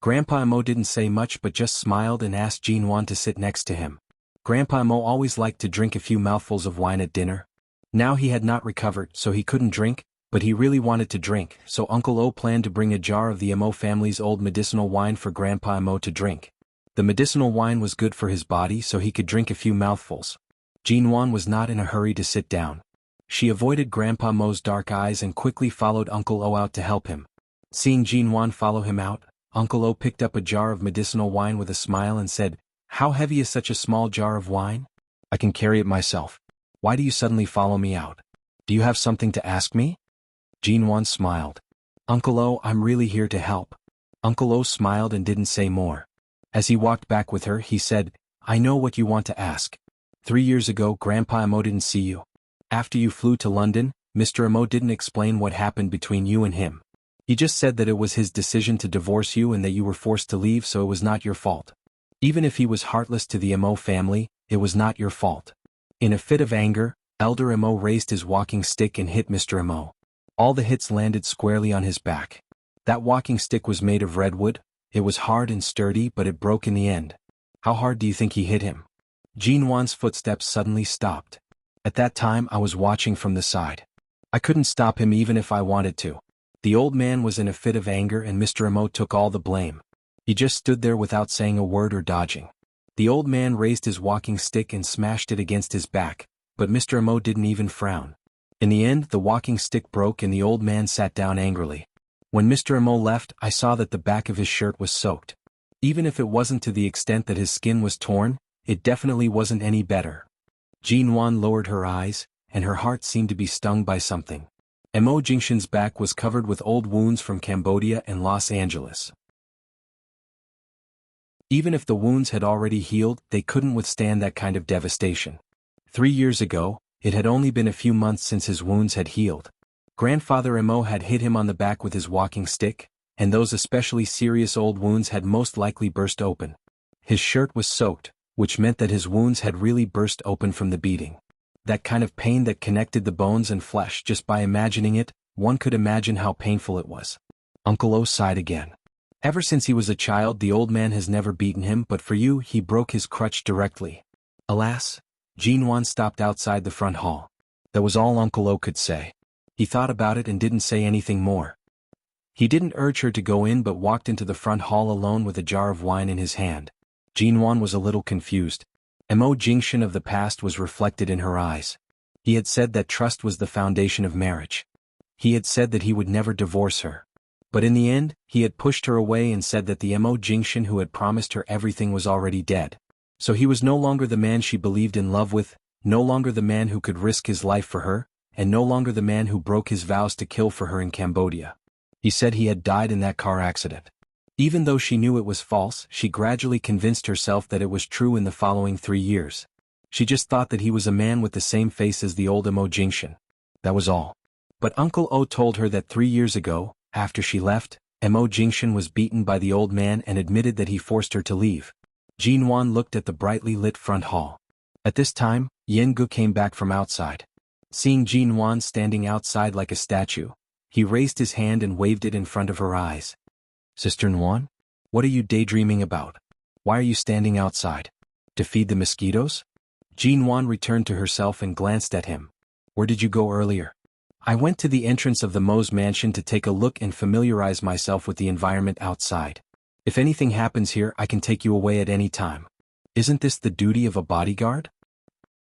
Grandpa Mo didn't say much but just smiled and asked Jinwan to sit next to him. Grandpa Mo always liked to drink a few mouthfuls of wine at dinner. Now he had not recovered, so he couldn't drink, but he really wanted to drink, so Uncle O planned to bring a jar of the Mo family's old medicinal wine for Grandpa Mo to drink. The medicinal wine was good for his body, so he could drink a few mouthfuls. Jinwan was not in a hurry to sit down. She avoided Grandpa Mo's dark eyes and quickly followed Uncle O out to help him. Seeing Jinwan follow him out, Uncle O picked up a jar of medicinal wine with a smile and said, "How heavy is such a small jar of wine? I can carry it myself. Why do you suddenly follow me out? Do you have something to ask me?" Jinwan smiled. "Uncle O, I'm really here to help." Uncle O smiled and didn't say more. As he walked back with her, he said, "I know what you want to ask. 3 years ago, Grandpa Mo didn't see you. After you flew to London, Mr. Mo didn't explain what happened between you and him. He just said that it was his decision to divorce you and that you were forced to leave, so it was not your fault. Even if he was heartless to the Mo family, it was not your fault." In a fit of anger, Elder Mo raised his walking stick and hit Mr. Mo. All the hits landed squarely on his back. That walking stick was made of redwood. It was hard and sturdy, but it broke in the end. "How hard do you think he hit him?" Jinwan's footsteps suddenly stopped. "At that time I was watching from the side. I couldn't stop him even if I wanted to." The old man was in a fit of anger and Mr. Mo took all the blame. He just stood there without saying a word or dodging. The old man raised his walking stick and smashed it against his back, but Mr. Mo didn't even frown. In the end, the walking stick broke and the old man sat down angrily. When Mr. Mo left, I saw that the back of his shirt was soaked. Even if it wasn't to the extent that his skin was torn, it definitely wasn't any better. Jinwan lowered her eyes, and her heart seemed to be stung by something. Mo Jingshan's back was covered with old wounds from Cambodia and Los Angeles. Even if the wounds had already healed, they couldn't withstand that kind of devastation. 3 years ago, it had only been a few months since his wounds had healed. Grandfather Mo had hit him on the back with his walking stick, and those especially serious old wounds had most likely burst open. His shirt was soaked, which meant that his wounds had really burst open from the beating. That kind of pain that connected the bones and flesh, just by imagining it, one could imagine how painful it was. Uncle O sighed again. "Ever since he was a child, the old man has never beaten him, but for you, he broke his crutch directly." Alas, Jinwan stopped outside the front hall. That was all Uncle O could say. He thought about it and didn't say anything more. He didn't urge her to go in but walked into the front hall alone with a jar of wine in his hand. Jinwan was a little confused. Mo Jingshan of the past was reflected in her eyes. He had said that trust was the foundation of marriage. He had said that he would never divorce her. But in the end, he had pushed her away and said that the Mo Jingshan who had promised her everything was already dead. So he was no longer the man she believed in love with, no longer the man who could risk his life for her, and no longer the man who broke his vows to kill for her in Cambodia. He said he had died in that car accident. Even though she knew it was false, she gradually convinced herself that it was true in the following 3 years. She just thought that he was a man with the same face as the old Mo Jingshan. That was all. But Uncle O told her that 3 years ago, after she left, Mo Jingshan was beaten by the old man and admitted that he forced her to leave. Jinwan looked at the brightly lit front hall. At this time, Yen Gu came back from outside. Seeing Jinwan standing outside like a statue, he raised his hand and waved it in front of her eyes. "Sister Nwan? What are you daydreaming about? Why are you standing outside? To feed the mosquitoes?" Jinwan returned to herself and glanced at him. "Where did you go earlier?" "I went to the entrance of the Mo's mansion to take a look and familiarize myself with the environment outside. If anything happens here, I can take you away at any time. Isn't this the duty of a bodyguard?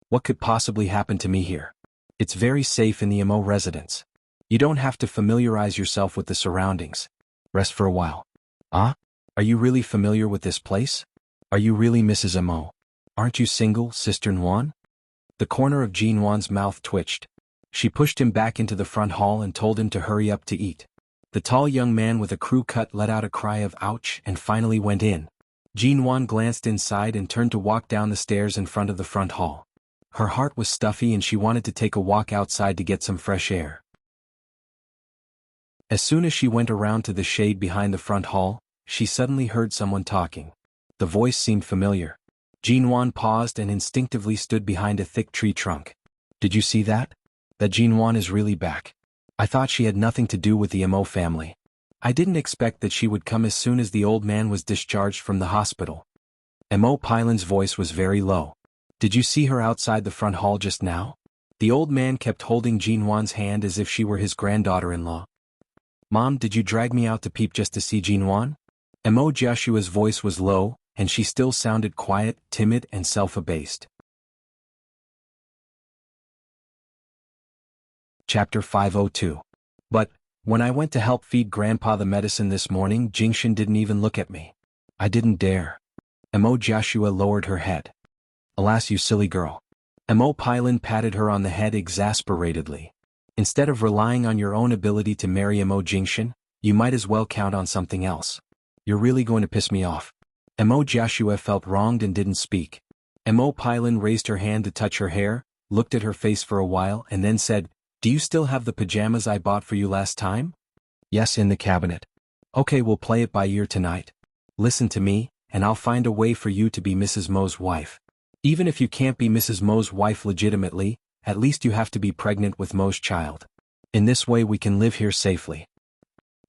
What could possibly happen to me here? It's very safe in the Mo residence. You don't have to familiarize yourself with the surroundings. Rest for a while." "Ah? Are you really familiar with this place? Are you really Mrs. Mo? Aren't you single, Sister Nwan?" The corner of Jinwan's mouth twitched. She pushed him back into the front hall and told him to hurry up to eat. The tall young man with a crew cut let out a cry of ouch and finally went in. Jinwan glanced inside and turned to walk down the stairs in front of the front hall. Her heart was stuffy and she wanted to take a walk outside to get some fresh air. As soon as she went around to the shade behind the front hall, she suddenly heard someone talking. The voice seemed familiar. Jinwan paused and instinctively stood behind a thick tree trunk. Did you see that? That Jinwan is really back. I thought she had nothing to do with the Mo family. I didn't expect that she would come as soon as the old man was discharged from the hospital. Mo Pailan's voice was very low. Did you see her outside the front hall just now? The old man kept holding Jinwan's hand as if she were his granddaughter-in-law. Mom, did you drag me out to peep just to see Jinwan? Mo Joshua's voice was low, and she still sounded quiet, timid and self-abased. Chapter 502. But, when I went to help feed Grandpa the medicine this morning, Jingshan didn't even look at me. I didn't dare. Mo Joshua lowered her head. Alas, you silly girl. Mo Pailan patted her on the head exasperatedly. Instead of relying on your own ability to marry Mo Jingshan, you might as well count on something else. You're really going to piss me off. Mo Joshua felt wronged and didn't speak. Mo Pailan raised her hand to touch her hair, looked at her face for a while and then said, Do you still have the pajamas I bought for you last time? Yes, in the cabinet. Okay, we'll play it by ear tonight. Listen to me, and I'll find a way for you to be Mrs. Mo's wife. Even if you can't be Mrs. Mo's wife legitimately, at least you have to be pregnant with Mo's child. In this way we can live here safely.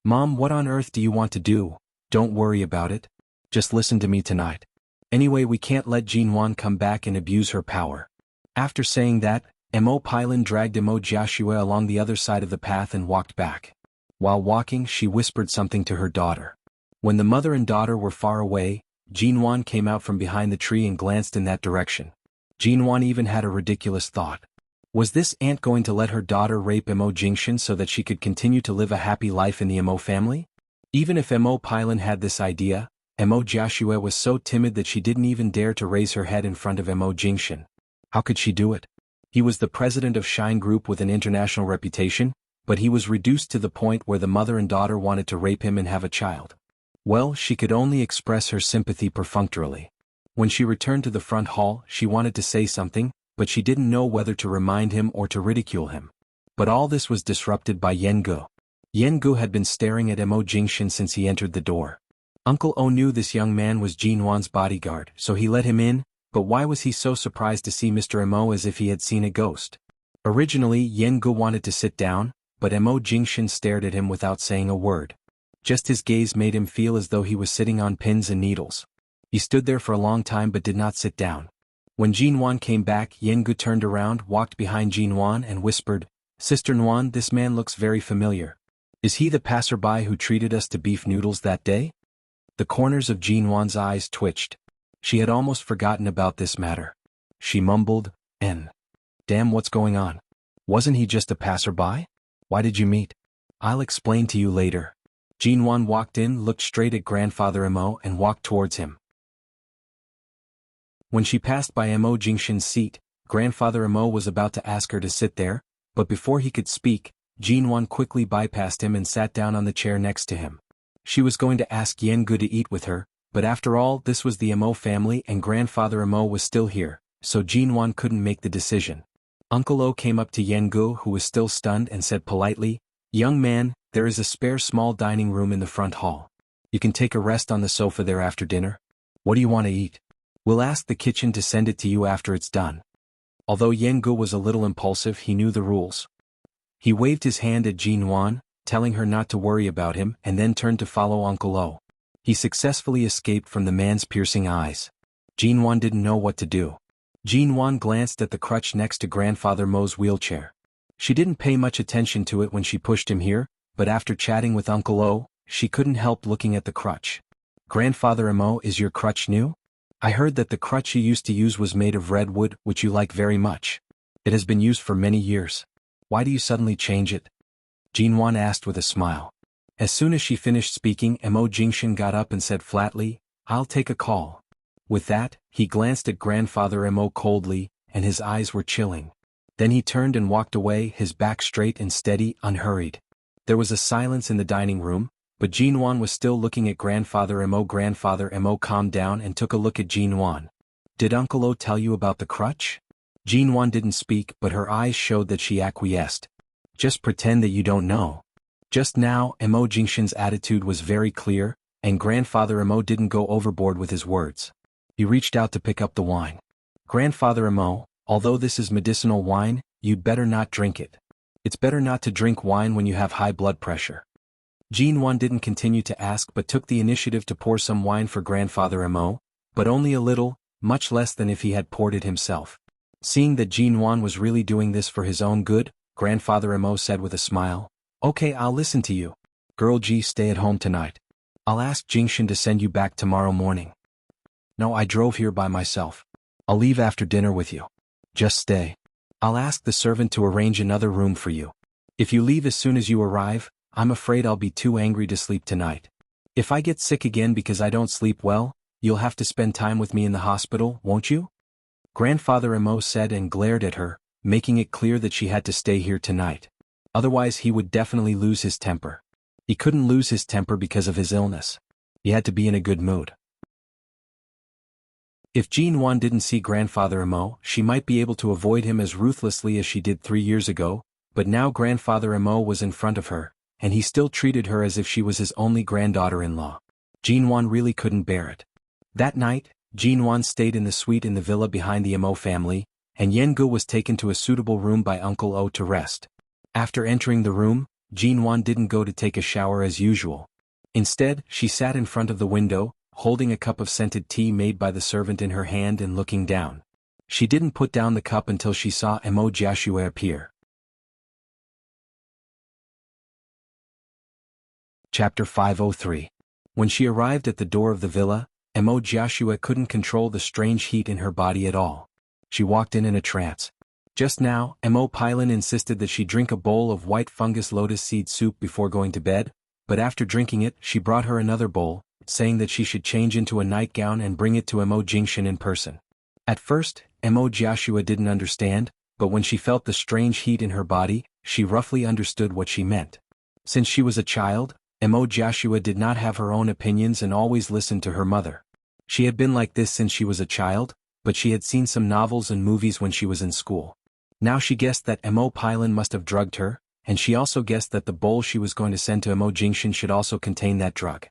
Mom, what on earth do you want to do? Don't worry about it. Just listen to me tonight. Anyway, we can't let Jinwan come back and abuse her power. After saying that, Mo Pailan dragged Mo Joshua along the other side of the path and walked back. While walking, she whispered something to her daughter. When the mother and daughter were far away, Jinwan came out from behind the tree and glanced in that direction. Jinwan even had a ridiculous thought. Was this aunt going to let her daughter rape Mo Jingshan so that she could continue to live a happy life in the Mo family? Even if Mo Pailan had this idea, Mo Joshua was so timid that she didn't even dare to raise her head in front of Mo Jingshan. How could she do it? He was the president of Shine Group with an international reputation, but he was reduced to the point where the mother and daughter wanted to rape him and have a child. Well, she could only express her sympathy perfunctorily. When she returned to the front hall, she wanted to say something, but she didn't know whether to remind him or to ridicule him. But all this was disrupted by Yengu. Yengu had been staring at Mo Jingshan since he entered the door. Uncle O knew this young man was Jinwan's bodyguard, so he let him in, but why was he so surprised to see Mr. Mo as if he had seen a ghost? Originally, Yengu wanted to sit down, but Mo Jingshan stared at him without saying a word. Just his gaze made him feel as though he was sitting on pins and needles. He stood there for a long time but did not sit down. When Jinwan came back, Yengu turned around, walked behind Jinwan and whispered, Sister Nwan, this man looks very familiar. Is he the passerby who treated us to beef noodles that day? The corners of Jinwan's eyes twitched. She had almost forgotten about this matter. She mumbled, Damn, what's going on? Wasn't he just a passerby? Why did you meet? I'll explain to you later. Jinwan walked in, looked straight at Grandfather Mo and walked towards him. When she passed by Mo Jingshan's seat, Grandfather Mo was about to ask her to sit there, but before he could speak, Jinwan quickly bypassed him and sat down on the chair next to him. She was going to ask Yengu to eat with her, but after all, this was the Mo family and Grandfather Mo was still here, so Jinwan couldn't make the decision. Uncle O came up to Yengu, who was still stunned, and said politely, Young man, there is a spare small dining room in the front hall. You can take a rest on the sofa there after dinner. What do you want to eat? We'll ask the kitchen to send it to you after it's done. Although Yengu was a little impulsive, he knew the rules. He waved his hand at Jinwan, telling her not to worry about him, and then turned to follow Uncle O. He successfully escaped from the man's piercing eyes. Jinwan didn't know what to do. Jinwan glanced at the crutch next to Grandfather Mo's wheelchair. She didn't pay much attention to it when she pushed him here, but after chatting with Uncle O, she couldn't help looking at the crutch. Grandfather Mo, is your crutch new? I heard that the crutch you used to use was made of redwood, which you like very much. It has been used for many years. Why do you suddenly change it? Jinwan asked with a smile. As soon as she finished speaking, Mo Jingshan got up and said flatly, I'll take a call. With that, he glanced at Grandfather Mo coldly, and his eyes were chilling. Then he turned and walked away, his back straight and steady, unhurried. There was a silence in the dining room, but Jinwan was still looking at Grandfather Mo. Grandfather Mo calmed down and took a look at Jinwan. Did Uncle O tell you about the crutch? Jinwan didn't speak, but her eyes showed that she acquiesced. Just pretend that you don't know. Just now, Mo Jingshan's attitude was very clear, and Grandfather Mo didn't go overboard with his words. He reached out to pick up the wine. Grandfather Mo, although this is medicinal wine, you'd better not drink it. It's better not to drink wine when you have high blood pressure. Jinwan didn't continue to ask but took the initiative to pour some wine for Grandfather Mo, but only a little, much less than if he had poured it himself. Seeing that Jinwan was really doing this for his own good, Grandfather Mo said with a smile, "Okay, I'll listen to you. Girl G, stay at home tonight. I'll ask Jingshan to send you back tomorrow morning." "No, I drove here by myself. I'll leave after dinner with you. Just stay. I'll ask the servant to arrange another room for you. If you leave as soon as you arrive, I'm afraid I'll be too angry to sleep tonight. If I get sick again because I don't sleep well, you'll have to spend time with me in the hospital, won't you?" Grandfather Mo said and glared at her, making it clear that she had to stay here tonight. Otherwise he would definitely lose his temper. He couldn't lose his temper because of his illness. He had to be in a good mood. If Jinwan didn't see Grandfather Mo, she might be able to avoid him as ruthlessly as she did 3 years ago, but now Grandfather Mo was in front of her, and he still treated her as if she was his only granddaughter-in-law. Jinwan really couldn't bear it. That night, Jinwan stayed in the suite in the villa behind the Mo family, and Yengu was taken to a suitable room by Uncle O to rest. After entering the room, Jinwan didn't go to take a shower as usual. Instead, she sat in front of the window, holding a cup of scented tea made by the servant in her hand and looking down. She didn't put down the cup until she saw Mo Jiashue appear. Chapter 503. When she arrived at the door of the villa, Mo Jiashue couldn't control the strange heat in her body at all. She walked in a trance. Just now, Mo Pylon insisted that she drink a bowl of white fungus lotus seed soup before going to bed, but after drinking it, she brought her another bowl, saying that she should change into a nightgown and bring it to Mo Jingshan in person. At first, Mo Jiashue didn't understand, but when she felt the strange heat in her body, she roughly understood what she meant. Since she was a child, Mo Jiashue did not have her own opinions and always listened to her mother. She had been like this since she was a child, but she had seen some novels and movies when she was in school. Now she guessed that Mo Pylon must have drugged her, and she also guessed that the bowl she was going to send to Mo Jingshan should also contain that drug.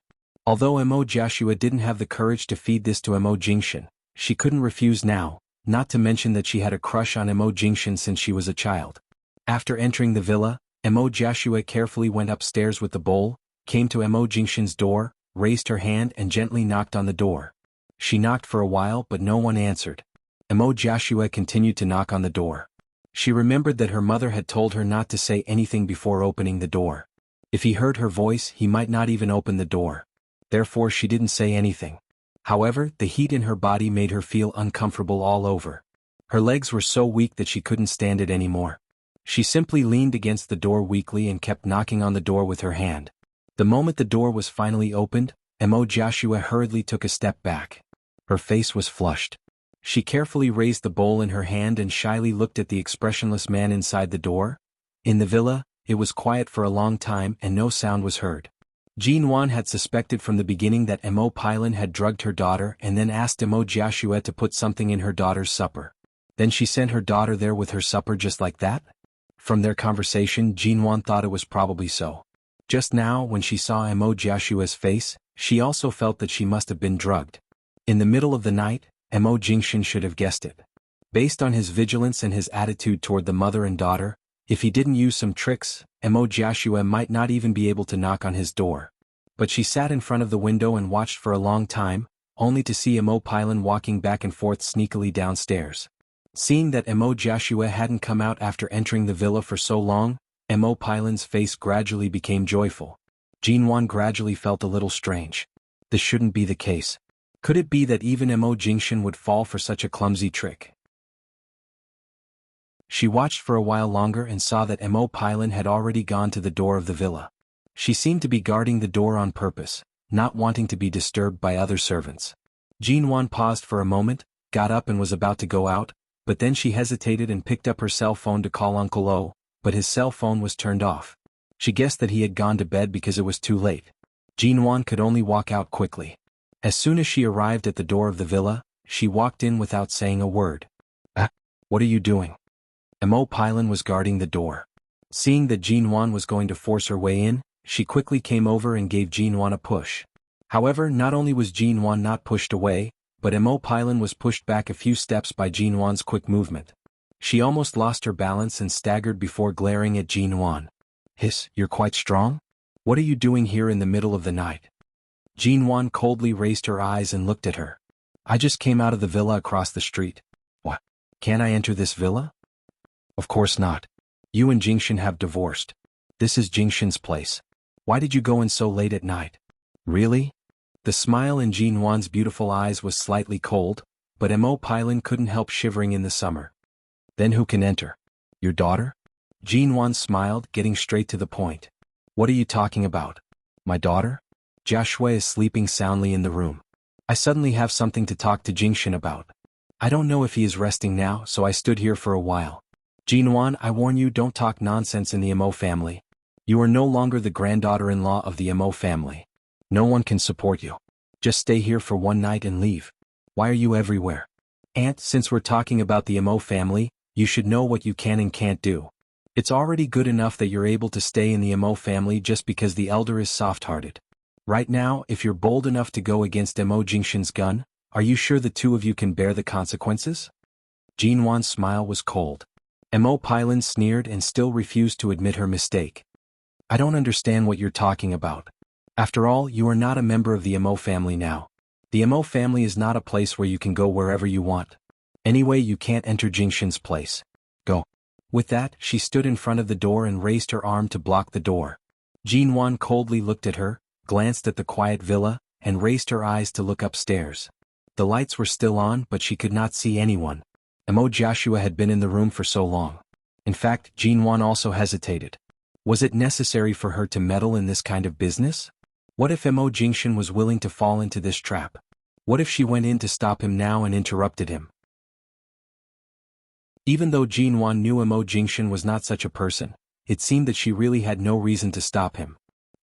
Although Mo Jiashue didn't have the courage to feed this to Mo Jingshan, she couldn't refuse now, not to mention that she had a crush on Mo Jingshan since she was a child. After entering the villa, Mo Jiashue carefully went upstairs with the bowl, came to Mo Jingshan's door, raised her hand and gently knocked on the door. She knocked for a while but no one answered. Mo Jiashue continued to knock on the door. She remembered that her mother had told her not to say anything before opening the door. If he heard her voice, he might not even open the door. Therefore she didn't say anything. However, the heat in her body made her feel uncomfortable all over. Her legs were so weak that she couldn't stand it anymore. She simply leaned against the door weakly and kept knocking on the door with her hand. The moment the door was finally opened, Mo Jiashue hurriedly took a step back. Her face was flushed. She carefully raised the bowl in her hand and shyly looked at the expressionless man inside the door. In the villa, it was quiet for a long time and no sound was heard. Jinwan had suspected from the beginning that Mo Pylon had drugged her daughter and then asked Mo Jiashue to put something in her daughter's supper. Then she sent her daughter there with her supper just like that? From their conversation, Jinwan thought it was probably so. Just now, when she saw Mo Jiashue's face, she also felt that she must have been drugged. In the middle of the night, Mo Jingshan should have guessed it. Based on his vigilance and his attitude toward the mother and daughter, if he didn't use some tricks, Mo Jiashue might not even be able to knock on his door. But she sat in front of the window and watched for a long time, only to see Mo Pylon walking back and forth sneakily downstairs. Seeing that Mo Jiashue hadn't come out after entering the villa for so long, Mo Pylon's face gradually became joyful. Jinwan gradually felt a little strange. This shouldn't be the case. Could it be that even Mo Jingshan would fall for such a clumsy trick? She watched for a while longer and saw that Mo Pylon had already gone to the door of the villa. She seemed to be guarding the door on purpose, not wanting to be disturbed by other servants. Jinwan paused for a moment, got up and was about to go out, but then she hesitated and picked up her cell phone to call Uncle O, but his cell phone was turned off. She guessed that he had gone to bed because it was too late. Jinwan could only walk out quickly. As soon as she arrived at the door of the villa, she walked in without saying a word. What are you doing? Mo Pylon was guarding the door. Seeing that Jinwan was going to force her way in, she quickly came over and gave Jinwan a push. However, not only was Jinwan not pushed away, but Mo Pylon was pushed back a few steps by Jinwan's quick movement. She almost lost her balance and staggered before glaring at Jinwan. Hiss, you're quite strong? What are you doing here in the middle of the night? Jinwan coldly raised her eyes and looked at her. I just came out of the villa across the street. What? Can't I enter this villa? Of course not. You and Jingshan have divorced. This is Jingshan's place. Why did you go in so late at night? Really? The smile in Jinwan's beautiful eyes was slightly cold, but Mo Pylon couldn't help shivering in the summer. Then who can enter? Your daughter? Jinwan smiled, getting straight to the point. What are you talking about? My daughter? Joshua is sleeping soundly in the room. I suddenly have something to talk to Jingshan about. I don't know if he is resting now, so I stood here for a while. Jinwan, I warn you, don't talk nonsense in the Mo family. You are no longer the granddaughter-in-law of the Mo family. No one can support you. Just stay here for one night and leave. Why are you everywhere? Aunt, since we're talking about the Mo family, you should know what you can and can't do. It's already good enough that you're able to stay in the Mo family just because the elder is soft-hearted. Right now, if you're bold enough to go against Mo Jingshan's gun, are you sure the two of you can bear the consequences? Jinwan's smile was cold. Mo Pylon sneered and still refused to admit her mistake. I don't understand what you're talking about. After all, you are not a member of the Mo family now. The Mo family is not a place where you can go wherever you want. Anyway, you can't enter Jingshan's place. Go. With that, she stood in front of the door and raised her arm to block the door. Jinwan coldly looked at her, glanced at the quiet villa, and raised her eyes to look upstairs. The lights were still on, but she could not see anyone. Mo Joshua had been in the room for so long. In fact, Jinwan also hesitated. Was it necessary for her to meddle in this kind of business? What if Mo Jingshan was willing to fall into this trap? What if she went in to stop him now and interrupted him? Even though Jinwan knew Mo Jingshan was not such a person, it seemed that she really had no reason to stop him.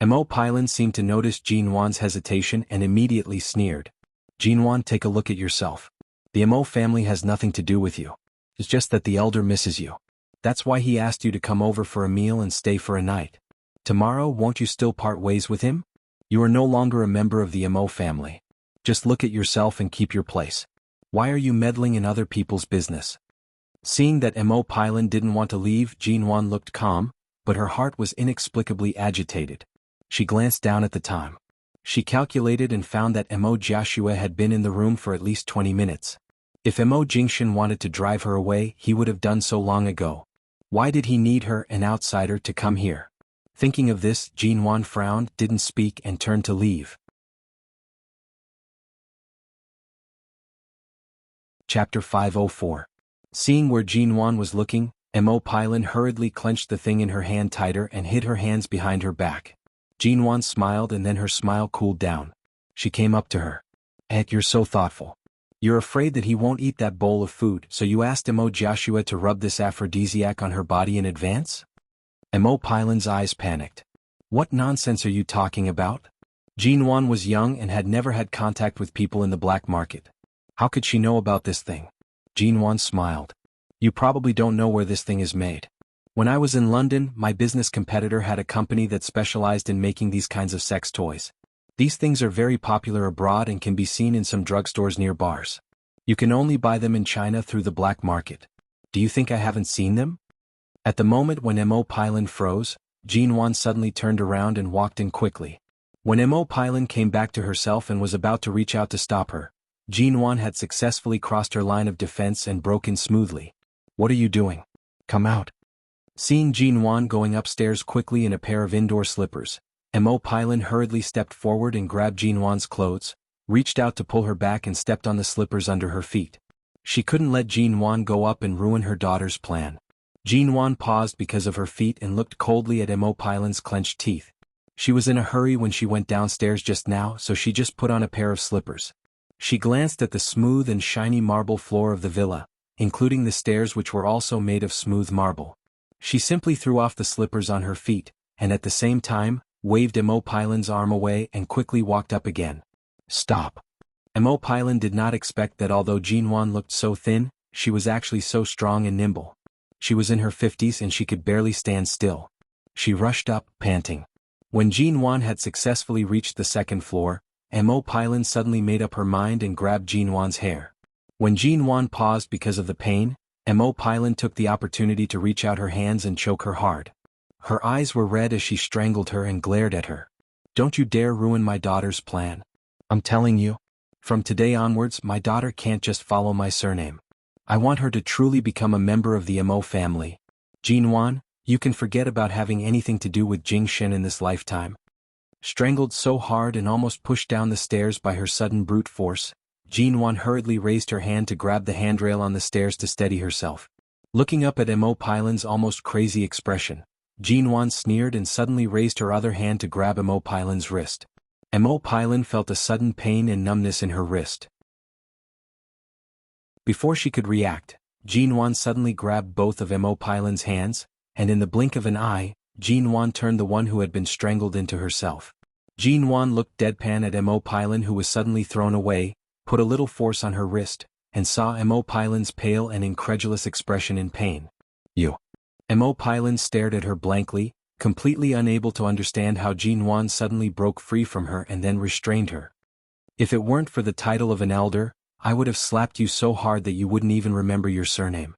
Mo Pylon seemed to notice Jinwan's hesitation and immediately sneered. Jinwan, take a look at yourself. The Mo family has nothing to do with you. It's just that the elder misses you. That's why he asked you to come over for a meal and stay for a night. Tomorrow, won't you still part ways with him? You are no longer a member of the Mo family. Just look at yourself and keep your place. Why are you meddling in other people's business? Seeing that Mo Pylon didn't want to leave, Jinwan looked calm, but her heart was inexplicably agitated. She glanced down at the time. She calculated and found that Mo Joshua had been in the room for at least 20 minutes. If Mo Jingshan wanted to drive her away, he would have done so long ago. Why did he need her, an outsider, to come here? Thinking of this, Jinwan frowned, didn't speak, and turned to leave. Chapter 504. Seeing where Jinwan was looking, Mo Pylon hurriedly clenched the thing in her hand tighter and hid her hands behind her back. Jinwan smiled and then her smile cooled down. She came up to her. You're so thoughtful. You're afraid that he won't eat that bowl of food, so you asked Mo Joshua to rub this aphrodisiac on her body in advance? Mo Pylon's eyes panicked. What nonsense are you talking about? Jinwan was young and had never had contact with people in the black market. How could she know about this thing? Jinwan smiled. You probably don't know where this thing is made. When I was in London, my business competitor had a company that specialized in making these kinds of sex toys. These things are very popular abroad and can be seen in some drugstores near bars. You can only buy them in China through the black market. Do you think I haven't seen them? At the moment when Mo Pylon froze, Jinwan suddenly turned around and walked in quickly. When Mo Pylon came back to herself and was about to reach out to stop her, Jinwan had successfully crossed her line of defense and broke in smoothly. What are you doing? Come out. Seeing Jinwan going upstairs quickly in a pair of indoor slippers, Mo Pylon hurriedly stepped forward and grabbed Jinwan's clothes, reached out to pull her back and stepped on the slippers under her feet. She couldn't let Jinwan go up and ruin her daughter's plan. Jinwan paused because of her feet and looked coldly at Mo Pylon's clenched teeth. She was in a hurry when she went downstairs just now, so she just put on a pair of slippers. She glanced at the smooth and shiny marble floor of the villa, including the stairs which were also made of smooth marble. She simply threw off the slippers on her feet, and at the same time, waved Mo Pylon's arm away and quickly walked up again. Stop. Mo Pylon did not expect that although Jinwan looked so thin, she was actually so strong and nimble. She was in her 50s and she could barely stand still. She rushed up, panting. When Jinwan had successfully reached the second floor, Mo Pylon suddenly made up her mind and grabbed Jinwan's hair. When Jinwan paused because of the pain, Mo Pylon took the opportunity to reach out her hands and choke her hard. Her eyes were red as she strangled her and glared at her. "Don't you dare ruin my daughter's plan. I'm telling you. From today onwards, my daughter can't just follow my surname. I want her to truly become a member of the Mo family. Jinwan, you can forget about having anything to do with Jingshen in this lifetime." Strangled so hard and almost pushed down the stairs by her sudden brute force, Jinwan hurriedly raised her hand to grab the handrail on the stairs to steady herself. Looking up at Mo Pylon's almost crazy expression, Jinwan sneered and suddenly raised her other hand to grab Mo Pylon's wrist. Mo Pylon felt a sudden pain and numbness in her wrist. Before she could react, Jinwan suddenly grabbed both of Mo Pylon's hands, and in the blink of an eye, Jinwan turned the one who had been strangled into herself. Jinwan looked deadpan at Mo Pylon, who was suddenly thrown away, put a little force on her wrist, and saw Mo Pylon's pale and incredulous expression in pain. "You." Mo Pylon stared at her blankly, completely unable to understand how Jinwan suddenly broke free from her and then restrained her. "If it weren't for the title of an elder, I would have slapped you so hard that you wouldn't even remember your surname."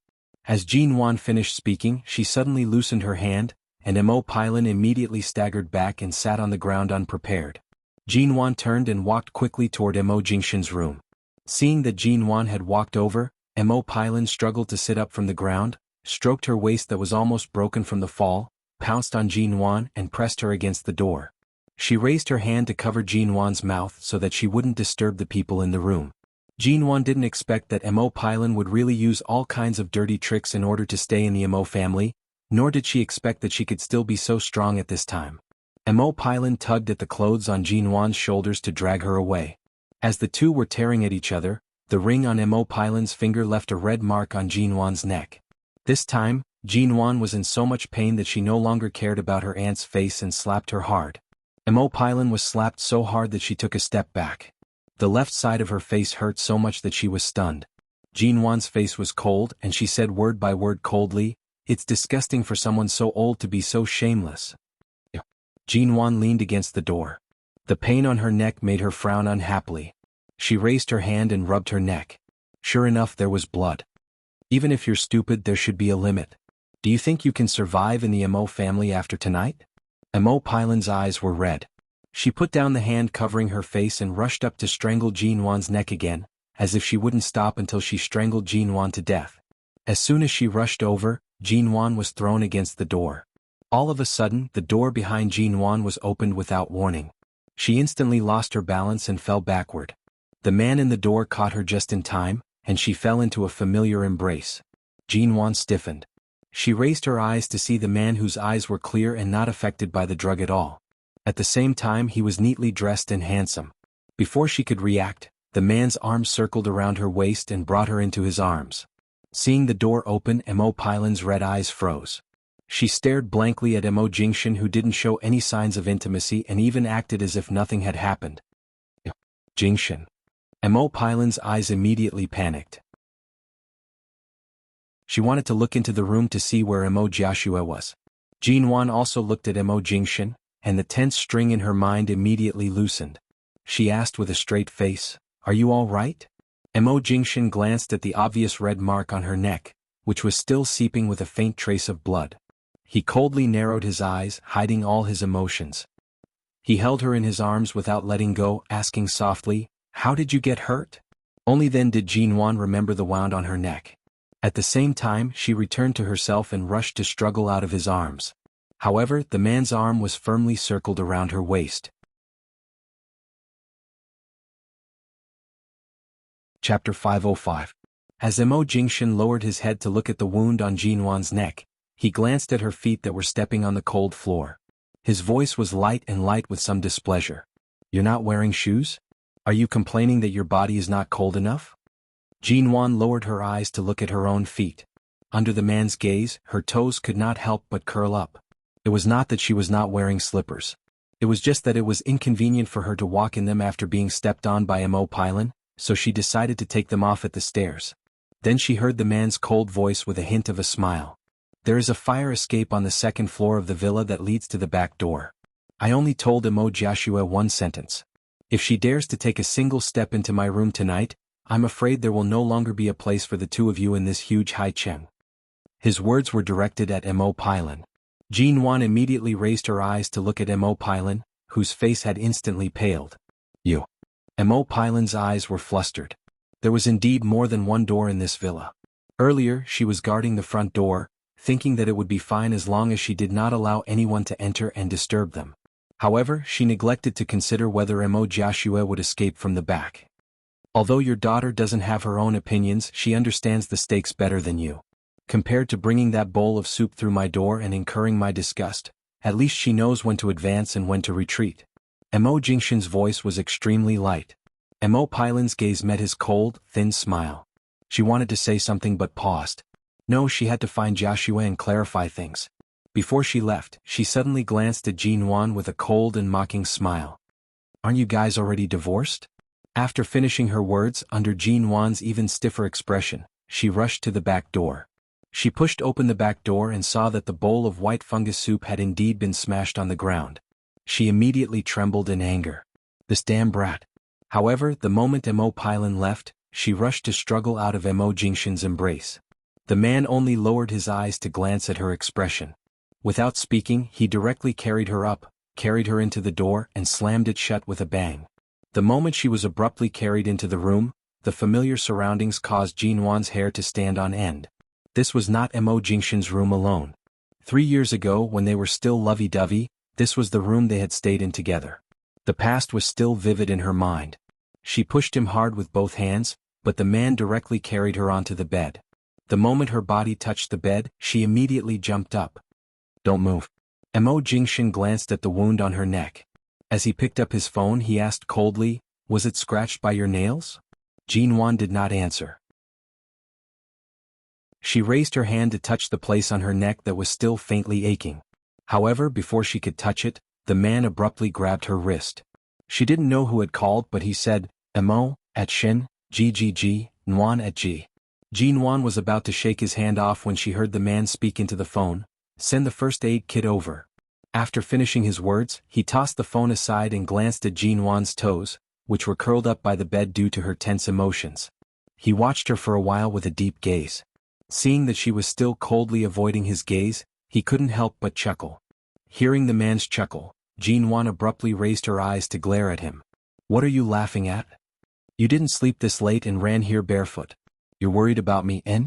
As Jinwan finished speaking, she suddenly loosened her hand, and Mo Pylon immediately staggered back and sat on the ground unprepared. Jinwan turned and walked quickly toward Mo Jingshen's room. Seeing that Jinwan had walked over, Mo Pylon struggled to sit up from the ground, stroked her waist that was almost broken from the fall, pounced on Jinwan and pressed her against the door. She raised her hand to cover Jinwan's mouth so that she wouldn't disturb the people in the room. Jinwan didn't expect that Mo Pylon would really use all kinds of dirty tricks in order to stay in the Mo family, nor did she expect that she could still be so strong at this time. Mo Pylon tugged at the clothes on Jinwan's shoulders to drag her away. As the two were tearing at each other, the ring on Mo Pylon's finger left a red mark on Jinwan's neck. This time, Jinwan was in so much pain that she no longer cared about her aunt's face and slapped her hard. Mo Pylon was slapped so hard that she took a step back. The left side of her face hurt so much that she was stunned. Jinwan's face was cold and she said word by word coldly, "It's disgusting for someone so old to be so shameless." Jinwan leaned against the door. The pain on her neck made her frown unhappily. She raised her hand and rubbed her neck. Sure enough, there was blood. "Even if you're stupid, there should be a limit. Do you think you can survive in the Mo family after tonight?" Mo Pylon's eyes were red. She put down the hand covering her face and rushed up to strangle Jinwan's neck again, as if she wouldn't stop until she strangled Jinwan to death. As soon as she rushed over, Jinwan was thrown against the door. All of a sudden, the door behind Jinwan was opened without warning. She instantly lost her balance and fell backward. The man in the door caught her just in time, and she fell into a familiar embrace. Jinwan stiffened. She raised her eyes to see the man whose eyes were clear and not affected by the drug at all. At the same time, he was neatly dressed and handsome. Before she could react, the man's arms circled around her waist and brought her into his arms. Seeing the door open, Mo Pylon's red eyes froze. She stared blankly at Mo Jingshen, who didn't show any signs of intimacy and even acted as if nothing had happened. Jingshen. Mo Pylon's eyes immediately panicked. She wanted to look into the room to see where Mo Jiashua was. Jinwan also looked at Mo Jingshen, and the tense string in her mind immediately loosened. She asked with a straight face, "Are you all right?" Mo Jingshen glanced at the obvious red mark on her neck, which was still seeping with a faint trace of blood. He coldly narrowed his eyes, hiding all his emotions. He held her in his arms without letting go, asking softly, "How did you get hurt?" Only then did Jinwan remember the wound on her neck. At the same time, she returned to herself and rushed to struggle out of his arms. However, the man's arm was firmly circled around her waist. Chapter 505. As Mo Jingshen lowered his head to look at the wound on Jinwan's neck, he glanced at her feet that were stepping on the cold floor. His voice was light with some displeasure. "You're not wearing shoes? Are you complaining that your body is not cold enough?" Jinwan lowered her eyes to look at her own feet. Under the man's gaze, her toes could not help but curl up. It was not that she was not wearing slippers. It was just that it was inconvenient for her to walk in them after being stepped on by Mo Pylon, so she decided to take them off at the stairs. Then she heard the man's cold voice with a hint of a smile. There is a fire escape on the second floor of the villa that leads to the back door. I only told Emo Joshua one sentence. If she dares to take a single step into my room tonight, I'm afraid there will no longer be a place for the two of you in this huge high cheng. His words were directed at Emo Pylon. Jean Wan immediately raised her eyes to look at Emo Pylon, whose face had instantly paled. You. Emo Pylon's eyes were flustered. There was indeed more than one door in this villa. Earlier she was guarding the front door, thinking that it would be fine as long as she did not allow anyone to enter and disturb them. However, she neglected to consider whether Emo Joshua would escape from the back. Although your daughter doesn't have her own opinions, she understands the stakes better than you. Compared to bringing that bowl of soup through my door and incurring my disgust, at least she knows when to advance and when to retreat. Emo Jingshin's voice was extremely light. Emo Pylon's gaze met his cold, thin smile. She wanted to say something but paused. No, she had to find Joshua and clarify things. Before she left, she suddenly glanced at Jean Wan with a cold and mocking smile. Aren't you guys already divorced? After finishing her words, under Jean Wan's even stiffer expression, she rushed to the back door. She pushed open the back door and saw that the bowl of white fungus soup had indeed been smashed on the ground. She immediately trembled in anger. This damn brat. However, the moment Emo Pylon left, she rushed to struggle out of Emo Jingshin's embrace. The man only lowered his eyes to glance at her expression. Without speaking, he directly carried her up, carried her into the door and slammed it shut with a bang. The moment she was abruptly carried into the room, the familiar surroundings caused Jean Wan's hair to stand on end. This was not Emo Jingshin's room alone. 3 years ago, when they were still lovey-dovey, this was the room they had stayed in together. The past was still vivid in her mind. She pushed him hard with both hands, but the man directly carried her onto the bed. The moment her body touched the bed, she immediately jumped up. Don't move. Emo Jingshin glanced at the wound on her neck. As he picked up his phone, he asked coldly, was it scratched by your nails? Jean Wan did not answer. She raised her hand to touch the place on her neck that was still faintly aching. However, before she could touch it, the man abruptly grabbed her wrist. She didn't know who had called, but he said, Emo, at Shin, GGG, Nguan at G. Jean Wan was about to shake his hand off when she heard the man speak into the phone, send the first aid kit over. After finishing his words, he tossed the phone aside and glanced at Jean Wan's toes, which were curled up by the bed due to her tense emotions. He watched her for a while with a deep gaze. Seeing that she was still coldly avoiding his gaze, he couldn't help but chuckle. Hearing the man's chuckle, Jean Wan abruptly raised her eyes to glare at him. What are you laughing at? You didn't sleep this late and ran here barefoot. You're worried about me, eh?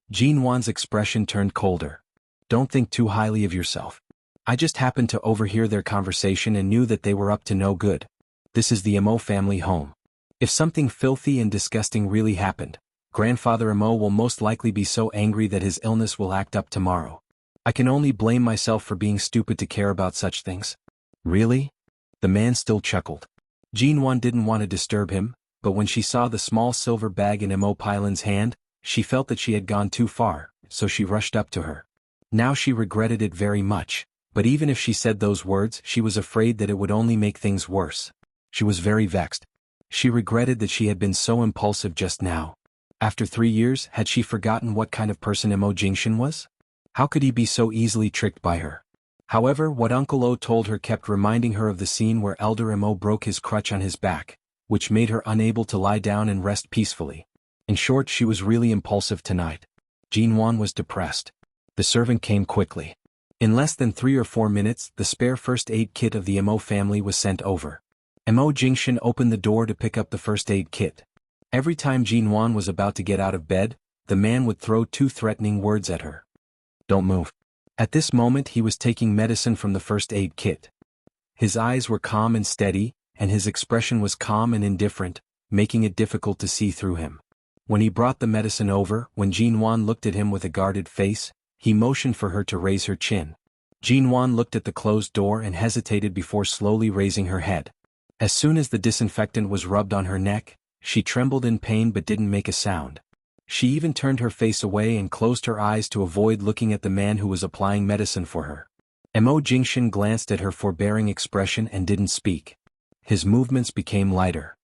Jean Wan's expression turned colder. Don't think too highly of yourself. I just happened to overhear their conversation and knew that they were up to no good. This is the Emo family home. If something filthy and disgusting really happened, Grandfather Emo will most likely be so angry that his illness will act up tomorrow. I can only blame myself for being stupid to care about such things. Really? The man still chuckled. Jean Wan didn't want to disturb him, but when she saw the small silver bag in Emo Pylon's hand, she felt that she had gone too far, so she rushed up to her. Now she regretted it very much, but even if she said those words, she was afraid that it would only make things worse. She was very vexed. She regretted that she had been so impulsive just now. After 3 years, had she forgotten what kind of person Emo Jingshin was? How could he be so easily tricked by her? However, what Uncle O told her kept reminding her of the scene where Elder Emo broke his crutch on his back, which made her unable to lie down and rest peacefully. In short, she was really impulsive tonight. Jean Wan was depressed. The servant came quickly. In less than 3 or 4 minutes, the spare first aid kit of the Emo family was sent over. Emo Jingshin opened the door to pick up the first aid kit. Every time Jean Wan was about to get out of bed, the man would throw 2 threatening words at her. Don't move. At this moment he was taking medicine from the first aid kit. His eyes were calm and steady, and his expression was calm and indifferent, making it difficult to see through him. When he brought the medicine over, when Jean Wan looked at him with a guarded face, he motioned for her to raise her chin. Jean Wan looked at the closed door and hesitated before slowly raising her head. As soon as the disinfectant was rubbed on her neck, she trembled in pain but didn't make a sound. She even turned her face away and closed her eyes to avoid looking at the man who was applying medicine for her. Emo Jingshin glanced at her forbearing expression and didn't speak. His movements became lighter.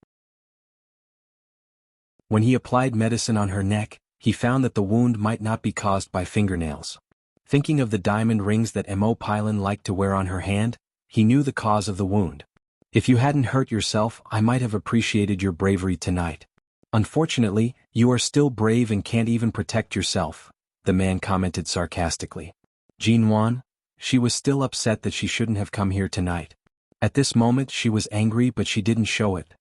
When he applied medicine on her neck, he found that the wound might not be caused by fingernails. Thinking of the diamond rings that Mo Pilon liked to wear on her hand, he knew the cause of the wound. If you hadn't hurt yourself, I might have appreciated your bravery tonight. Unfortunately, you are still brave and can't even protect yourself, the man commented sarcastically. Jinwan? She was still upset that she shouldn't have come here tonight. At this moment she was angry, but she didn't show it.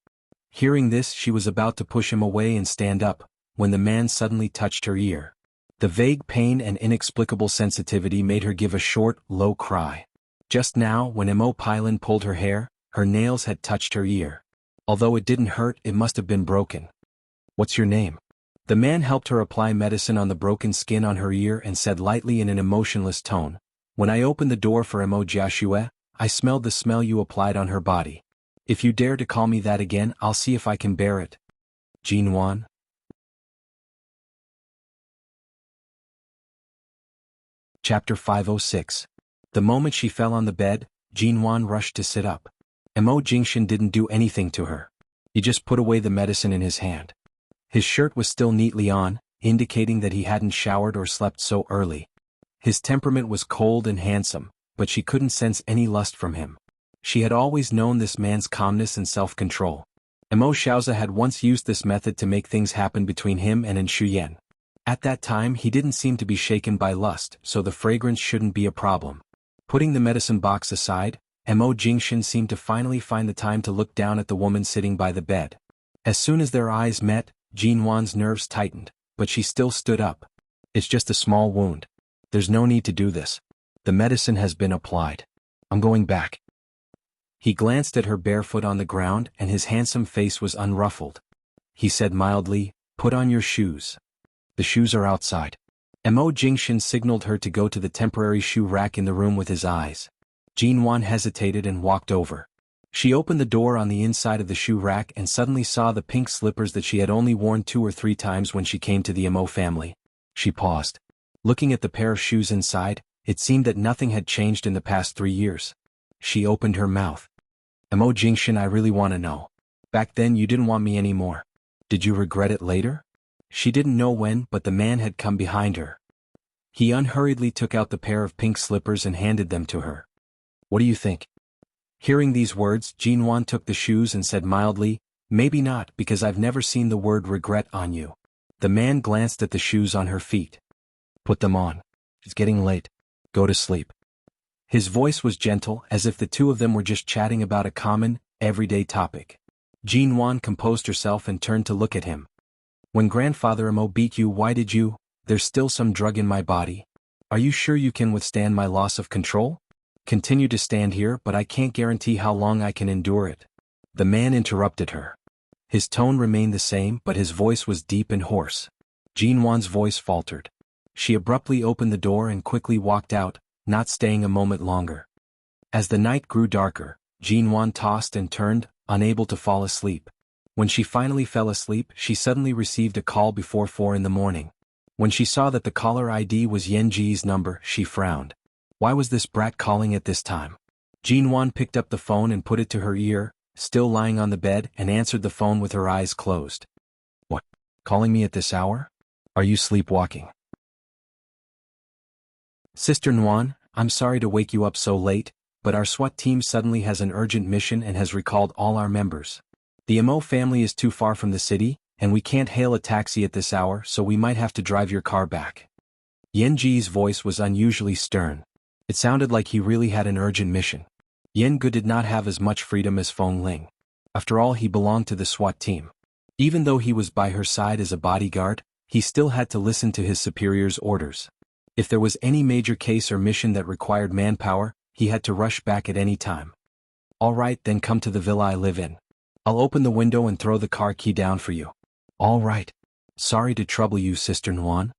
Hearing this, she was about to push him away and stand up, when the man suddenly touched her ear. The vague pain and inexplicable sensitivity made her give a short, low cry. Just now, when Mo Pilon pulled her hair, her nails had touched her ear. Although it didn't hurt, it must have been broken. What's your name? The man helped her apply medicine on the broken skin on her ear and said lightly in an emotionless tone, when I opened the door for Mo Jiashue, I smelled the smell you applied on her body. If you dare to call me that again, I'll see if I can bear it. Jinwan? Chapter 506. The moment she fell on the bed, Jinwan rushed to sit up. Mo Jingshan didn't do anything to her. He just put away the medicine in his hand. His shirt was still neatly on, indicating that he hadn't showered or slept so early. His temperament was cold and handsome, but she couldn't sense any lust from him. She had always known this man's calmness and self-control. Mo Xiaoza had once used this method to make things happen between him and Shuyan. At that time he didn't seem to be shaken by lust, so the fragrance shouldn't be a problem. Putting the medicine box aside, Mo Jingshan seemed to finally find the time to look down at the woman sitting by the bed. As soon as their eyes met, Jinwan's nerves tightened, but she still stood up. It's just a small wound. There's no need to do this. The medicine has been applied. I'm going back. He glanced at her barefoot on the ground and his handsome face was unruffled. He said mildly, put on your shoes. The shoes are outside. Mo Jingshan signaled her to go to the temporary shoe rack in the room with his eyes. Jinwan hesitated and walked over. She opened the door on the inside of the shoe rack and suddenly saw the pink slippers that she had only worn 2 or 3 times when she came to the Mo family. She paused. Looking at the pair of shoes inside, it seemed that nothing had changed in the past 3 years. She opened her mouth. Mo Jingshan, I really want to know. Back then you didn't want me anymore. Did you regret it later? She didn't know when, but the man had come behind her. He unhurriedly took out the pair of pink slippers and handed them to her. What do you think? Hearing these words, Jinwan took the shoes and said mildly, maybe not, because I've never seen the word regret on you. The man glanced at the shoes on her feet. Put them on. It's getting late. Go to sleep. His voice was gentle, as if the two of them were just chatting about a common, everyday topic. Jinwan composed herself and turned to look at him. When grandfather Mo beat you, why did you? There's still some drug in my body. Are you sure you can withstand my loss of control? Continue to stand here, but I can't guarantee how long I can endure it. The man interrupted her. His tone remained the same, but his voice was deep and hoarse. Jinwan's voice faltered. She abruptly opened the door and quickly walked out, not staying a moment longer. As the night grew darker, Jinwan tossed and turned, unable to fall asleep. When she finally fell asleep, she suddenly received a call before 4 in the morning. When she saw that the caller ID was Yan Ji's number, she frowned. Why was this brat calling at this time? Jinwan picked up the phone and put it to her ear, still lying on the bed, and answered the phone with her eyes closed. What? Calling me at this hour? Are you sleepwalking? Sister Nguyen, I'm sorry to wake you up so late, but our SWAT team suddenly has an urgent mission and has recalled all our members. The Mo family is too far from the city, and we can't hail a taxi at this hour, so we might have to drive your car back. Yan Ji's voice was unusually stern. It sounded like he really had an urgent mission. Yan Gu did not have as much freedom as Feng Ling. After all, he belonged to the SWAT team. Even though he was by her side as a bodyguard, he still had to listen to his superior's orders. If there was any major case or mission that required manpower, he had to rush back at any time. All right, then come to the villa I live in. I'll open the window and throw the car key down for you. All right. Sorry to trouble you, Sister Nguyen.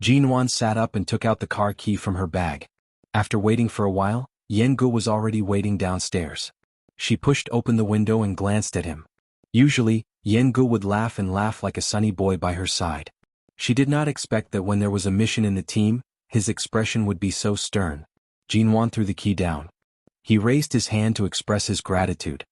Jinwan sat up and took out the car key from her bag. After waiting for a while, Yan Gu was already waiting downstairs. She pushed open the window and glanced at him. Usually, Yan Gu would laugh and laugh like a sunny boy by her side. She did not expect that when there was a mission in the team, his expression would be so stern. Jinwan threw the key down. He raised his hand to express his gratitude.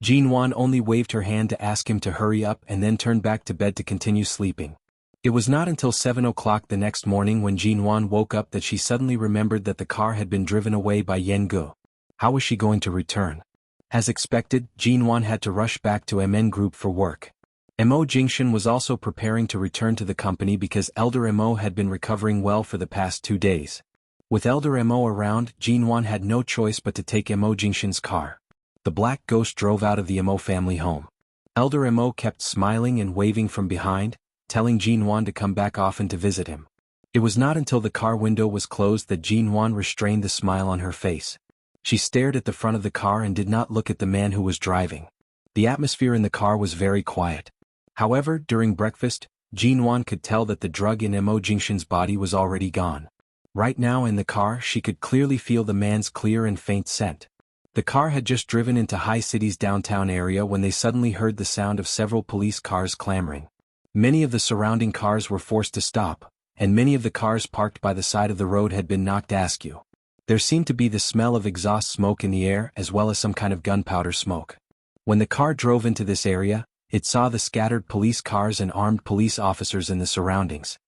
Jinwan only waved her hand to ask him to hurry up and then turned back to bed to continue sleeping. It was not until 7 o'clock the next morning when Jinwan woke up that she suddenly remembered that the car had been driven away by Yengu. How was she going to return? As expected, Jinwan had to rush back to MN Group for work. Mo Jingshan was also preparing to return to the company because Elder Mo had been recovering well for the past 2 days. With Elder Mo around, Jinwan had no choice but to take Mo Jingshan's car. The black ghost drove out of the Mo family home. Elder Mo kept smiling and waving from behind, telling Jinwan to come back often to visit him. It was not until the car window was closed that Jinwan restrained the smile on her face. She stared at the front of the car and did not look at the man who was driving. The atmosphere in the car was very quiet. However, during breakfast, Jinwan could tell that the drug in Mo Jingshan's body was already gone. Right now in the car she could clearly feel the man's clear and faint scent. The car had just driven into High City's downtown area when they suddenly heard the sound of several police cars clamoring. Many of the surrounding cars were forced to stop, and many of the cars parked by the side of the road had been knocked askew. There seemed to be the smell of exhaust smoke in the air as well as some kind of gunpowder smoke. When the car drove into this area, it saw the scattered police cars and armed police officers in the surroundings.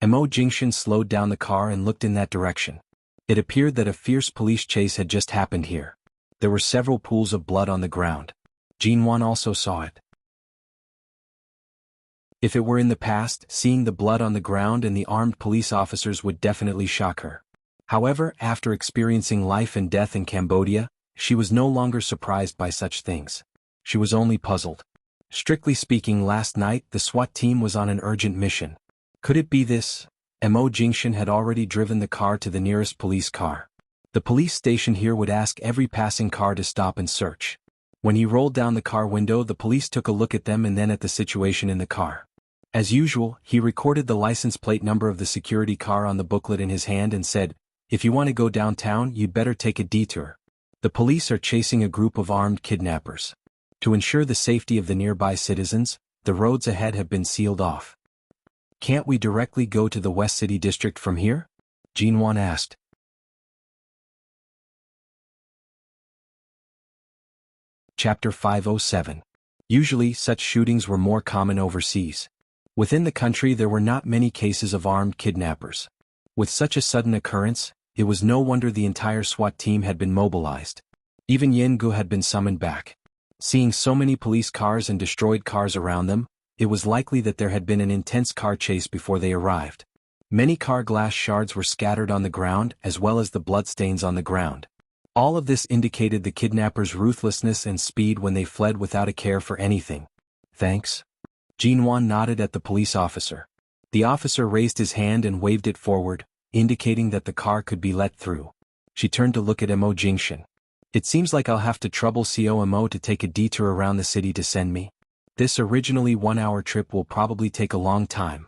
Mo Jingshan slowed down the car and looked in that direction. It appeared that a fierce police chase had just happened here. There were several pools of blood on the ground. Jinwan also saw it. If it were in the past, seeing the blood on the ground and the armed police officers would definitely shock her. However, after experiencing life and death in Cambodia, she was no longer surprised by such things. She was only puzzled. Strictly speaking, last night the SWAT team was on an urgent mission. Could it be this? Mo Jingshan had already driven the car to the nearest police car. The police station here would ask every passing car to stop and search. When he rolled down the car window, the police took a look at them and then at the situation in the car. As usual, he recorded the license plate number of the security car on the booklet in his hand and said, "If you want to go downtown, you'd better take a detour. The police are chasing a group of armed kidnappers. To ensure the safety of the nearby citizens, the roads ahead have been sealed off." "Can't we directly go to the West City district from here?" Jinwan asked. Chapter 507. Usually, such shootings were more common overseas. Within the country there were not many cases of armed kidnappers. With such a sudden occurrence, it was no wonder the entire SWAT team had been mobilized. Even Yengu had been summoned back. Seeing so many police cars and destroyed cars around them, it was likely that there had been an intense car chase before they arrived. Many car glass shards were scattered on the ground as well as the bloodstains on the ground. All of this indicated the kidnappers' ruthlessness and speed when they fled without a care for anything. "Thanks." Jinwan nodded at the police officer. The officer raised his hand and waved it forward, indicating that the car could be let through. She turned to look at Mo Jingshan. "It seems like I'll have to trouble Mo to take a detour around the city to send me. This originally 1-hour trip will probably take a long time."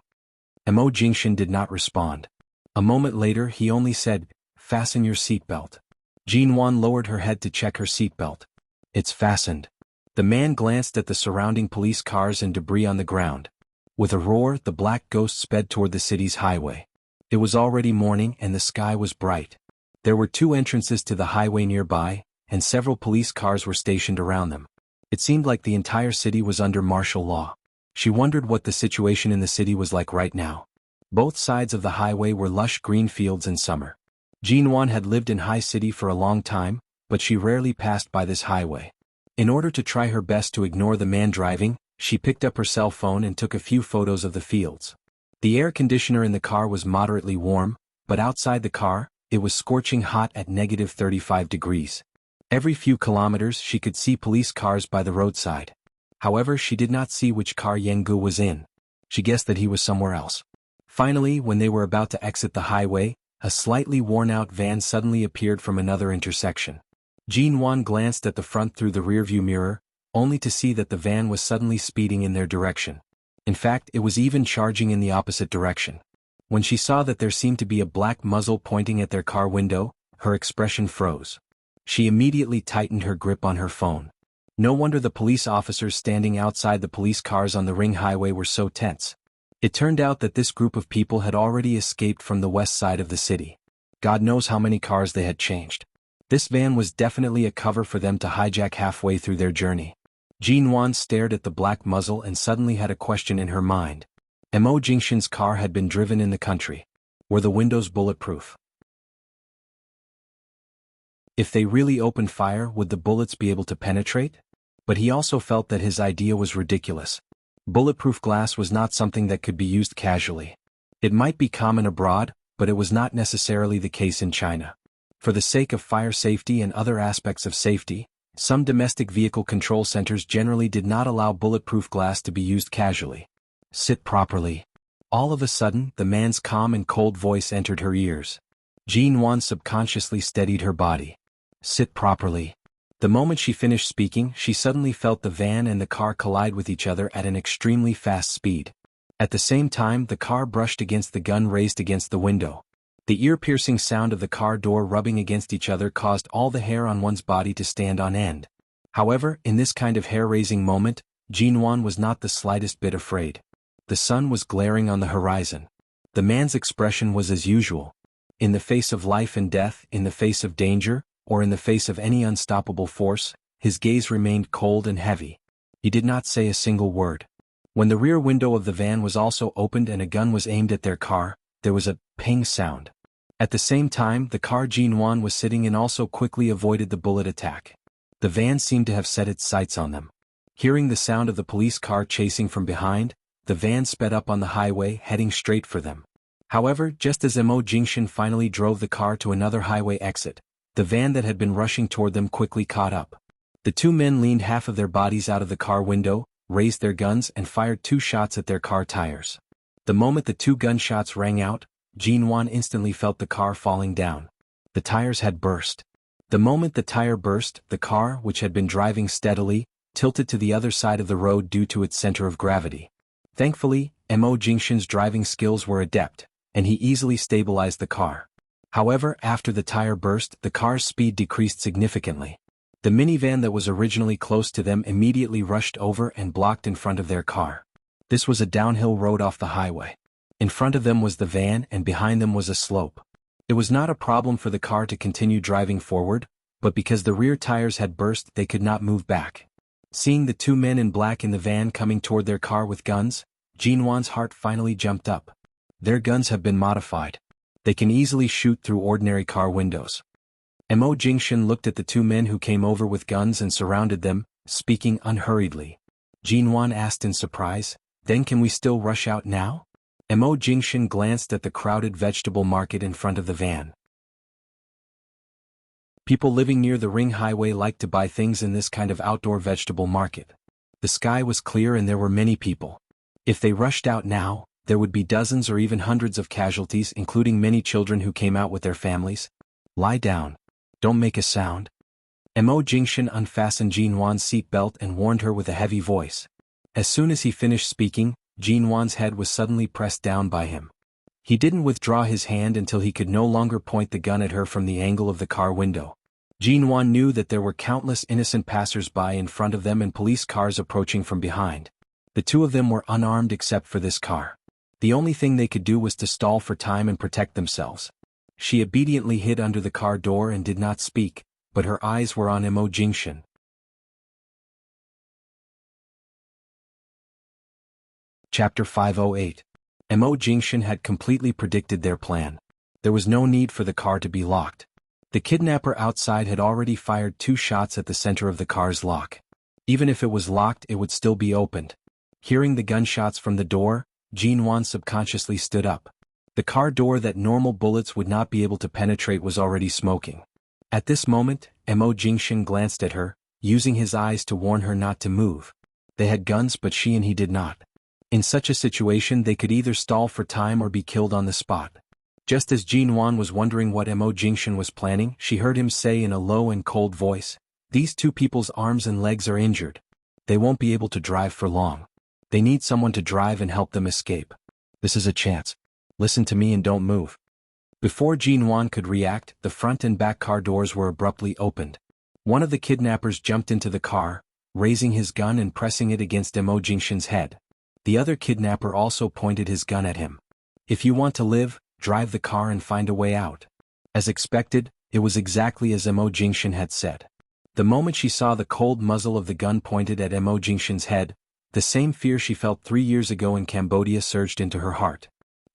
Mo Jingshan did not respond. A moment later he only said, "Fasten your seatbelt." Jinwan lowered her head to check her seatbelt. "It's fastened." The man glanced at the surrounding police cars and debris on the ground. With a roar, the black ghost sped toward the city's highway. It was already morning and the sky was bright. There were 2 entrances to the highway nearby, and several police cars were stationed around them. It seemed like the entire city was under martial law. She wondered what the situation in the city was like right now. Both sides of the highway were lush green fields in summer. Jinwan had lived in High City for a long time, but she rarely passed by this highway. In order to try her best to ignore the man driving, she picked up her cell phone and took a few photos of the fields. The air conditioner in the car was moderately warm, but outside the car, it was scorching hot at -35 degrees. Every few kilometers she could see police cars by the roadside. However, she did not see which car Yengu was in. She guessed that he was somewhere else. Finally, when they were about to exit the highway, a slightly worn-out van suddenly appeared from another intersection. Jinwan glanced at the front through the rearview mirror, only to see that the van was suddenly speeding in their direction. In fact, it was even charging in the opposite direction. When she saw that there seemed to be a black muzzle pointing at their car window, her expression froze. She immediately tightened her grip on her phone. No wonder the police officers standing outside the police cars on the ring highway were so tense. It turned out that this group of people had already escaped from the west side of the city. God knows how many cars they had changed. This van was definitely a cover for them to hijack halfway through their journey. Jinwan stared at the black muzzle and suddenly had a question in her mind. Mo Jingshan's car had been driven in the country. Were the windows bulletproof? If they really opened fire, would the bullets be able to penetrate? But he also felt that his idea was ridiculous. Bulletproof glass was not something that could be used casually. It might be common abroad, but it was not necessarily the case in China. For the sake of fire safety and other aspects of safety, some domestic vehicle control centers generally did not allow bulletproof glass to be used casually. Sit properly. All of a sudden, the man's calm and cold voice entered her ears. Jean Wan subconsciously steadied her body. Sit properly. The moment she finished speaking, she suddenly felt the van and the car collide with each other at an extremely fast speed. At the same time, the car brushed against the gun raised against the window. The ear-piercing sound of the car door rubbing against each other caused all the hair on one's body to stand on end. However, in this kind of hair-raising moment, Jean Wan was not the slightest bit afraid. The sun was glaring on the horizon. The man's expression was as usual. In the face of life and death, in the face of danger, or in the face of any unstoppable force, his gaze remained cold and heavy. He did not say a single word. When the rear window of the van was also opened and a gun was aimed at their car, there was a ping sound. At the same time, the car Jean Wan was sitting in also quickly avoided the bullet attack. The van seemed to have set its sights on them. Hearing the sound of the police car chasing from behind, the van sped up on the highway, heading straight for them. However, just as Mo Jingshan finally drove the car to another highway exit, the van that had been rushing toward them quickly caught up. The two men leaned half of their bodies out of the car window, raised their guns and fired 2 shots at their car tires. The moment the 2 gunshots rang out, Jean Wan instantly felt the car falling down. The tires had burst. The moment the tire burst, the car, which had been driving steadily, tilted to the other side of the road due to its center of gravity. Thankfully, Mo Jingshan's driving skills were adept, and he easily stabilized the car. However, after the tire burst, the car's speed decreased significantly. The minivan that was originally close to them immediately rushed over and blocked in front of their car. This was a downhill road off the highway. In front of them was the van and behind them was a slope. It was not a problem for the car to continue driving forward, but because the rear tires had burst, they could not move back. Seeing the 2 men in black in the van coming toward their car with guns, Jean Wan's heart finally jumped up. Their guns have been modified. They can easily shoot through ordinary car windows. Mo Jingshan looked at the 2 men who came over with guns and surrounded them, speaking unhurriedly. Jean Wan asked in surprise, "Then can we still rush out now?" Mo Jingshan glanced at the crowded vegetable market in front of the van. People living near the Ring Highway liked to buy things in this kind of outdoor vegetable market. The sky was clear and there were many people. If they rushed out now, there would be dozens or even hundreds of casualties, including many children who came out with their families. Lie down. Don't make a sound. Mo Jingshan unfastened Jean Wan's seatbelt and warned her with a heavy voice. As soon as he finished speaking, Jean Wan's head was suddenly pressed down by him. He didn't withdraw his hand until he could no longer point the gun at her from the angle of the car window. Jean Wan knew that there were countless innocent passers-by in front of them and police cars approaching from behind. The 2 of them were unarmed except for this car. The only thing they could do was to stall for time and protect themselves. She obediently hid under the car door and did not speak, but her eyes were on Mo Jingshan. Chapter 508. Mo Jingshan had completely predicted their plan. There was no need for the car to be locked. The kidnapper outside had already fired 2 shots at the center of the car's lock. Even if it was locked, it would still be opened. Hearing the gunshots from the door, Jean Wan subconsciously stood up. The car door that normal bullets would not be able to penetrate was already smoking. At this moment, Mo Jingshan glanced at her, using his eyes to warn her not to move. They had guns but she and he did not. In such a situation they could either stall for time or be killed on the spot. Just as Jean Wan was wondering what Mo Jingshan was planning, she heard him say in a low and cold voice, "These 2 people's arms and legs are injured. They won't be able to drive for long. They need someone to drive and help them escape. This is a chance. Listen to me and don't move." Before Jean Wan could react, the front and back car doors were abruptly opened. One of the kidnappers jumped into the car, raising his gun and pressing it against Mo Jingshan's head. The other kidnapper also pointed his gun at him. "If you want to live, drive the car and find a way out." As expected, it was exactly as Mo Jingshan had said. The moment she saw the cold muzzle of the gun pointed at Mo Jingshan's head, The same fear she felt 3 years ago in Cambodia surged into her heart.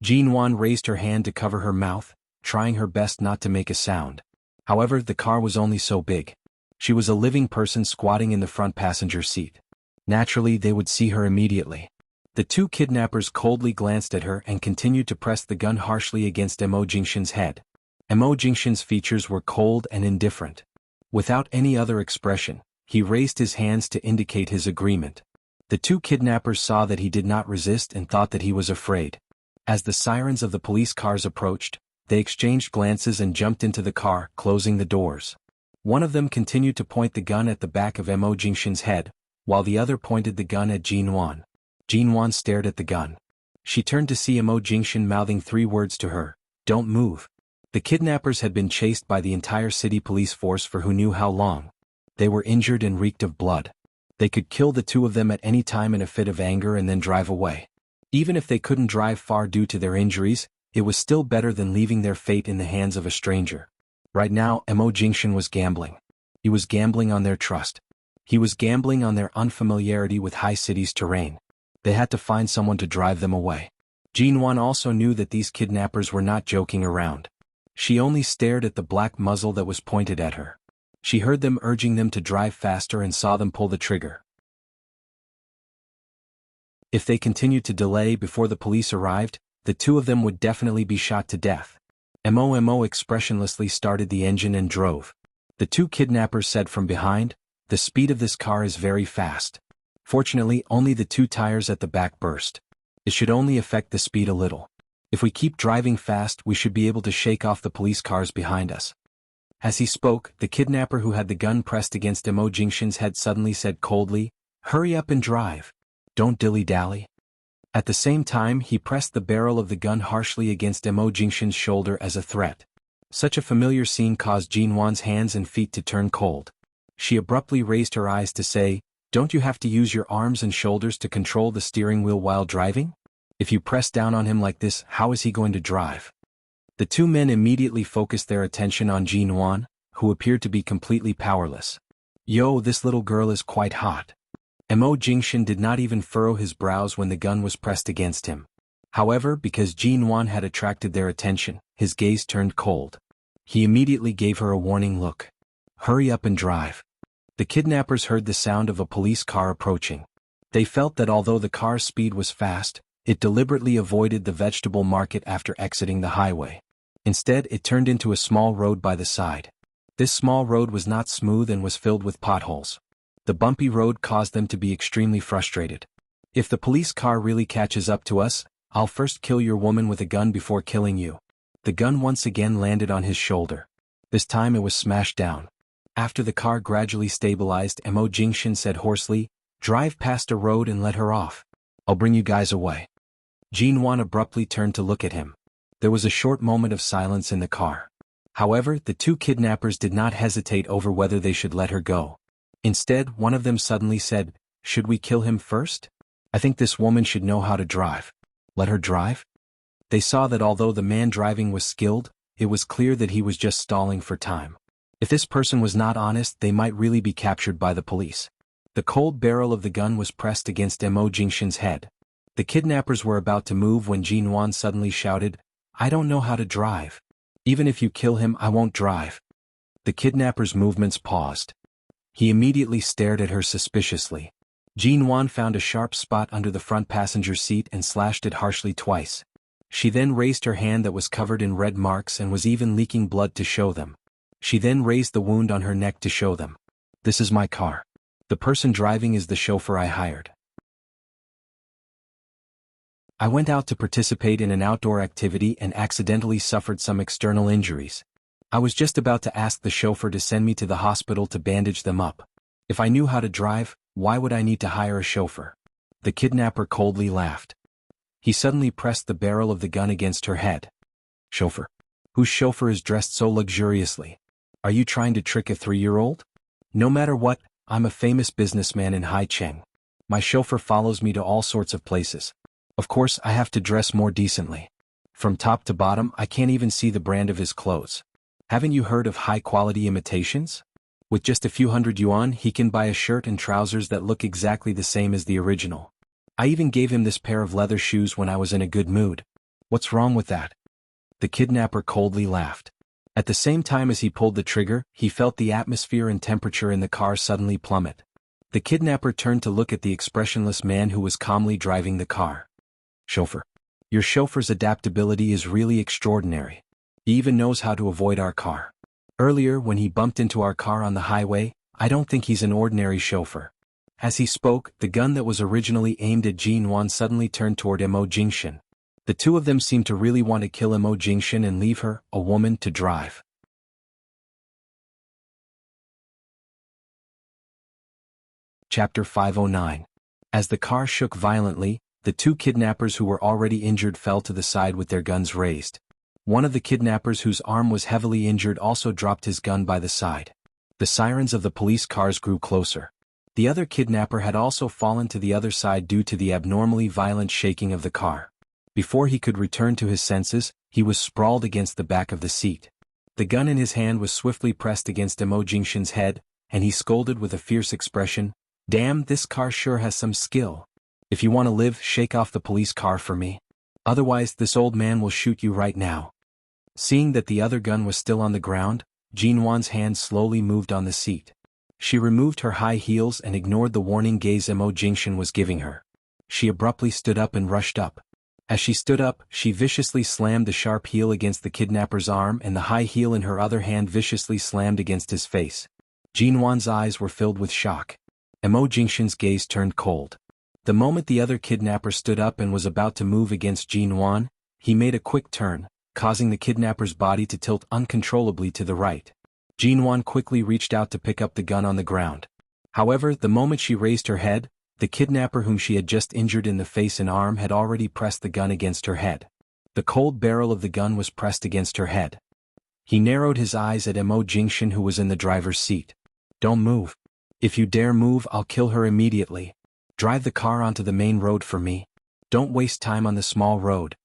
Jinwan raised her hand to cover her mouth, trying her best not to make a sound. However, the car was only so big. She was a living person squatting in the front passenger seat. Naturally, they would see her immediately. The two kidnappers coldly glanced at her and continued to press the gun harshly against Mo Jingshan's head. Mo Jingshan's features were cold and indifferent. Without any other expression, he raised his hands to indicate his agreement. The two kidnappers saw that he did not resist and thought that he was afraid. As the sirens of the police cars approached, they exchanged glances and jumped into the car, closing the doors. One of them continued to point the gun at the back of Mo Jingshan's head, while the other pointed the gun at Jinwan. Jinwan stared at the gun. She turned to see Mo Jingshan mouthing 3 words to her, "Don't move." The kidnappers had been chased by the entire city police force for who knew how long. They were injured and reeked of blood. They could kill the two of them at any time in a fit of anger and then drive away. Even if they couldn't drive far due to their injuries, it was still better than leaving their fate in the hands of a stranger. Right now, Mo Jingshan was gambling. He was gambling on their trust. He was gambling on their unfamiliarity with high cities' terrain. They had to find someone to drive them away. Jinwan also knew that these kidnappers were not joking around. She only stared at the black muzzle that was pointed at her. She heard them urging them to drive faster and saw them pull the trigger. If they continued to delay before the police arrived, the two of them would definitely be shot to death. Mo expressionlessly started the engine and drove. The two kidnappers said from behind, "The speed of this car is very fast." Fortunately, only the 2 tires at the back burst. It should only affect the speed a little. If we keep driving fast, we should be able to shake off the police cars behind us. As he spoke, the kidnapper who had the gun pressed against Mo Jingshan's head suddenly said coldly, "Hurry up and drive. Don't dilly-dally." At the same time, he pressed the barrel of the gun harshly against Mo Jingshan's shoulder as a threat. Such a familiar scene caused Jinwan's hands and feet to turn cold. She abruptly raised her eyes to say, "Don't you have to use your arms and shoulders to control the steering wheel while driving? If you press down on him like this, how is he going to drive?" The two men immediately focused their attention on Jinwan, who appeared to be completely powerless. "Yo, this little girl is quite hot." Mo Jingshan did not even furrow his brows when the gun was pressed against him. However, because Jinwan had attracted their attention, his gaze turned cold. He immediately gave her a warning look. "Hurry up and drive." The kidnappers heard the sound of a police car approaching. They felt that although the car's speed was fast, it deliberately avoided the vegetable market after exiting the highway. Instead, it turned into a small road by the side. This small road was not smooth and was filled with potholes. The bumpy road caused them to be extremely frustrated. "If the police car really catches up to us, I'll first kill your woman with a gun before killing you." The gun once again landed on his shoulder. This time it was smashed down. After the car gradually stabilized, Mo Jingshan said hoarsely, "Drive past a road and let her off. I'll bring you guys away." Jinwan abruptly turned to look at him. There was a short moment of silence in the car. However, the two kidnappers did not hesitate over whether they should let her go. Instead, one of them suddenly said, "Should we kill him first? I think this woman should know how to drive. Let her drive?" They saw that although the man driving was skilled, it was clear that he was just stalling for time. If this person was not honest, they might really be captured by the police. The cold barrel of the gun was pressed against Mo Jingshan's head. The kidnappers were about to move when Jinwan suddenly shouted, "I don't know how to drive. Even if you kill him, I won't drive." The kidnapper's movements paused. He immediately stared at her suspiciously. Jinwan found a sharp spot under the front passenger seat and slashed it harshly twice. She then raised her hand that was covered in red marks and was even leaking blood to show them. She then raised the wound on her neck to show them. "This is my car. The person driving is the chauffeur I hired. I went out to participate in an outdoor activity and accidentally suffered some external injuries. I was just about to ask the chauffeur to send me to the hospital to bandage them up. If I knew how to drive, why would I need to hire a chauffeur?" The kidnapper coldly laughed. He suddenly pressed the barrel of the gun against her head. "Chauffeur? Whose chauffeur is dressed so luxuriously? Are you trying to trick a 3-year-old? No matter what, I'm a famous businessman in Haicheng. My chauffeur follows me to all sorts of places. Of course, I have to dress more decently. From top to bottom, I can't even see the brand of his clothes. Haven't you heard of high-quality imitations? With just a few hundred yuan, he can buy a shirt and trousers that look exactly the same as the original. I even gave him this pair of leather shoes when I was in a good mood. What's wrong with that? The kidnapper coldly laughed. At the same time as he pulled the trigger, he felt the atmosphere and temperature in the car suddenly plummet. The kidnapper turned to look at the expressionless man who was calmly driving the car. Chauffeur. Your chauffeur's adaptability is really extraordinary. He even knows how to avoid our car. Earlier, when he bumped into our car on the highway, I don't think he's an ordinary chauffeur. As he spoke, the gun that was originally aimed at Jin Wan suddenly turned toward Mo Jingshan. The two of them seemed to really want to kill Mo Jingshan and leave her, a woman, to drive. Chapter 509. As the car shook violently, the two kidnappers who were already injured fell to the side with their guns raised. One of the kidnappers whose arm was heavily injured also dropped his gun by the side. The sirens of the police cars grew closer. The other kidnapper had also fallen to the other side due to the abnormally violent shaking of the car. Before he could return to his senses, he was sprawled against the back of the seat. The gun in his hand was swiftly pressed against Mo Jingshan's head, and he scolded with a fierce expression, "Damn, this car sure has some skill. If you want to live, shake off the police car for me. Otherwise, this old man will shoot you right now." Seeing that the other gun was still on the ground, Jin Wan's hand slowly moved on the seat. She removed her high heels and ignored the warning gaze Mo Jingshan was giving her. She abruptly stood up and rushed up. As she stood up, she viciously slammed the sharp heel against the kidnapper's arm, and the high heel in her other hand viciously slammed against his face. Jin Wan's eyes were filled with shock. Mo Jingshan's gaze turned cold. The moment the other kidnapper stood up and was about to move against Jin Wan, he made a quick turn, causing the kidnapper's body to tilt uncontrollably to the right. Jin Wan quickly reached out to pick up the gun on the ground. However, the moment she raised her head, the kidnapper whom she had just injured in the face and arm had already pressed the gun against her head. The cold barrel of the gun was pressed against her head. He narrowed his eyes at Mo Jingshan, who was in the driver's seat. "Don't move. If you dare move, I'll kill her immediately. Drive the car onto the main road for me. Don't waste time on the small road."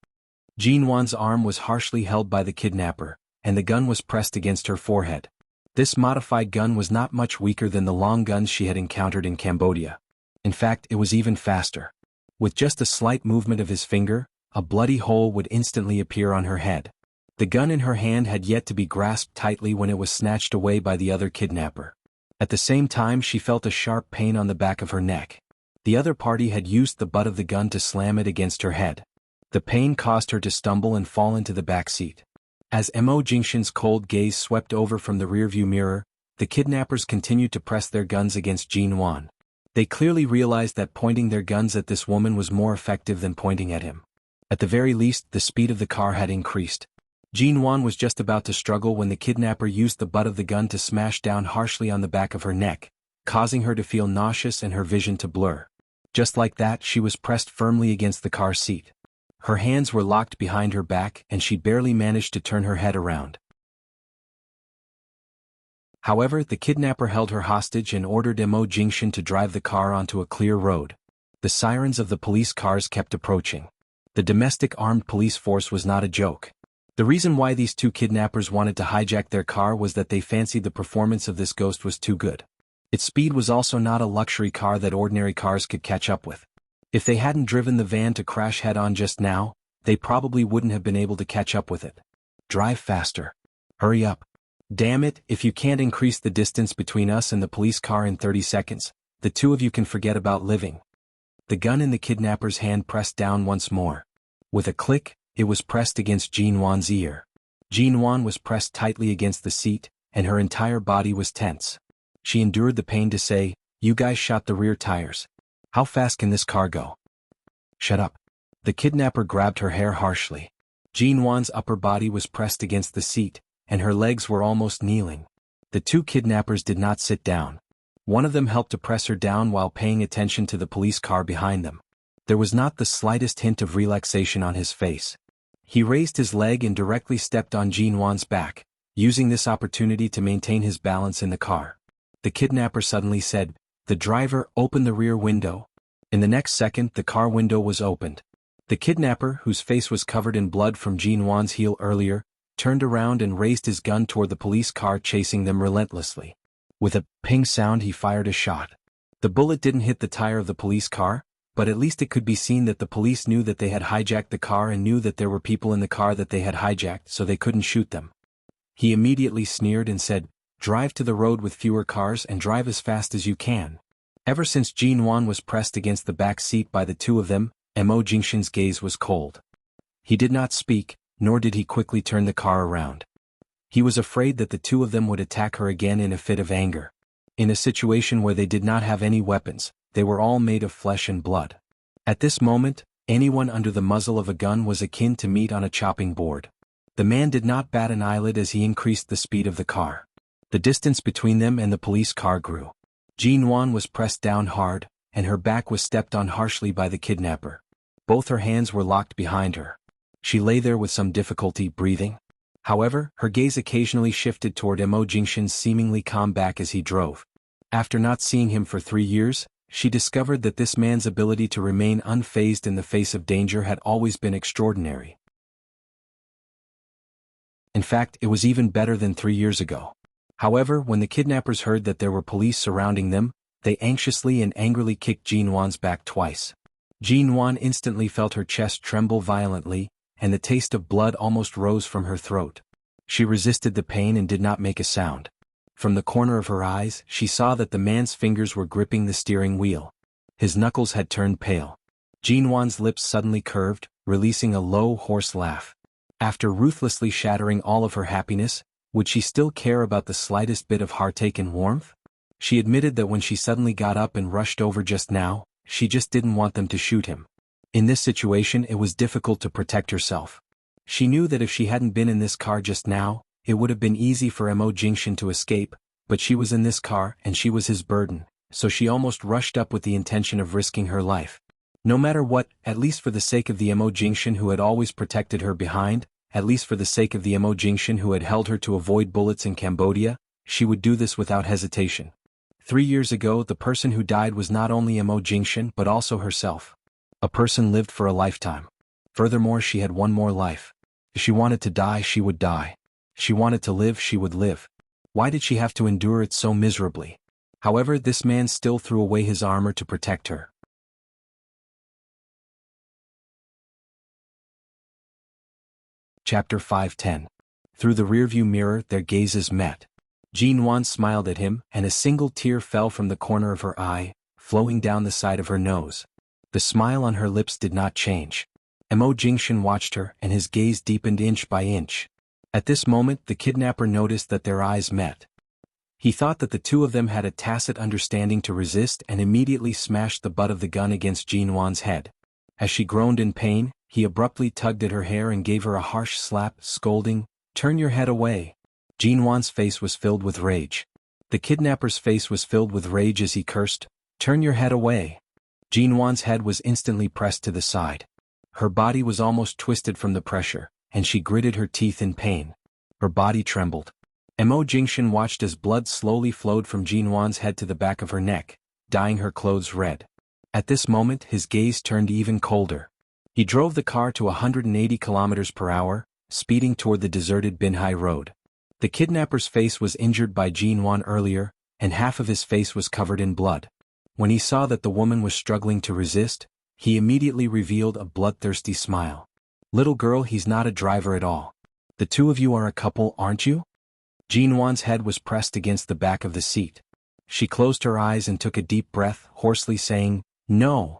Jin Wan's arm was harshly held by the kidnapper, and the gun was pressed against her forehead. This modified gun was not much weaker than the long guns she had encountered in Cambodia. In fact, it was even faster. With just a slight movement of his finger, a bloody hole would instantly appear on her head. The gun in her hand had yet to be grasped tightly when it was snatched away by the other kidnapper. At the same time, she felt a sharp pain on the back of her neck. The other party had used the butt of the gun to slam it against her head. The pain caused her to stumble and fall into the back seat. As Mo Jingshan's cold gaze swept over from the rearview mirror, the kidnappers continued to press their guns against Jin Wan. They clearly realized that pointing their guns at this woman was more effective than pointing at him. At the very least, the speed of the car had increased. Jin Wan was just about to struggle when the kidnapper used the butt of the gun to smash down harshly on the back of her neck, causing her to feel nauseous and her vision to blur. Just like that, she was pressed firmly against the car seat. Her hands were locked behind her back, and she barely managed to turn her head around. However, the kidnapper held her hostage and ordered Mo Jingshan to drive the car onto a clear road. The sirens of the police cars kept approaching. The domestic armed police force was not a joke. The reason why these two kidnappers wanted to hijack their car was that they fancied the performance of this ghost was too good. Its speed was also not a luxury car that ordinary cars could catch up with. If they hadn't driven the van to crash head-on just now, they probably wouldn't have been able to catch up with it. "Drive faster. Hurry up. Damn it, if you can't increase the distance between us and the police car in 30 seconds, the two of you can forget about living." The gun in the kidnapper's hand pressed down once more. With a click, it was pressed against Jin Wan's ear. Jin Wan was pressed tightly against the seat, and her entire body was tense. She endured the pain to say, "You guys shot the rear tires. How fast can this car go?" "Shut up." The kidnapper grabbed her hair harshly. Jin Wan's upper body was pressed against the seat, and her legs were almost kneeling. The two kidnappers did not sit down. One of them helped to press her down while paying attention to the police car behind them. There was not the slightest hint of relaxation on his face. He raised his leg and directly stepped on Jin Wan's back, using this opportunity to maintain his balance in the car. The kidnapper suddenly said, "The driver, open the rear window." In the next second, the car window was opened. The kidnapper, whose face was covered in blood from Jin Wan's heel earlier, turned around and raised his gun toward the police car, chasing them relentlessly. With a ping sound he fired a shot. The bullet didn't hit the tire of the police car, but at least it could be seen that the police knew that they had hijacked the car and knew that there were people in the car that they had hijacked, so they couldn't shoot them. He immediately sneered and said, "Drive to the road with fewer cars and drive as fast as you can." Ever since Jinwan was pressed against the back seat by the two of them, Mo Jingshan's gaze was cold. He did not speak, nor did he quickly turn the car around. He was afraid that the two of them would attack her again in a fit of anger. In a situation where they did not have any weapons, they were all made of flesh and blood. At this moment, anyone under the muzzle of a gun was akin to meat on a chopping board. The man did not bat an eyelid as he increased the speed of the car. The distance between them and the police car grew. Jinwan was pressed down hard, and her back was stepped on harshly by the kidnapper. Both her hands were locked behind her. She lay there with some difficulty breathing. However, her gaze occasionally shifted toward Mo Jingshan's seemingly calm back as he drove. After not seeing him for 3 years, she discovered that this man's ability to remain unfazed in the face of danger had always been extraordinary. In fact, it was even better than 3 years ago. However, when the kidnappers heard that there were police surrounding them, they anxiously and angrily kicked Jinwan's back twice. Jinwan instantly felt her chest tremble violently, and the taste of blood almost rose from her throat. She resisted the pain and did not make a sound. From the corner of her eyes, she saw that the man's fingers were gripping the steering wheel. His knuckles had turned pale. Jinwan's lips suddenly curved, releasing a low, hoarse laugh. After ruthlessly shattering all of her happiness, would she still care about the slightest bit of heartache and warmth? She admitted that when she suddenly got up and rushed over just now, she just didn't want them to shoot him. In this situation it was difficult to protect herself. She knew that if she hadn't been in this car just now, it would have been easy for Mo Jingshan to escape, but she was in this car and she was his burden, so she almost rushed up with the intention of risking her life. No matter what, at least for the sake of the Mo Jingshan who had always protected her behind, at least for the sake of the Mo Jingshan who had held her to avoid bullets in Cambodia, she would do this without hesitation. 3 years ago the person who died was not only Mo Jingshan but also herself. A person lived for a lifetime. Furthermore, she had one more life. If she wanted to die, she would die. She wanted to live, she would live. Why did she have to endure it so miserably? However, this man still threw away his armor to protect her. Chapter 5:10. Through the rearview mirror their gazes met. Jinwan smiled at him, and a single tear fell from the corner of her eye, flowing down the side of her nose. The smile on her lips did not change. Mo Jingshan watched her, and his gaze deepened inch by inch. At this moment the kidnapper noticed that their eyes met. He thought that the two of them had a tacit understanding to resist and immediately smashed the butt of the gun against Jinwan's head. As she groaned in pain, he abruptly tugged at her hair and gave her a harsh slap, scolding, "Turn your head away." Jinwan's face was filled with rage. The kidnapper's face was filled with rage as he cursed, "Turn your head away." Jinwan's head was instantly pressed to the side. Her body was almost twisted from the pressure, and she gritted her teeth in pain. Her body trembled. Mo Jingshan watched as blood slowly flowed from Jinwan's head to the back of her neck, dyeing her clothes red. At this moment his gaze turned even colder. He drove the car to 180 kilometers per hour, speeding toward the deserted Binhai road. The kidnapper's face was injured by Jinwan earlier, and half of his face was covered in blood. When he saw that the woman was struggling to resist, he immediately revealed a bloodthirsty smile. "Little girl, he's not a driver at all. The two of you are a couple, aren't you?" Jinwan's head was pressed against the back of the seat. She closed her eyes and took a deep breath, hoarsely saying, "No."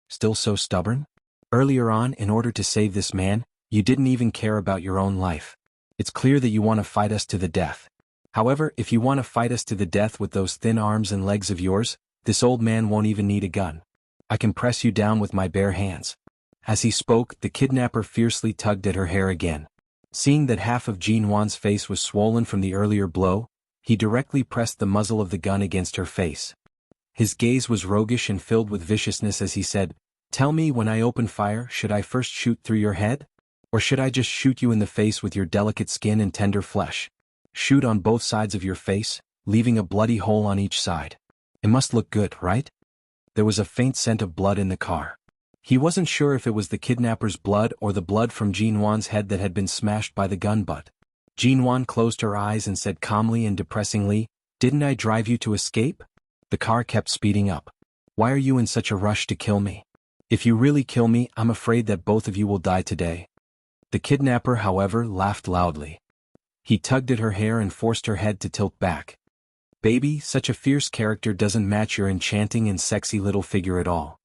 Still so stubborn? Earlier on, in order to save this man, you didn't even care about your own life. It's clear that you want to fight us to the death. However, if you want to fight us to the death with those thin arms and legs of yours, this old man won't even need a gun. I can press you down with my bare hands." As he spoke, the kidnapper fiercely tugged at her hair again. Seeing that half of Jinwan's face was swollen from the earlier blow, he directly pressed the muzzle of the gun against her face. His gaze was roguish and filled with viciousness as he said, "Tell me, when I open fire, should I first shoot through your head? Or should I just shoot you in the face with your delicate skin and tender flesh? Shoot on both sides of your face, leaving a bloody hole on each side. It must look good, right?" There was a faint scent of blood in the car. He wasn't sure if it was the kidnapper's blood or the blood from Jinwan's head that had been smashed by the gun butt. Jinwan closed her eyes and said calmly and depressingly, Didn't I drive you to escape? The car kept speeding up. Why are you in such a rush to kill me? If you really kill me, I'm afraid that both of you will die today. The kidnapper, however, laughed loudly. He tugged at her hair and forced her head to tilt back. Baby, such a fierce character doesn't match your enchanting and sexy little figure at all.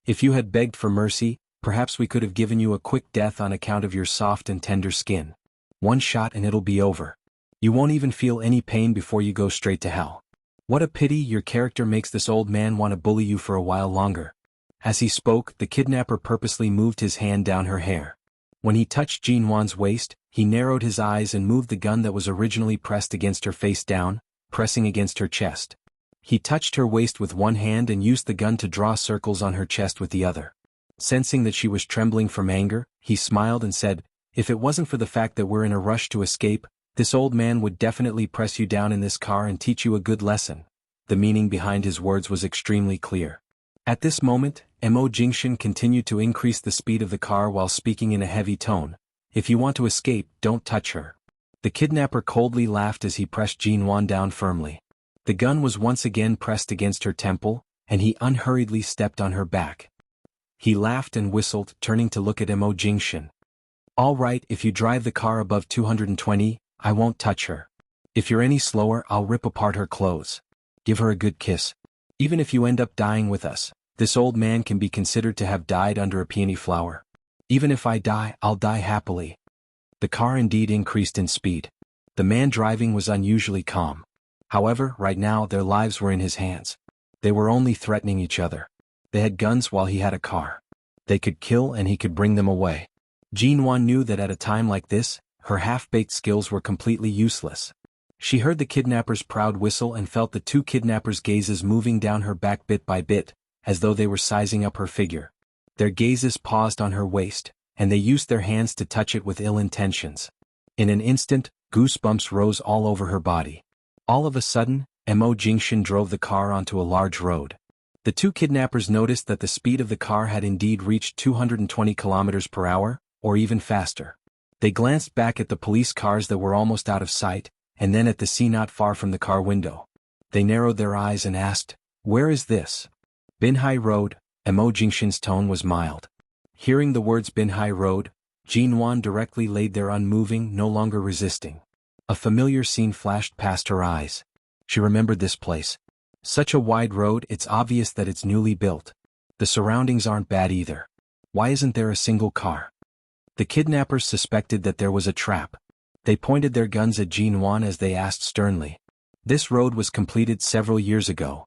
If you had begged for mercy, perhaps we could have given you a quick death on account of your soft and tender skin. One shot and it'll be over. You won't even feel any pain before you go straight to hell. What a pity your character makes this old man want to bully you for a while longer. As he spoke, the kidnapper purposely moved his hand down her hair. When he touched Jinwan's waist, he narrowed his eyes and moved the gun that was originally pressed against her face down, pressing against her chest. He touched her waist with one hand and used the gun to draw circles on her chest with the other. Sensing that she was trembling from anger, he smiled and said, "If it wasn't for the fact that we're in a rush to escape, this old man would definitely press you down in this car and teach you a good lesson." The meaning behind his words was extremely clear. At this moment, Mo Jingshan continued to increase the speed of the car while speaking in a heavy tone. "If you want to escape, don't touch her." The kidnapper coldly laughed as he pressed Jinwan down firmly. The gun was once again pressed against her temple, and he unhurriedly stepped on her back. He laughed and whistled, turning to look at Mo Jingshan. "All right, if you drive the car above 220, I won't touch her. If you're any slower, I'll rip apart her clothes. Give her a good kiss. Even if you end up dying with us, this old man can be considered to have died under a peony flower. Even if I die, I'll die happily." The car indeed increased in speed. The man driving was unusually calm. However, right now their lives were in his hands. They were only threatening each other. They had guns while he had a car. They could kill and he could bring them away. Jinwan knew that at a time like this, her half-baked skills were completely useless. She heard the kidnapper's proud whistle and felt the two kidnappers' gazes moving down her back bit by bit, as though they were sizing up her figure. Their gazes paused on her waist, and they used their hands to touch it with ill intentions. In an instant, goosebumps rose all over her body. All of a sudden, Mo Jingshan drove the car onto a large road. The two kidnappers noticed that the speed of the car had indeed reached 220 kilometers per hour, or even faster. They glanced back at the police cars that were almost out of sight, and then at the sea not far from the car window. They narrowed their eyes and asked, "Where is this?" "Binhai Road." Mo Jingshan's tone was mild. Hearing the words Binhai Road, Jinwan directly laid there unmoving, no longer resisting. A familiar scene flashed past her eyes. She remembered this place. Such a wide road, it's obvious that it's newly built. The surroundings aren't bad either. Why isn't there a single car? The kidnappers suspected that there was a trap. They pointed their guns at Jinwan as they asked sternly. This road was completed several years ago.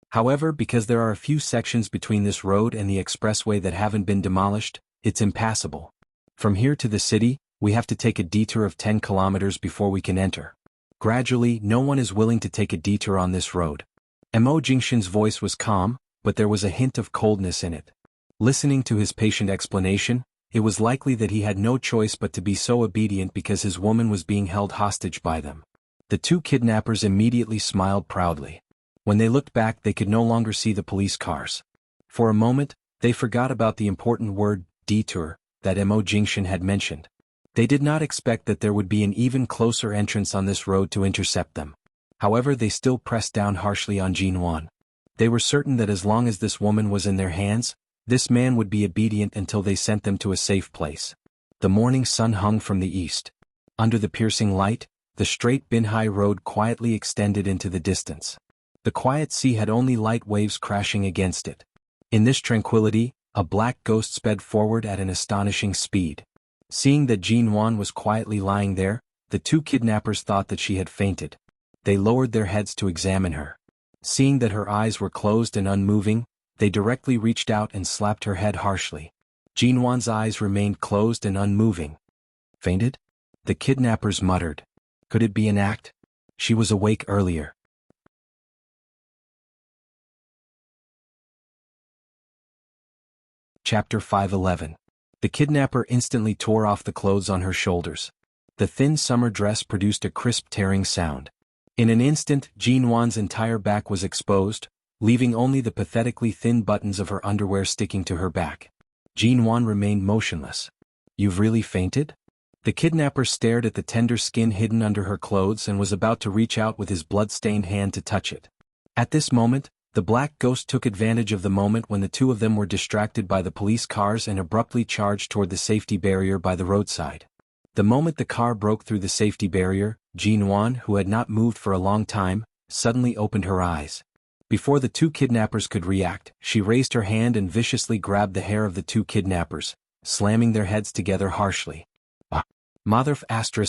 However, because there are a few sections between this road and the expressway that haven't been demolished, it's impassable. From here to the city, we have to take a detour of 10 kilometers before we can enter. Gradually, no one is willing to take a detour on this road. Mo Jingshan's voice was calm, but there was a hint of coldness in it. Listening to his patient explanation, it was likely that he had no choice but to be so obedient because his woman was being held hostage by them. The two kidnappers immediately smiled proudly. When they looked back, they could no longer see the police cars. For a moment, they forgot about the important word, detour, that Mo Jingshan had mentioned. They did not expect that there would be an even closer entrance on this road to intercept them. However, they still pressed down harshly on Jinwan. They were certain that as long as this woman was in their hands, this man would be obedient until they sent them to a safe place. The morning sun hung from the east. Under the piercing light, the straight Binhai Road quietly extended into the distance. The quiet sea had only light waves crashing against it. In this tranquility, a black ghost sped forward at an astonishing speed. Seeing that Jinwan was quietly lying there, the two kidnappers thought that she had fainted. They lowered their heads to examine her. Seeing that her eyes were closed and unmoving, they directly reached out and slapped her head harshly. Jinwan's eyes remained closed and unmoving. "Fainted?" The kidnappers muttered. Could it be an act? She was awake earlier. Chapter 511. The kidnapper instantly tore off the clothes on her shoulders. The thin summer dress produced a crisp tearing sound. In an instant, Jinwan's entire back was exposed, leaving only the pathetically thin buttons of her underwear sticking to her back. Jinwan remained motionless. "You've really fainted?" The kidnapper stared at the tender skin hidden under her clothes and was about to reach out with his blood-stained hand to touch it. At this moment, the black ghost took advantage of the moment when the two of them were distracted by the police cars and abruptly charged toward the safety barrier by the roadside. The moment the car broke through the safety barrier, Jin Wan, who had not moved for a long time, suddenly opened her eyes. Before the two kidnappers could react, she raised her hand and viciously grabbed the hair of the two kidnappers, slamming their heads together harshly. Mother of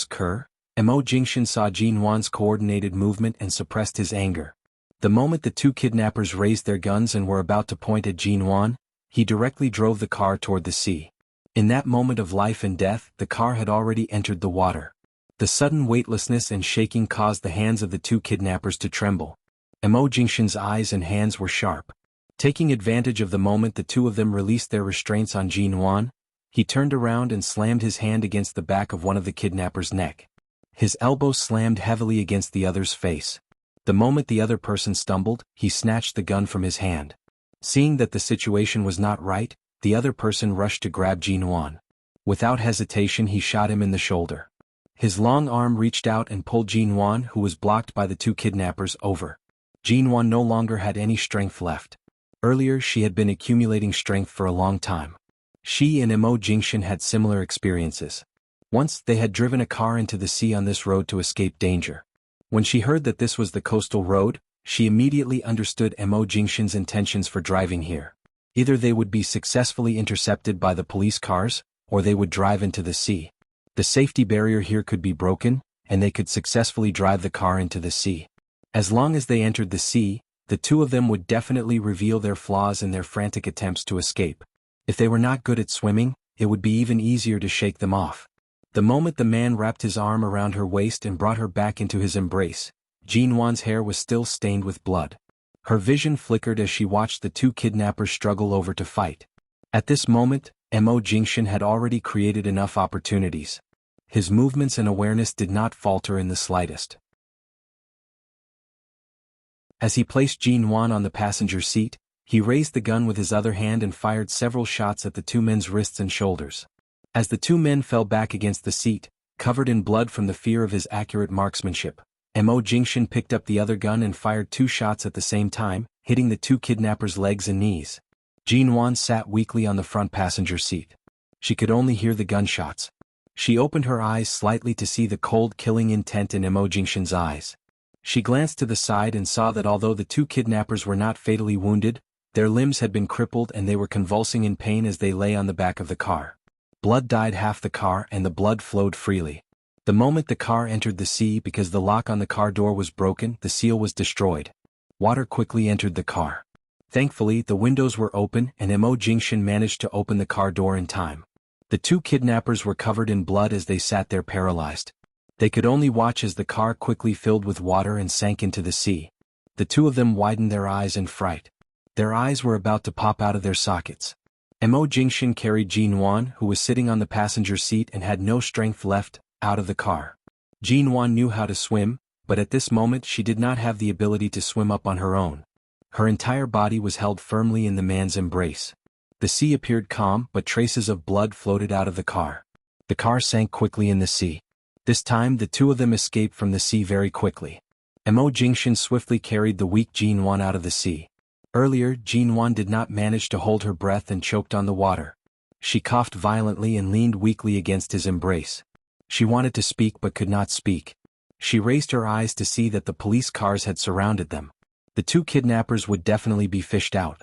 Ker, Mo Jingshan saw Jin Wan's coordinated movement and suppressed his anger. The moment the two kidnappers raised their guns and were about to point at Jin Wan, he directly drove the car toward the sea. In that moment of life and death, the car had already entered the water. The sudden weightlessness and shaking caused the hands of the two kidnappers to tremble. Mo Jingshan's eyes and hands were sharp. Taking advantage of the moment the two of them released their restraints on Jin Wan, he turned around and slammed his hand against the back of one of the kidnappers' neck. His elbow slammed heavily against the other's face. The moment the other person stumbled, he snatched the gun from his hand. Seeing that the situation was not right, the other person rushed to grab Jin Wan. Without hesitation, he shot him in the shoulder. His long arm reached out and pulled Jin Wan, who was blocked by the two kidnappers, over. Jin Wan no longer had any strength left. Earlier she had been accumulating strength for a long time. She and Mo Jingshan had similar experiences. Once, they had driven a car into the sea on this road to escape danger. When she heard that this was the coastal road, she immediately understood Mo Jingshan's intentions for driving here. Either they would be successfully intercepted by the police cars, or they would drive into the sea. The safety barrier here could be broken, and they could successfully drive the car into the sea. As long as they entered the sea, the two of them would definitely reveal their flaws in their frantic attempts to escape. If they were not good at swimming, it would be even easier to shake them off. The moment the man wrapped his arm around her waist and brought her back into his embrace, Jin Wan's hair was still stained with blood. Her vision flickered as she watched the two kidnappers struggle over to fight. At this moment, Mo Jingshan had already created enough opportunities. His movements and awareness did not falter in the slightest. As he placed Jin Wan on the passenger seat, he raised the gun with his other hand and fired several shots at the two men's wrists and shoulders. As the two men fell back against the seat, covered in blood from the fear of his accurate marksmanship, Mo Jingshan picked up the other gun and fired 2 shots at the same time, hitting the two kidnappers' legs and knees. Jin Wan sat weakly on the front passenger seat. She could only hear the gunshots. She opened her eyes slightly to see the cold killing intent in Mo Jingshan's eyes. She glanced to the side and saw that although the two kidnappers were not fatally wounded, their limbs had been crippled and they were convulsing in pain as they lay on the back of the car. Blood dyed half the car and the blood flowed freely. The moment the car entered the sea, because the lock on the car door was broken, the seal was destroyed. Water quickly entered the car. Thankfully, the windows were open and Mo Jingshan managed to open the car door in time. The two kidnappers were covered in blood as they sat there paralyzed. They could only watch as the car quickly filled with water and sank into the sea. The two of them widened their eyes in fright. Their eyes were about to pop out of their sockets. Mo Jingshan carried Jin Wan, who was sitting on the passenger seat and had no strength left, out of the car. Jin Wan knew how to swim, but at this moment she did not have the ability to swim up on her own. Her entire body was held firmly in the man's embrace. The sea appeared calm, but traces of blood floated out of the car. The car sank quickly in the sea. This time the two of them escaped from the sea very quickly. Mo Jingshan swiftly carried the weak Jin Wan out of the sea. Earlier, Jin Wan did not manage to hold her breath and choked on the water. She coughed violently and leaned weakly against his embrace. She wanted to speak but could not speak. She raised her eyes to see that the police cars had surrounded them. The two kidnappers would definitely be fished out.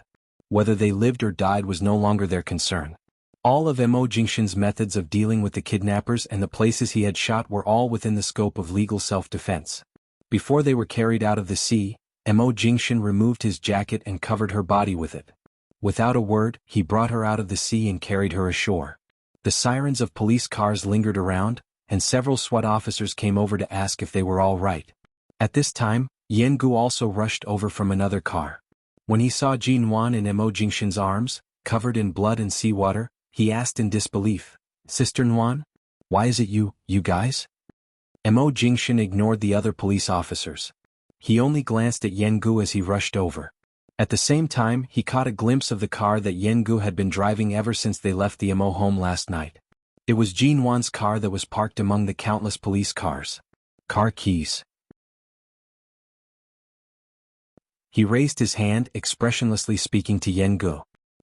Whether they lived or died was no longer their concern. All of Mo Jingshan's methods of dealing with the kidnappers and the places he had shot were all within the scope of legal self-defense. Before they were carried out of the sea, Mo Jingshan removed his jacket and covered her body with it. Without a word, he brought her out of the sea and carried her ashore. The sirens of police cars lingered around, and several SWAT officers came over to ask if they were all right. At this time, Yen Gu also rushed over from another car. When he saw Jin Wan in Mo Jingshan's arms, covered in blood and seawater, he asked in disbelief, "Sister Wan? Why is it you guys?" Mo Jingshan ignored the other police officers. He only glanced at Yen Gu as he rushed over. At the same time, he caught a glimpse of the car that Yen Gu had been driving ever since they left the Mo home last night. It was Jean Wan's car that was parked among the countless police cars. Car keys. He raised his hand, expressionlessly speaking to Yengu.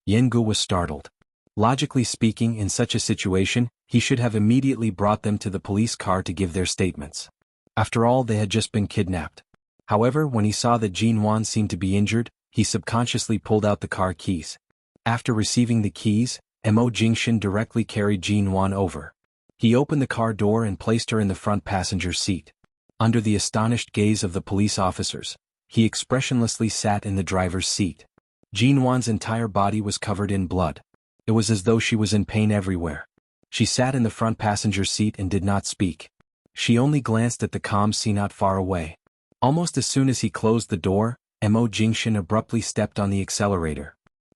Yengu was startled. Logically speaking, in such a situation, he should have immediately brought them to the police car to give their statements. After all, they had just been kidnapped. However, when he saw that Jean Wan seemed to be injured, he subconsciously pulled out the car keys. After receiving the keys, Mo Jingshan directly carried Jean Wan over. He opened the car door and placed her in the front passenger seat. Under the astonished gaze of the police officers, he expressionlessly sat in the driver's seat. Jean Wan's entire body was covered in blood. It was as though she was in pain everywhere. She sat in the front passenger seat and did not speak. She only glanced at the calm sea not far away. Almost as soon as he closed the door, Mo Jingshan abruptly stepped on the accelerator.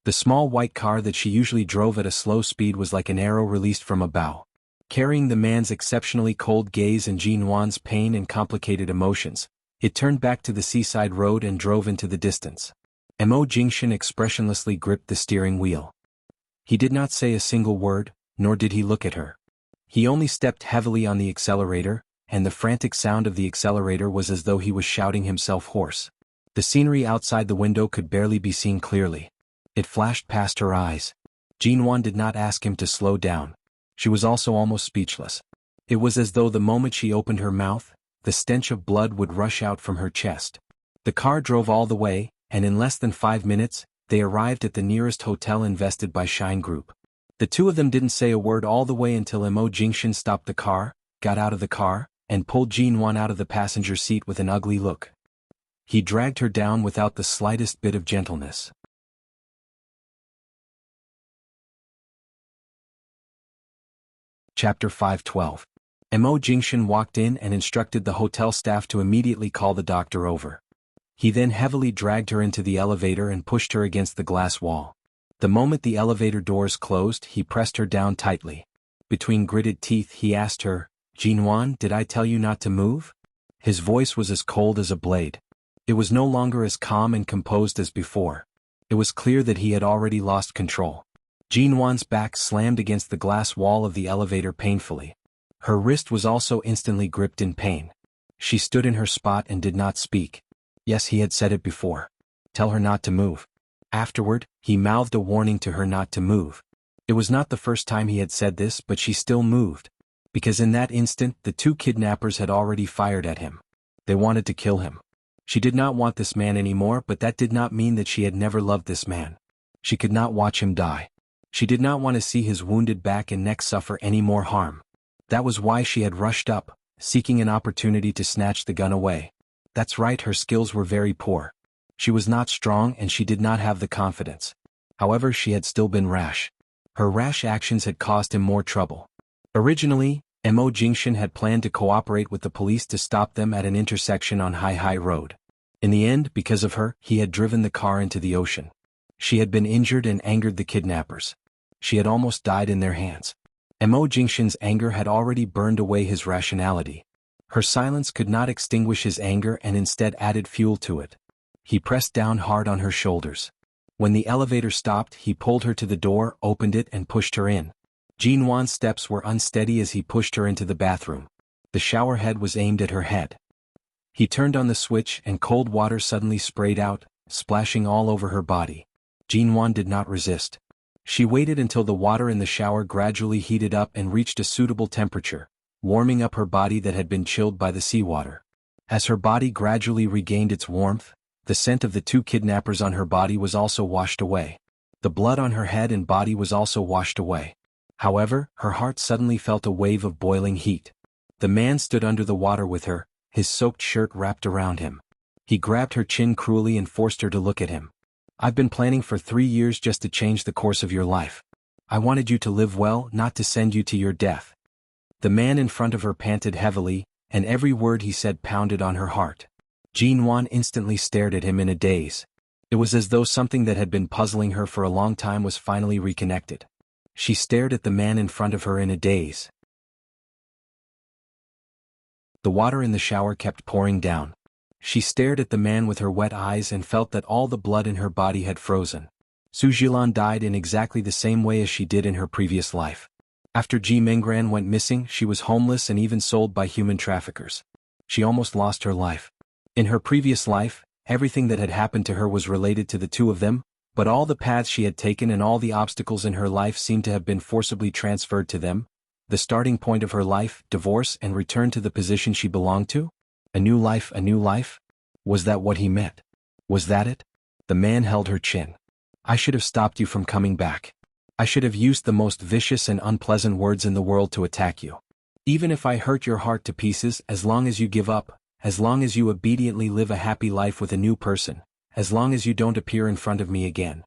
The small white car that she usually drove at a slow speed was like an arrow released from a bow. Carrying the man's exceptionally cold gaze and Jean Wan's pain and complicated emotions, it turned back to the seaside road and drove into the distance. Mo Jingshan expressionlessly gripped the steering wheel. He did not say a single word, nor did he look at her. He only stepped heavily on the accelerator, and the frantic sound of the accelerator was as though he was shouting himself hoarse. The scenery outside the window could barely be seen clearly. It flashed past her eyes. Jean Wan did not ask him to slow down. She was also almost speechless. It was as though the moment she opened her mouth, the stench of blood would rush out from her chest. The car drove all the way, and in less than 5 minutes, they arrived at the nearest hotel invested by Shine Group. The two of them didn't say a word all the way until Mo Jingshan stopped the car, got out of the car, and pulled Jean Wan out of the passenger seat with an ugly look. He dragged her down without the slightest bit of gentleness. Chapter 5:12. Mo Jingshan walked in and instructed the hotel staff to immediately call the doctor over. He then heavily dragged her into the elevator and pushed her against the glass wall. The moment the elevator doors closed, he pressed her down tightly. Between gritted teeth, he asked her, "Jean Wan, did I tell you not to move?" His voice was as cold as a blade. It was no longer as calm and composed as before. It was clear that he had already lost control. Jean Wan's back slammed against the glass wall of the elevator painfully. Her wrist was also instantly gripped in pain. She stood in her spot and did not speak. Yes, he had said it before. Tell her not to move. Afterward, he mouthed a warning to her not to move. It was not the first time he had said this, but she still moved. Because in that instant, the two kidnappers had already fired at him. They wanted to kill him. She did not want this man anymore, but that did not mean that she had never loved this man. She could not watch him die. She did not want to see his wounded back and neck suffer any more harm. That was why she had rushed up, seeking an opportunity to snatch the gun away. That's right, her skills were very poor. She was not strong and she did not have the confidence. However, she had still been rash. Her rash actions had caused him more trouble. Originally, Mo Jingshan had planned to cooperate with the police to stop them at an intersection on Hai Road. In the end, because of her, he had driven the car into the ocean. She had been injured and angered the kidnappers. She had almost died in their hands. Mo Jingshan's anger had already burned away his rationality. Her silence could not extinguish his anger and instead added fuel to it. He pressed down hard on her shoulders. When the elevator stopped, he pulled her to the door, opened it and pushed her in. Jean Wan's steps were unsteady as he pushed her into the bathroom. The shower head was aimed at her head. He turned on the switch and cold water suddenly sprayed out, splashing all over her body. Jean Wan did not resist. She waited until the water in the shower gradually heated up and reached a suitable temperature, warming up her body that had been chilled by the seawater. As her body gradually regained its warmth, the scent of the two kidnappers on her body was also washed away. The blood on her head and body was also washed away. However, her heart suddenly felt a wave of boiling heat. The man stood under the water with her, his soaked shirt wrapped around him. He grabbed her chin cruelly and forced her to look at him. "I've been planning for 3 years just to change the course of your life. I wanted you to live well, not to send you to your death." The man in front of her panted heavily, and every word he said pounded on her heart. Jean Wan instantly stared at him in a daze. It was as though something that had been puzzling her for a long time was finally reconnected. She stared at the man in front of her in a daze. The water in the shower kept pouring down. She stared at the man with her wet eyes and felt that all the blood in her body had frozen. Su Jilan died in exactly the same way as she did in her previous life. After Ji Mengran went missing, she was homeless and even sold by human traffickers. She almost lost her life. In her previous life, everything that had happened to her was related to the two of them, but all the paths she had taken and all the obstacles in her life seemed to have been forcibly transferred to them. The starting point of her life, divorce and return to the position she belonged to? A new life, a new life? Was that what he meant? Was that it? The man held her chin. I should have stopped you from coming back. I should have used the most vicious and unpleasant words in the world to attack you. Even if I hurt your heart to pieces, as long as you give up, as long as you obediently live a happy life with a new person, as long as you don't appear in front of me again.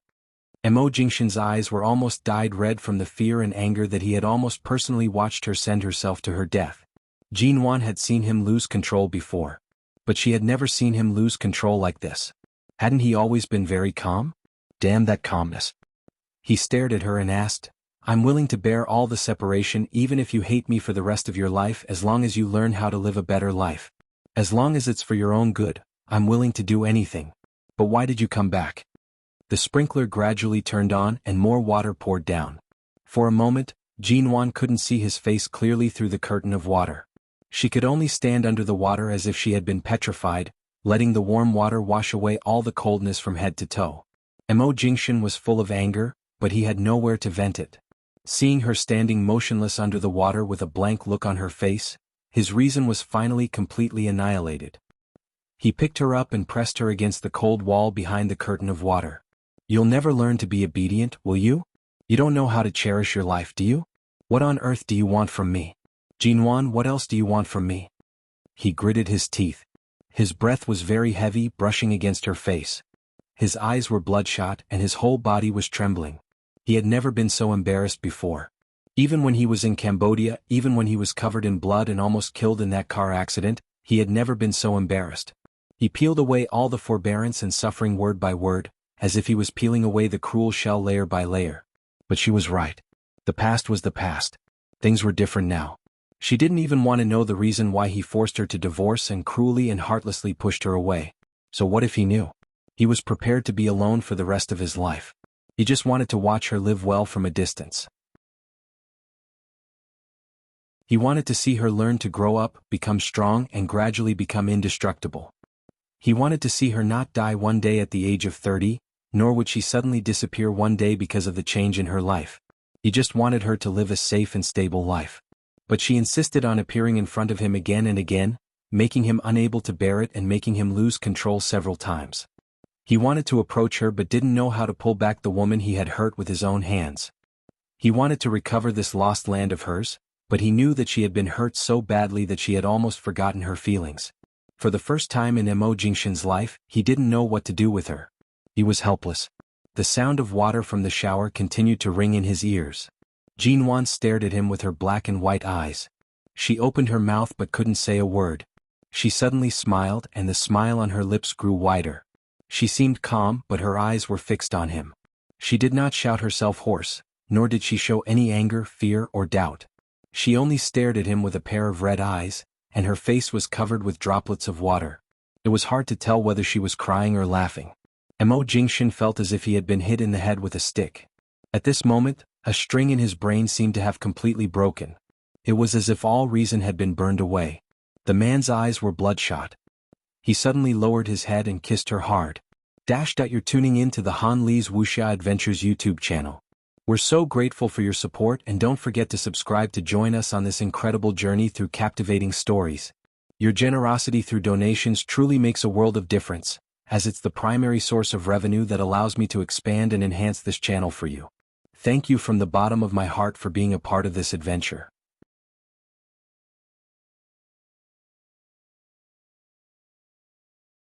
Mo Jingshan's eyes were almost dyed red from the fear and anger that he had almost personally watched her send herself to her death. Jin Wan had seen him lose control before. But she had never seen him lose control like this. Hadn't he always been very calm? Damn that calmness. He stared at her and asked, I'm willing to bear all the separation even if you hate me for the rest of your life as long as you learn how to live a better life. As long as it's for your own good, I'm willing to do anything. But why did you come back? The sprinkler gradually turned on and more water poured down. For a moment, Jin Wan couldn't see his face clearly through the curtain of water. She could only stand under the water as if she had been petrified, letting the warm water wash away all the coldness from head to toe. Mo Jingshan was full of anger, but he had nowhere to vent it. Seeing her standing motionless under the water with a blank look on her face, his reason was finally completely annihilated. He picked her up and pressed her against the cold wall behind the curtain of water. You'll never learn to be obedient, will you? You don't know how to cherish your life, do you? What on earth do you want from me? Jin Wan, what else do you want from me? He gritted his teeth. His breath was very heavy, brushing against her face. His eyes were bloodshot and his whole body was trembling. He had never been so embarrassed before. Even when he was in Cambodia, even when he was covered in blood and almost killed in that car accident, he had never been so embarrassed. He peeled away all the forbearance and suffering word by word, as if he was peeling away the cruel shell layer by layer. But she was right. The past was the past. Things were different now. She didn't even want to know the reason why he forced her to divorce and cruelly and heartlessly pushed her away. So what if he knew? He was prepared to be alone for the rest of his life. He just wanted to watch her live well from a distance. He wanted to see her learn to grow up, become strong and gradually become indestructible. He wanted to see her not die one day at the age of 30, nor would she suddenly disappear one day because of the change in her life. He just wanted her to live a safe and stable life. But she insisted on appearing in front of him again and again, making him unable to bear it and making him lose control several times. He wanted to approach her but didn't know how to pull back the woman he had hurt with his own hands. He wanted to recover this lost land of hers, but he knew that she had been hurt so badly that she had almost forgotten her feelings. For the first time in Mo Jingshan's life, he didn't know what to do with her. He was helpless. The sound of water from the shower continued to ring in his ears. Jin Wan stared at him with her black and white eyes. She opened her mouth but couldn't say a word. She suddenly smiled and the smile on her lips grew wider. She seemed calm but her eyes were fixed on him. She did not shout herself hoarse, nor did she show any anger, fear or doubt. She only stared at him with a pair of red eyes, and her face was covered with droplets of water. It was hard to tell whether she was crying or laughing. Mo Jingshan felt as if he had been hit in the head with a stick. At this moment, a string in his brain seemed to have completely broken. It was as if all reason had been burned away. The man's eyes were bloodshot. He suddenly lowered his head and kissed her hard. You're tuning in to the Han Lee's Wuxia Adventures YouTube channel. We're so grateful for your support and don't forget to subscribe to join us on this incredible journey through captivating stories. Your generosity through donations truly makes a world of difference, as it's the primary source of revenue that allows me to expand and enhance this channel for you. Thank you from the bottom of my heart for being a part of this adventure.